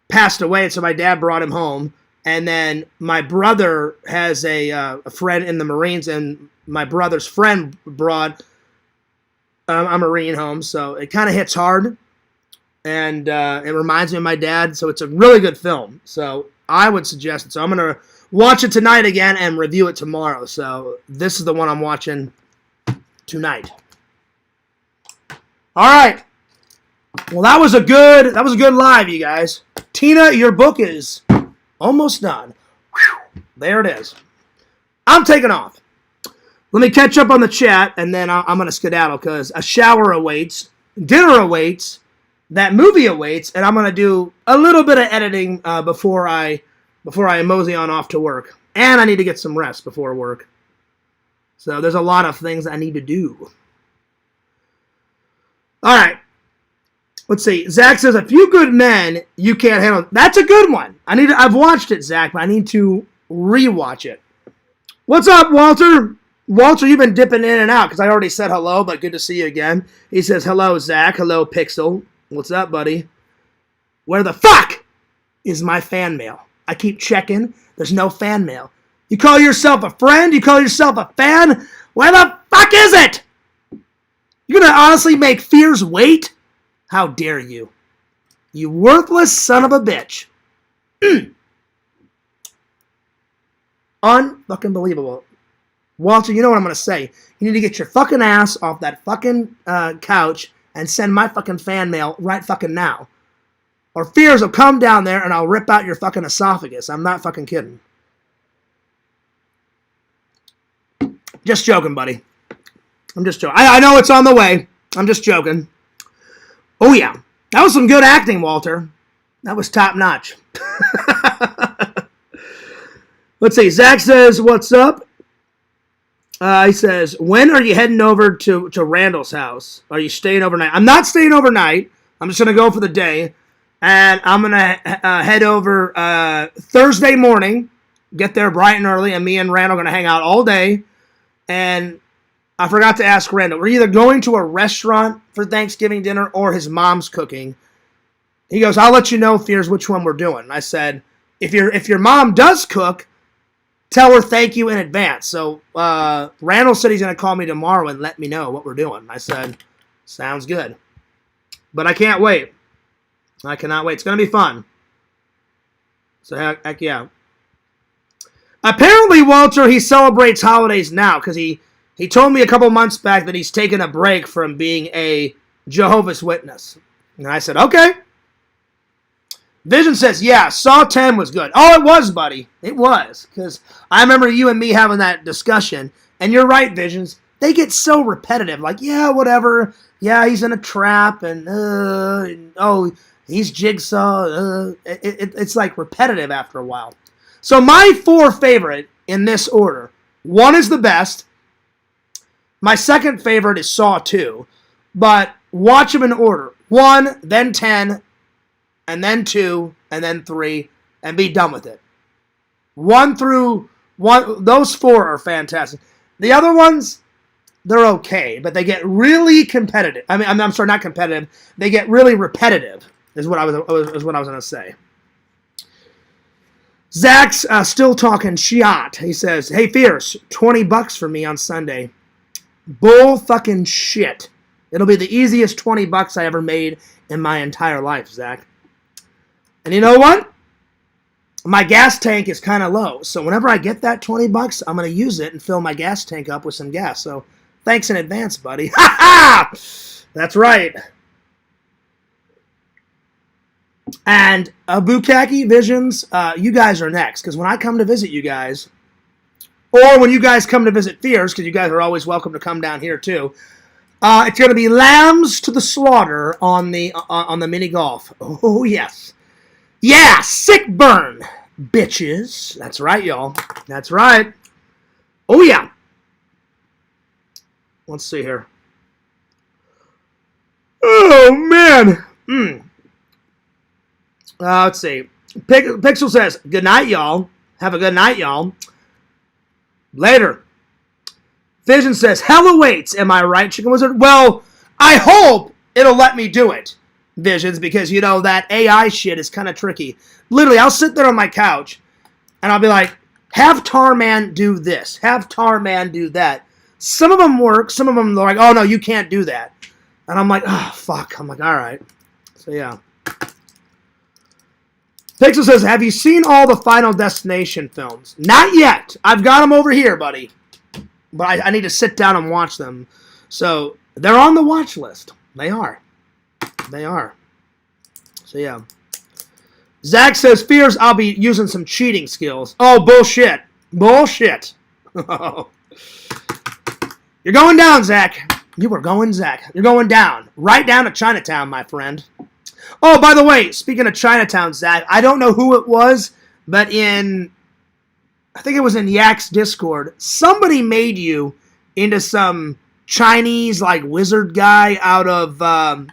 passed away, and so my dad brought him home. And then my brother has a friend in the Marines, and my brother's friend brought a Marine home. So it kind of hits hard, and it reminds me of my dad. So it's a really good film. So I would suggest it. So I'm going to watch it tonight again and review it tomorrow. So this is the one I'm watching tonight. All right. Well, that was a good live, you guys. Tina, your book is almost done. Whew. There it is. I'm taking off. Let me catch up on the chat, and then I'm going to skedaddle because a shower awaits, dinner awaits, that movie awaits, and I'm going to do a little bit of editing before I mosey on off to work. And I need to get some rest before work. So there's a lot of things I need to do. All right. Let's see. Zach says, a few good men you can't handle. That's a good one. I've watched it, Zach, but I need to rewatch it. What's up, Walter? Walter, you've been dipping in and out because I already said hello, but good to see you again. He says, hello, Zach. Hello, Pixel. What's up, buddy? Where the fuck is my fan mail? I keep checking. There's no fan mail. You call yourself a friend? You call yourself a fan? Where the fuck is it? You're going to honestly make fears wait? How dare you? You worthless son of a bitch. Unfucking believable. Walter, you know what I'm going to say. You need to get your fucking ass off that fucking couch and send my fucking fan mail right fucking now. Or fears will come down there and I'll rip out your fucking esophagus. I'm not fucking kidding. Just joking, buddy. I'm just joking. I know it's on the way. I'm just joking. Oh, yeah. That was some good acting, Walter. That was top notch. Let's see. Zach says, what's up? He says, when are you heading over to Randall's house? Are you staying overnight? I'm not staying overnight. I'm just going to go for the day. And I'm going to head over Thursday morning. Get there bright and early. And me and Randall are going to hang out all day. And I forgot to ask Randall, we're either going to a restaurant for Thanksgiving dinner or his mom's cooking. He goes, I'll let you know, Fears, which one we're doing. And I said, if your mom does cook, tell her thank you in advance. So Randall said he's going to call me tomorrow and let me know what we're doing. I said, sounds good. But I can't wait. I cannot wait. It's going to be fun. So heck yeah. Apparently, Walter, he celebrates holidays now because he told me a couple months back that he's taken a break from being a Jehovah's Witness. And I said, okay. Vision says, yeah, Saw 10 was good. Oh, it was, buddy. It was. Because I remember you and me having that discussion. And you're right, Visions. They get so repetitive. Like, yeah, whatever. Yeah, he's in a trap. And oh, he's Jigsaw. It's like repetitive after a while. So my 4 favorite in this order. 1 is the best. My second favorite is Saw 2. But watch them in order. 1, then 10, and then 2, and then 3, and be done with it. 1 through 1, those 4 are fantastic. The other ones, they're okay, but they get really competitive. I'm sorry, not competitive. They get really repetitive, is what I was going to say. Zach's still talking shit. He says, hey, Fierce, $20 for me on Sunday. Bull fucking shit. It'll be the easiest $20 I ever made in my entire life, Zach. And you know what? My gas tank is kind of low. So whenever I get that $20, I'm going to use it and fill my gas tank up with some gas. So thanks in advance, buddy. Ha ha! That's right. And Bukaki Visions, you guys are next. Because when I come to visit you guys, or when you guys come to visit Fears, because you guys are always welcome to come down here too, it's going to be lambs to the slaughter on the mini golf. Oh, yes. Yeah, sick burn, bitches. That's right, y'all. That's right. Oh, yeah. Let's see here. Oh, man. Let's see. Pixel says, good night, y'all. Have a good night, y'all. Later. Vision says, hell awaits. Am I right, Chicken Wizard? Well, I hope it'll let me do it, Visions, because, you know, that AI shit is kind of tricky. Literally, I'll sit there on my couch, and I'll be like, have Tarman do this. Have Tarman do that. Some of them work. Some of them are like, oh, no, you can't do that. And I'm like, oh, fuck. I'm like, all right. So, yeah. Pixel says, have you seen all the Final Destination films? Not yet. I've got them over here, buddy. But I need to sit down and watch them. So, they're on the watch list. They are. They are. So, yeah. Zach says, Fears, I'll be using some cheating skills. Oh, bullshit. Bullshit. You're going down, Zach. You were going, Zach. You're going down. Right down to Chinatown, my friend. Oh, by the way, speaking of Chinatown, Zach, I don't know who it was, but I think it was in Yak's Discord, somebody made you into some Chinese, like, wizard guy out of, that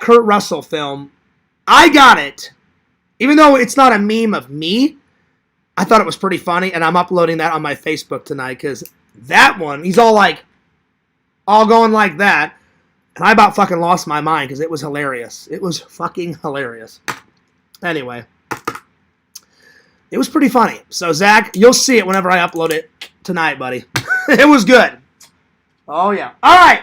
Kurt Russell film. I got it. Even though it's not a meme of me, I thought it was pretty funny, and I'm uploading that on my Facebook tonight, because that one, he's all going like that. And I about fucking lost my mind because it was hilarious. It was fucking hilarious. Anyway. It was pretty funny. So, Zach, you'll see it whenever I upload it tonight, buddy. It was good. Oh, yeah. All right.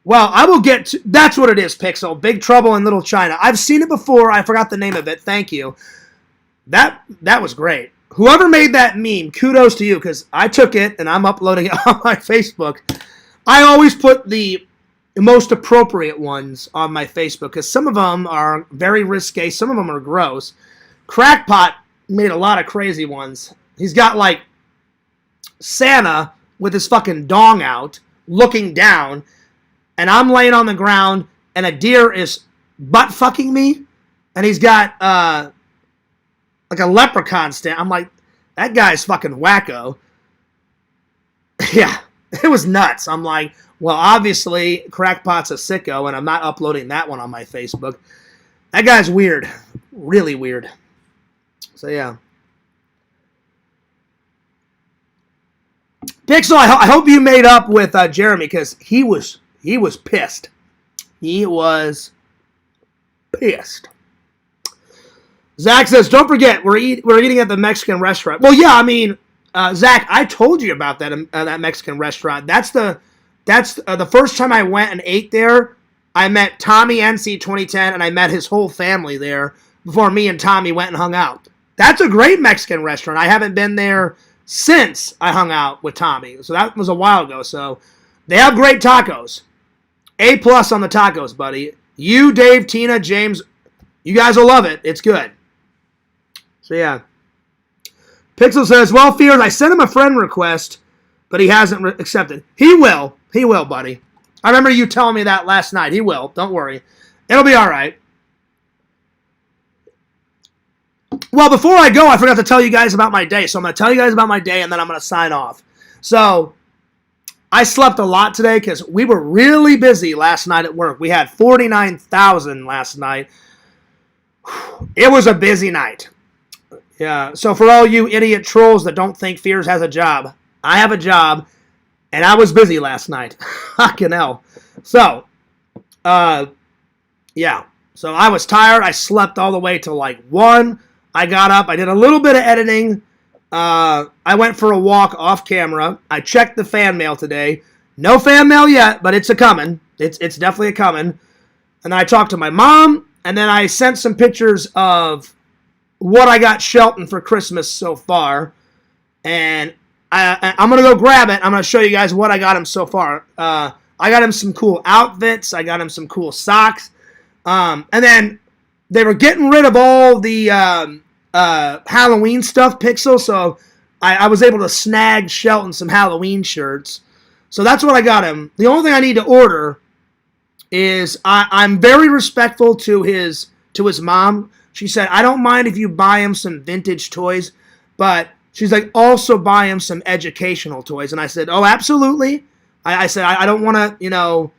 Well, I will get to... That's what it is, Pixel. Big Trouble in Little China. I've seen it before. I forgot the name of it. Thank you. That was great. Whoever made that meme, kudos to you, because I took it and I'm uploading it on my Facebook. I always put the most appropriate ones on my Facebook because some of them are very risque. Some of them are gross. Crackpot made a lot of crazy ones. He's got, like, Santa with his fucking dong out, looking down, and I'm laying on the ground, and a deer is butt-fucking me, and he's got, like a leprechaun stand. I'm like, that guy's fucking wacko. Yeah. It was nuts. I'm like, well, obviously, Crackpot's a sicko, and I'm not uploading that one on my Facebook. That guy's weird. Really weird. So, yeah. Pixel, I hope you made up with Jeremy, because he was pissed. He was pissed. Zach says, don't forget, we're eating at the Mexican restaurant. Well, yeah, I mean... Zach, I told you about that Mexican restaurant. That's the first time I went and ate there. I met Tommy NC 2010, and I met his whole family there before me and Tommy went and hung out. That's a great Mexican restaurant. I haven't been there since I hung out with Tommy, so that was a while ago. So they have great tacos. A+ on the tacos, buddy. You, Dave, Tina, James, you guys will love it. It's good. So yeah. Pixel says, well, Fears, I sent him a friend request, but he hasn't accepted. He will. He will, buddy. I remember you telling me that last night. He will. Don't worry. It'll be all right. Well, before I go, I forgot to tell you guys about my day. So I'm going to tell you guys about my day, and then I'm going to sign off. So I slept a lot today because we were really busy last night at work. We had 49,000 last night. It was a busy night. Yeah, so for all you idiot trolls that don't think Fears has a job, I have a job, and I was busy last night. Fucking hell. So, yeah. So I was tired. I slept all the way till like 1. I got up. I did a little bit of editing. I went for a walk off camera. I checked the fan mail today. No fan mail yet, but it's a-coming. It's definitely a-coming. And I talked to my mom, and then I sent some pictures of what I got Shelton for Christmas so far, and I'm going to go grab it. I'm going to show you guys what I got him so far. I got him some cool outfits. I got him some cool socks. And then they were getting rid of all the Halloween stuff, Pixel, so I was able to snag Shelton some Halloween shirts. So that's what I got him. The only thing I need to order is I'm very respectful to his mom. She said, I don't mind if you buy him some vintage toys, but she's like, also buy him some educational toys. And I said, oh, absolutely. I said, I don't want to,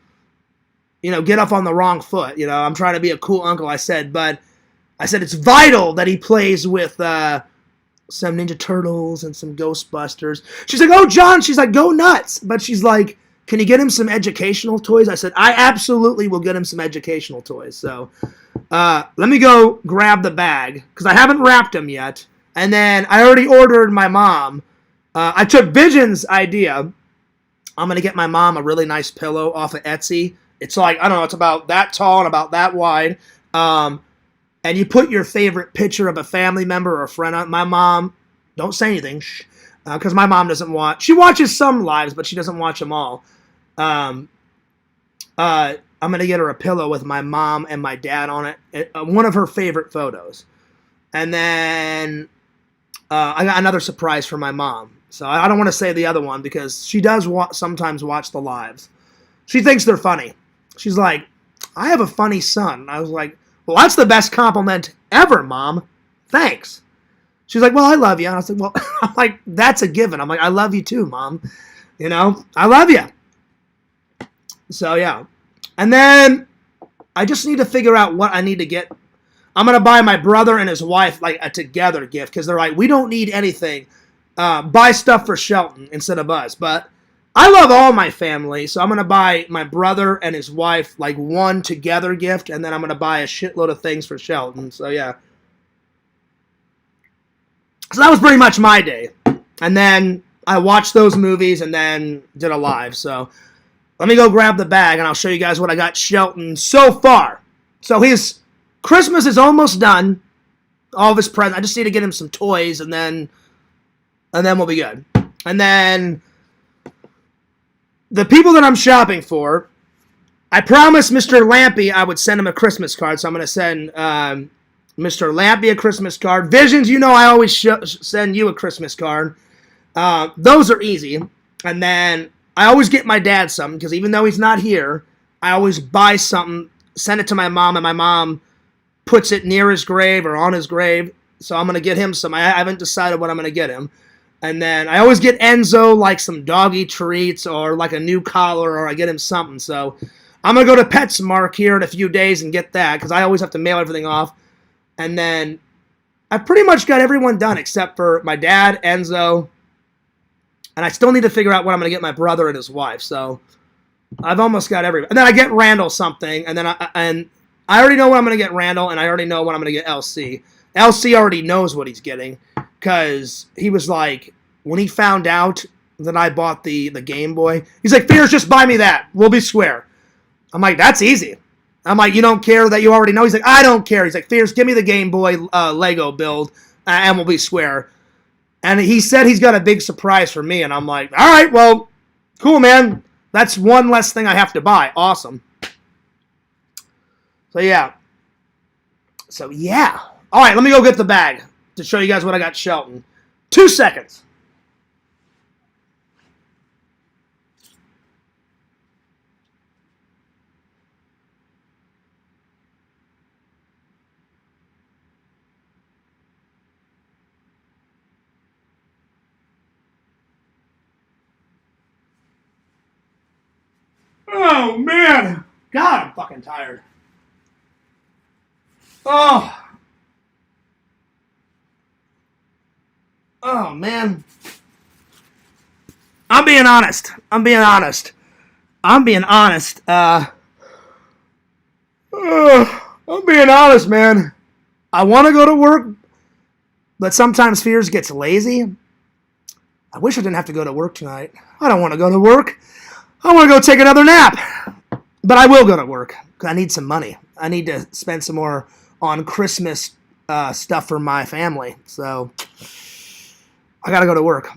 get off on the wrong foot. I'm trying to be a cool uncle, I said, but I said it's vital that he plays with some Ninja Turtles and some Ghostbusters. She's like, oh, John, she's like, go nuts. But she's like, can you get him some educational toys? I said, I absolutely will get him some educational toys. So let me go grab the bag because I haven't wrapped him yet. And then I already ordered my mom. I took Vision's idea. I'm going to get my mom a really nice pillow off of Etsy. It's like, I don't know, it's about that tall and about that wide. And you put your favorite picture of a family member or a friend on. My mom, don't say anything, because my mom doesn't watch. She watches some lives, but she doesn't watch them all. I'm going to get her a pillow with my mom and my dad on it. One of her favorite photos. And then I got another surprise for my mom. So I don't want to say the other one because she does sometimes watch the lives. She thinks they're funny. She's like, I have a funny son. I was like, well, that's the best compliment ever, Mom. Thanks. She's like, well, I love you. And I was like, well, I'm like, that's a given. I'm like, I love you too, Mom. I love you. So, yeah. And then I just need to figure out what I need to get. I'm going to buy my brother and his wife like a together gift because they're like, we don't need anything. Buy stuff for Shelton instead of us. But I love all my family, so I'm going to buy my brother and his wife like one together gift, and then I'm going to buy a shitload of things for Shelton. So, yeah. So that was pretty much my day. And then I watched those movies and then did a live. So let me go grab the bag, and I'll show you guys what I got Shelton so far. So his Christmas is almost done. All of his presents. I just need to get him some toys, and then we'll be good. And then the people that I'm shopping for, I promised Mr. Lampy I would send him a Christmas card, so I'm going to send Mr. Lampy a Christmas card. Visions, I always send you a Christmas card. Those are easy. And then I always get my dad something, because even though he's not here, I always buy something, send it to my mom, and my mom puts it near his grave or on his grave. So I'm going to get him some. I haven't decided what I'm going to get him. And then I always get Enzo like some doggy treats or like a new collar, or I get him something. So I'm going to go to PetSmart here in a few days and get that, because I always have to mail everything off. And then I pretty much got everyone done except for my dad, Enzo. And I still need to figure out what I'm going to get my brother and his wife. So I've almost got everyone. And then I get Randall something. And then I already know what I'm going to get Randall, and I already know what I'm going to get LC. LC already knows what he's getting, because he was like, when he found out that I bought the Game Boy, he's like, Fears, just buy me that. We'll be square. I'm like, that's easy. I'm like, you don't care that you already know? He's like, I don't care. He's like, Fears, give me the Game Boy Lego build, and we'll be square. And he said he's got a big surprise for me, and I'm like, all right, well, cool, man. That's one less thing I have to buy. Awesome. So, yeah. All right, let me go get the bag to show you guys what I got Shelton. 2 seconds. Oh, man. God, I'm fucking tired. Oh, man. I'm being honest. I'm being honest, man. I want to go to work, but sometimes Fears gets lazy. I wish I didn't have to go to work tonight. I don't want to go to work. I want to go take another nap. But I will go to work, because I need some money. I need to spend some more on Christmas stuff for my family. So I got to go to work.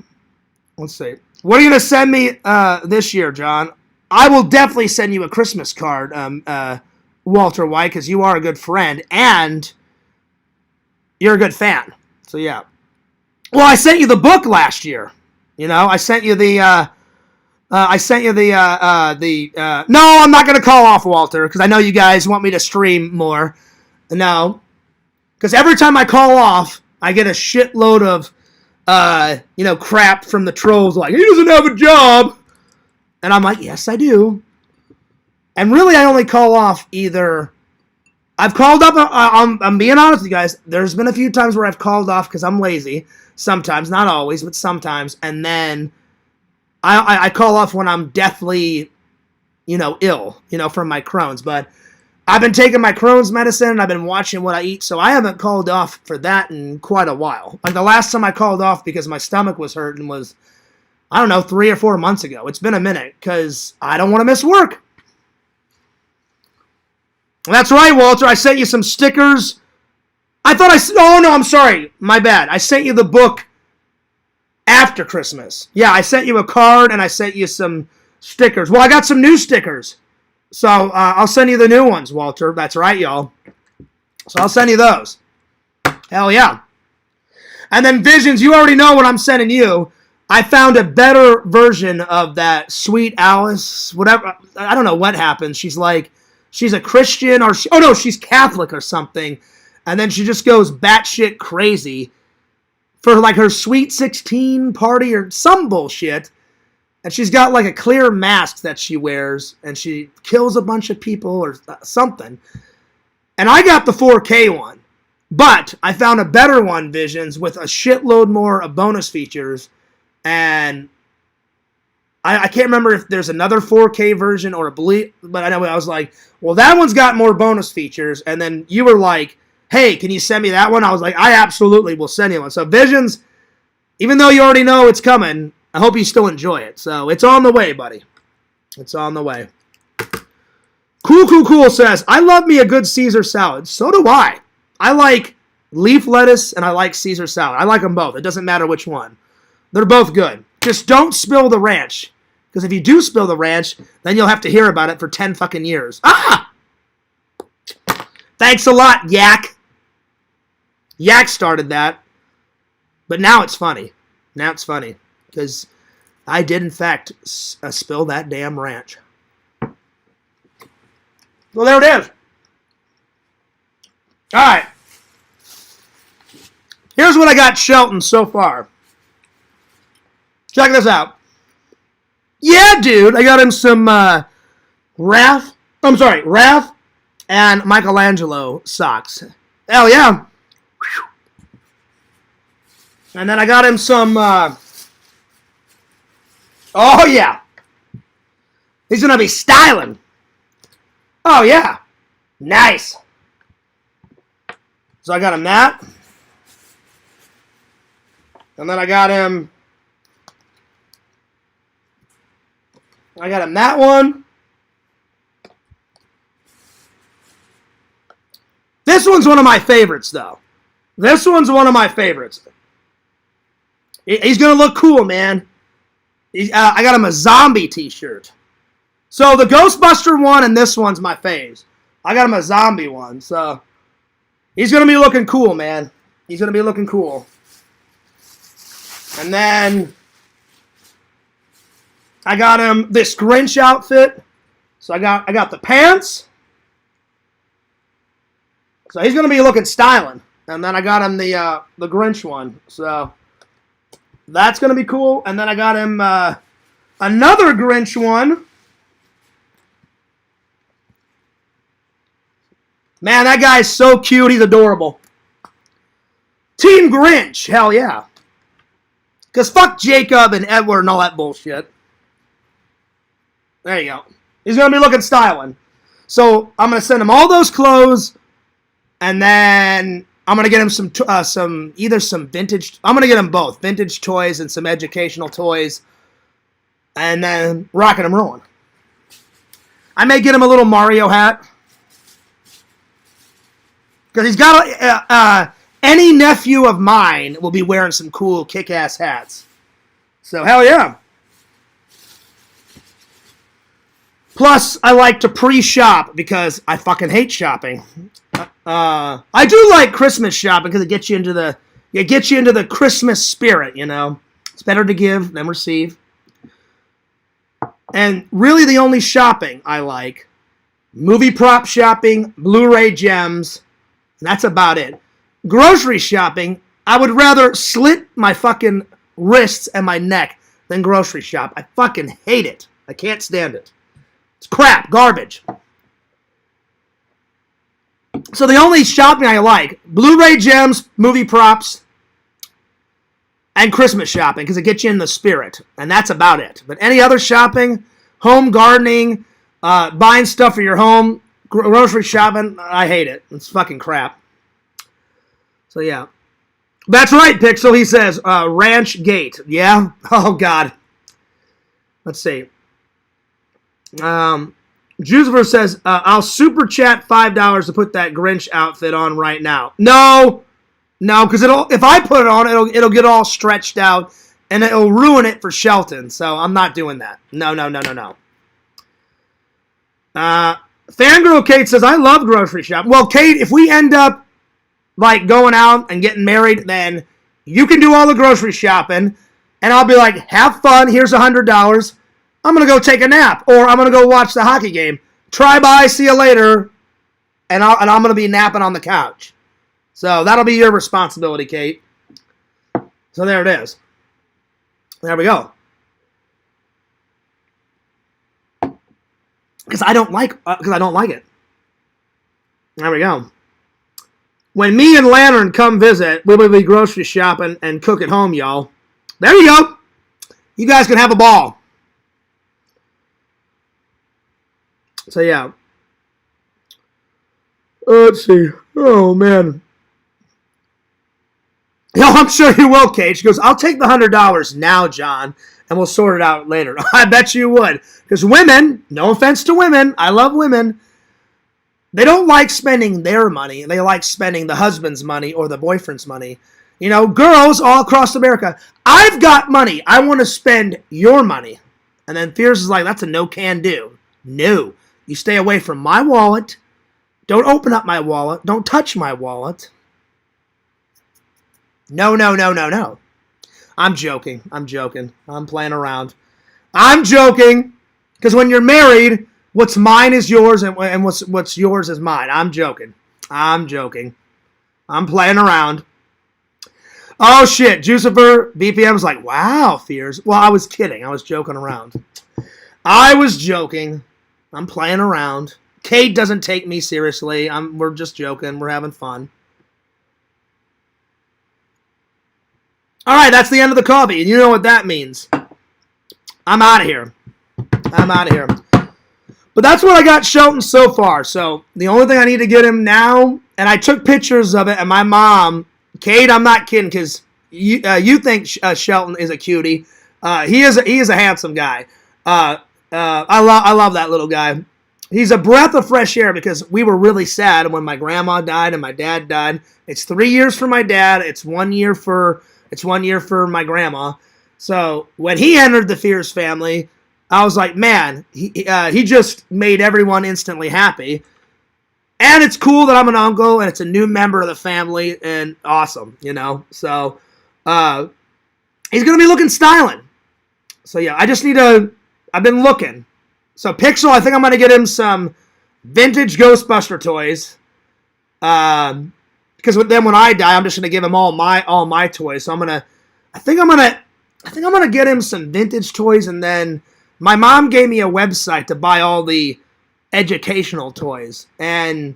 Let's see. What are you going to send me this year, John? I will definitely send you a Christmas card, Walter White, because you are a good friend and you're a good fan. So, yeah. Well, I sent you the book last year. I sent you the... no, I'm not going to call off Walter, because I know you guys want me to stream more. No. Because every time I call off, I get a shitload of, crap from the trolls, like, he doesn't have a job. And I'm like, yes, I do. And really, I only call off either... I've called up... I'm being honest with you guys. There's been a few times where I've called off because I'm lazy. Sometimes. Not always, but sometimes. And then I call off when I'm deathly, ill, from my Crohn's. But I've been taking my Crohn's medicine, and I've been watching what I eat, so I haven't called off for that in quite a while. Like, the last time I called off because my stomach was hurting was, 3 or 4 months ago. It's been a minute, because I don't want to miss work. That's right, Walter. I sent you some stickers. Oh, no, I'm sorry. My bad. I sent you the book after Christmas. Yeah, I sent you a card, and I sent you some stickers. Well, I got some new stickers. So, I'll send you the new ones, Walter. That's right, y'all. So, I'll send you those. Hell yeah. And then Visions, you already know what I'm sending you. I found a better version of that Sweet Alice, whatever. I don't know what happened. She's a Christian, or she's Catholic or something. And then she just goes batshit crazy for her Sweet 16 party or some bullshit. And she's got a clear mask that she wears, and she kills a bunch of people or something. And I got the 4K one, but I found a better one, Visions, with a shitload more of bonus features. And I can't remember if there's another 4K version or but I know I was like, well, that one's got more bonus features. And then you were like, hey, can you send me that one? I was like, I absolutely will send you one. So Visions, even though you already know it's coming, I hope you still enjoy it. So it's on the way, buddy. It's on the way. Cool says, I love me a good Caesar salad. So do I. I like leaf lettuce and I like Caesar salad. I like them both. It doesn't matter which one. They're both good. Just don't spill the ranch. Because if you do spill the ranch, then you'll have to hear about it for 10 fucking years. Ah! Thanks a lot, Yak. Yak started that. But now it's funny. Because I did, in fact, spill that damn ranch. Well, there it is. All right. Here's what I got Shelton so far. Check this out. Yeah, dude. I got him some Raph and Michelangelo socks. Hell yeah. And then I got him some... oh, yeah. He's going to be styling. Oh, yeah. Nice. So I got him that. And then I got him that one. This one's one of my favorites, though. This one's one of my favorites. He's going to look cool, man. I got him a zombie t-shirt. So the Ghostbuster one and this one's my faves. I got him a zombie one, so he's going to be looking cool, man. He's going to be looking cool. And then I got him this Grinch outfit. So I got the pants. So he's going to be looking styling. And then I got him the Grinch one. So that's going to be cool. And then I got him another Grinch one. Man, that guy's so cute. He's adorable. Team Grinch. Hell yeah. Because fuck Jacob and Edward and all that bullshit. There you go. He's going to be looking styling. So I'm going to send him all those clothes. And then I'm going to get him some vintage. I'm going to get him both. Vintage toys and some educational toys. And then rocking and rolling. I may get him a little Mario hat. Because he's got any nephew of mine will be wearing some cool kick-ass hats. So, hell yeah. Plus, I like to pre-shop because I fucking hate shopping. I do like Christmas shopping because it gets you into the Christmas spirit, you know. It's better to give than receive. And really the only shopping I like, movie prop shopping, Blu-ray gems, and that's about it. Grocery shopping, I would rather slit my fucking wrists and my neck than grocery shop. I fucking hate it. I can't stand it. It's crap, garbage. So the only shopping I like, Blu-ray gems, movie props, and Christmas shopping, because it gets you in the spirit. And that's about it. But any other shopping, home gardening, buying stuff for your home, grocery shopping, I hate it. It's fucking crap. So yeah. That's right, Pixel, he says. Ranch Gate. Yeah? Oh, God. Let's see. Jucifer says, I'll super chat $5 to put that Grinch outfit on right now. No, because if I put it on, it'll get all stretched out, and it'll ruin it for Shelton. So I'm not doing that. No. Fangirl Kate says, I love grocery shopping. Well, Kate, if we end up like going out and getting married, then you can do all the grocery shopping, and I'll be like, have fun. Here's $100. I'm going to go take a nap, or I'm going to go watch the hockey game. Try bye, see you later, and I'm going to be napping on the couch. So that'll be your responsibility, Kate. So there it is. There we go. Because I don't like it. There we go. When me and Lantern come visit, we will be grocery shopping and cook at home, y'all. There you go. You guys can have a ball. So, yeah. Let's see. Oh, man. Yo, I'm sure you will, Kate. She goes, I'll take the $100 now, John, and we'll sort it out later. I bet you would. Because women, no offense to women, I love women, they don't like spending their money. They like spending the husband's money or the boyfriend's money. You know, girls all across America, I've got money. I want to spend your money. And then Fierce is like, that's a no can do. No. You stay away from my wallet. Don't open up my wallet. Don't touch my wallet. No. I'm joking. I'm playing around. I'm joking. Because when you're married, what's mine is yours, and what's yours is mine. I'm joking. I'm playing around. Oh, shit. Jucifer BPM's like, wow, Fears. Well, I was kidding. I was joking around. I'm playing around. Kate doesn't take me seriously. We're just joking. We're having fun. All right, that's the end of the coffee, and you know what that means. I'm out of here. But that's what I got Shelton so far. So the only thing I need to get him now, and I took pictures of it, and my mom, Kate, I'm not kidding, because you think Shelton is a cutie. He is a handsome guy. I love that little guy. He's a breath of fresh air because we were really sad when my grandma died and my dad died. It's 3 years for my dad. It's 1 year for my grandma. So when he entered the Fierce family, I was like, man, he just made everyone instantly happy. And it's cool that I'm an uncle and it's a new member of the family and awesome, you know. So he's gonna be looking styling. So yeah, I've been looking. So Pixel, I think I'm gonna get him some vintage Ghostbuster toys. Because then when I die, I'm just gonna give him all my toys. So I think I'm gonna get him some vintage toys, and then my mom gave me a website to buy all the educational toys, and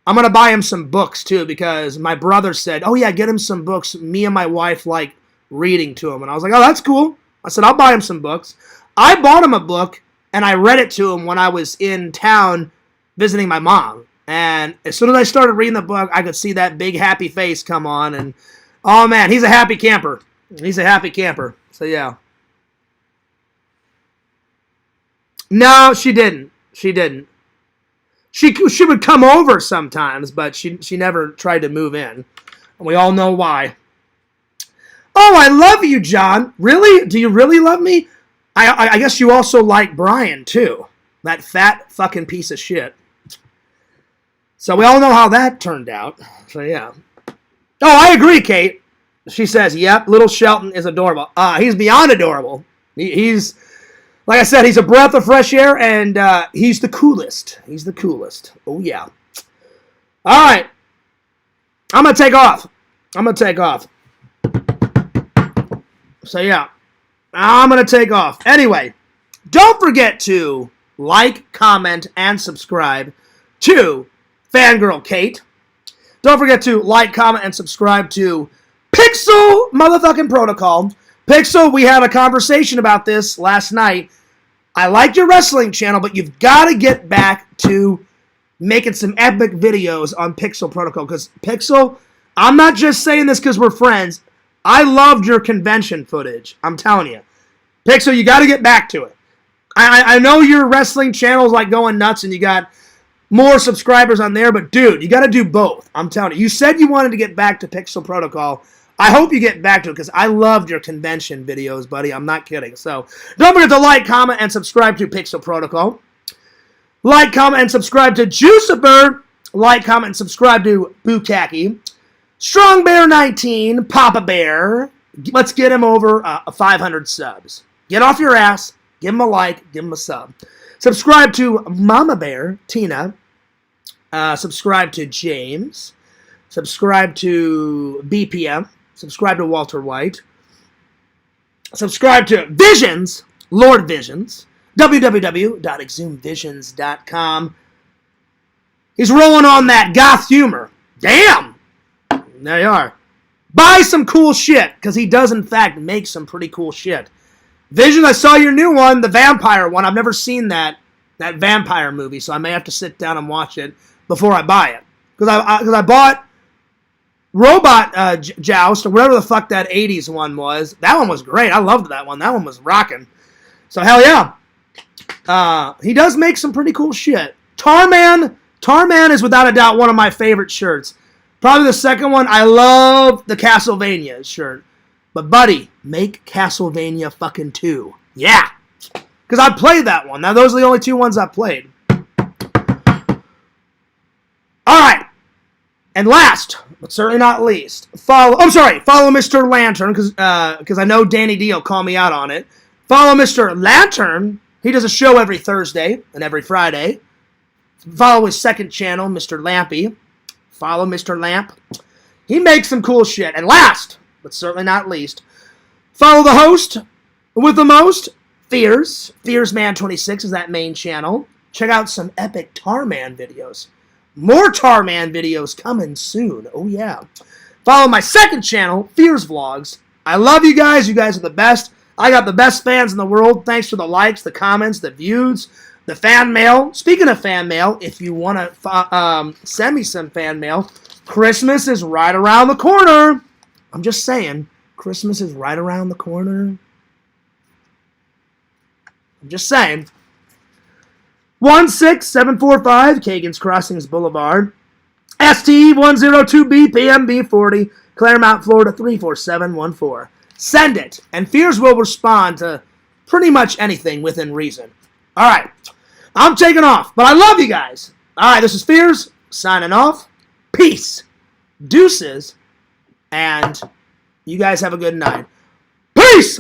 I'm gonna buy him some books too because my brother said, "Oh yeah, get him some books." Me and my wife like reading to him, and I was like, "Oh, that's cool." I said, "I'll buy him some books." I bought him a book, and I read it to him when I was in town visiting my mom. And as soon as I started reading the book, I could see that big happy face come on, and oh man, he's a happy camper. So yeah. No, she didn't. She would come over sometimes, but she never tried to move in. And we all know why. Oh, I love you, John. Really? Do you really love me? I guess you also like Brian, too. That fat fucking piece of shit. So we all know how that turned out. So, yeah. Oh, I agree, Kate. She says, yep, little Shelton is adorable. He's beyond adorable. He's, like I said, he's a breath of fresh air, and he's the coolest. Oh, yeah. All right. I'm going to take off. So, yeah. I'm going to take off. Anyway, don't forget to like, comment, and subscribe to Fangirl Kate. Don't forget to like, comment, and subscribe to Pixel motherfucking Protocol. Pixel, we had a conversation about this last night. I like your wrestling channel, but you've got to get back to making some epic videos on Pixel Protocol. Because Pixel, I'm not just saying this because we're friends. I loved your convention footage. I'm telling you. Pixel, you got to get back to it. I know your wrestling channel's like going nuts and you got more subscribers on there, but dude, you got to do both. I'm telling you. You said you wanted to get back to Pixel Protocol. I hope you get back to it because I loved your convention videos, buddy. I'm not kidding. So don't forget to like, comment, and subscribe to Pixel Protocol. Like, comment, and subscribe to Juicifer. Like, comment, and subscribe to Bukaki. Strong Bear 19, Papa Bear. Let's get him over 500 subs. Get off your ass. Give him a like. Give him a sub. Subscribe to Mama Bear, Tina. Subscribe to James. Subscribe to BPM. Subscribe to Walter White. Subscribe to Visions, Lord Visions. www.exhumvisions.com. He's rolling on that goth humor. Damn! There you are. Buy some cool shit, because he does, in fact, make some pretty cool shit. Vision, I saw your new one, the vampire one. I've never seen that vampire movie, so I may have to sit down and watch it before I buy it. Because I bought Robot Joust, or whatever the fuck that 80s one was. That one was great. I loved that one. That one was rocking. So, hell yeah. He does make some pretty cool shit. Tarman is without a doubt one of my favorite shirts. Probably the second one. I love the Castlevania shirt. But, buddy, make Castlevania fucking 2. Yeah. Because I played that one. Now, those are the only two ones I played. All right. And last, but certainly not least, follow Mr. Lantern, because I know Danny D will call me out on it. Follow Mr. Lantern. He does a show every Thursday and every Friday. Follow his second channel, Mr. Lampy. Follow Mr. Lamp. He makes some cool shit. And last, but certainly not least, follow the host with the most, Fears. FearsMan26 is that main channel. Check out some epic Tarman videos. More Tarman videos coming soon. Oh, yeah. Follow my second channel, Fears Vlogs. I love you guys. You guys are the best. I got the best fans in the world. Thanks for the likes, the comments, the views, the fan mail. Speaking of fan mail, if you want to send me some fan mail, Christmas is right around the corner. I'm just saying, Christmas is right around the corner. I'm just saying. 16745 Kagan's Crossings Boulevard, ST102B PMB40, Claremont, Florida 34714. Send it, and Fears will respond to pretty much anything within reason. All right, I'm taking off, but I love you guys. All right, this is Fears, signing off. Peace, deuces, and you guys have a good night. Peace!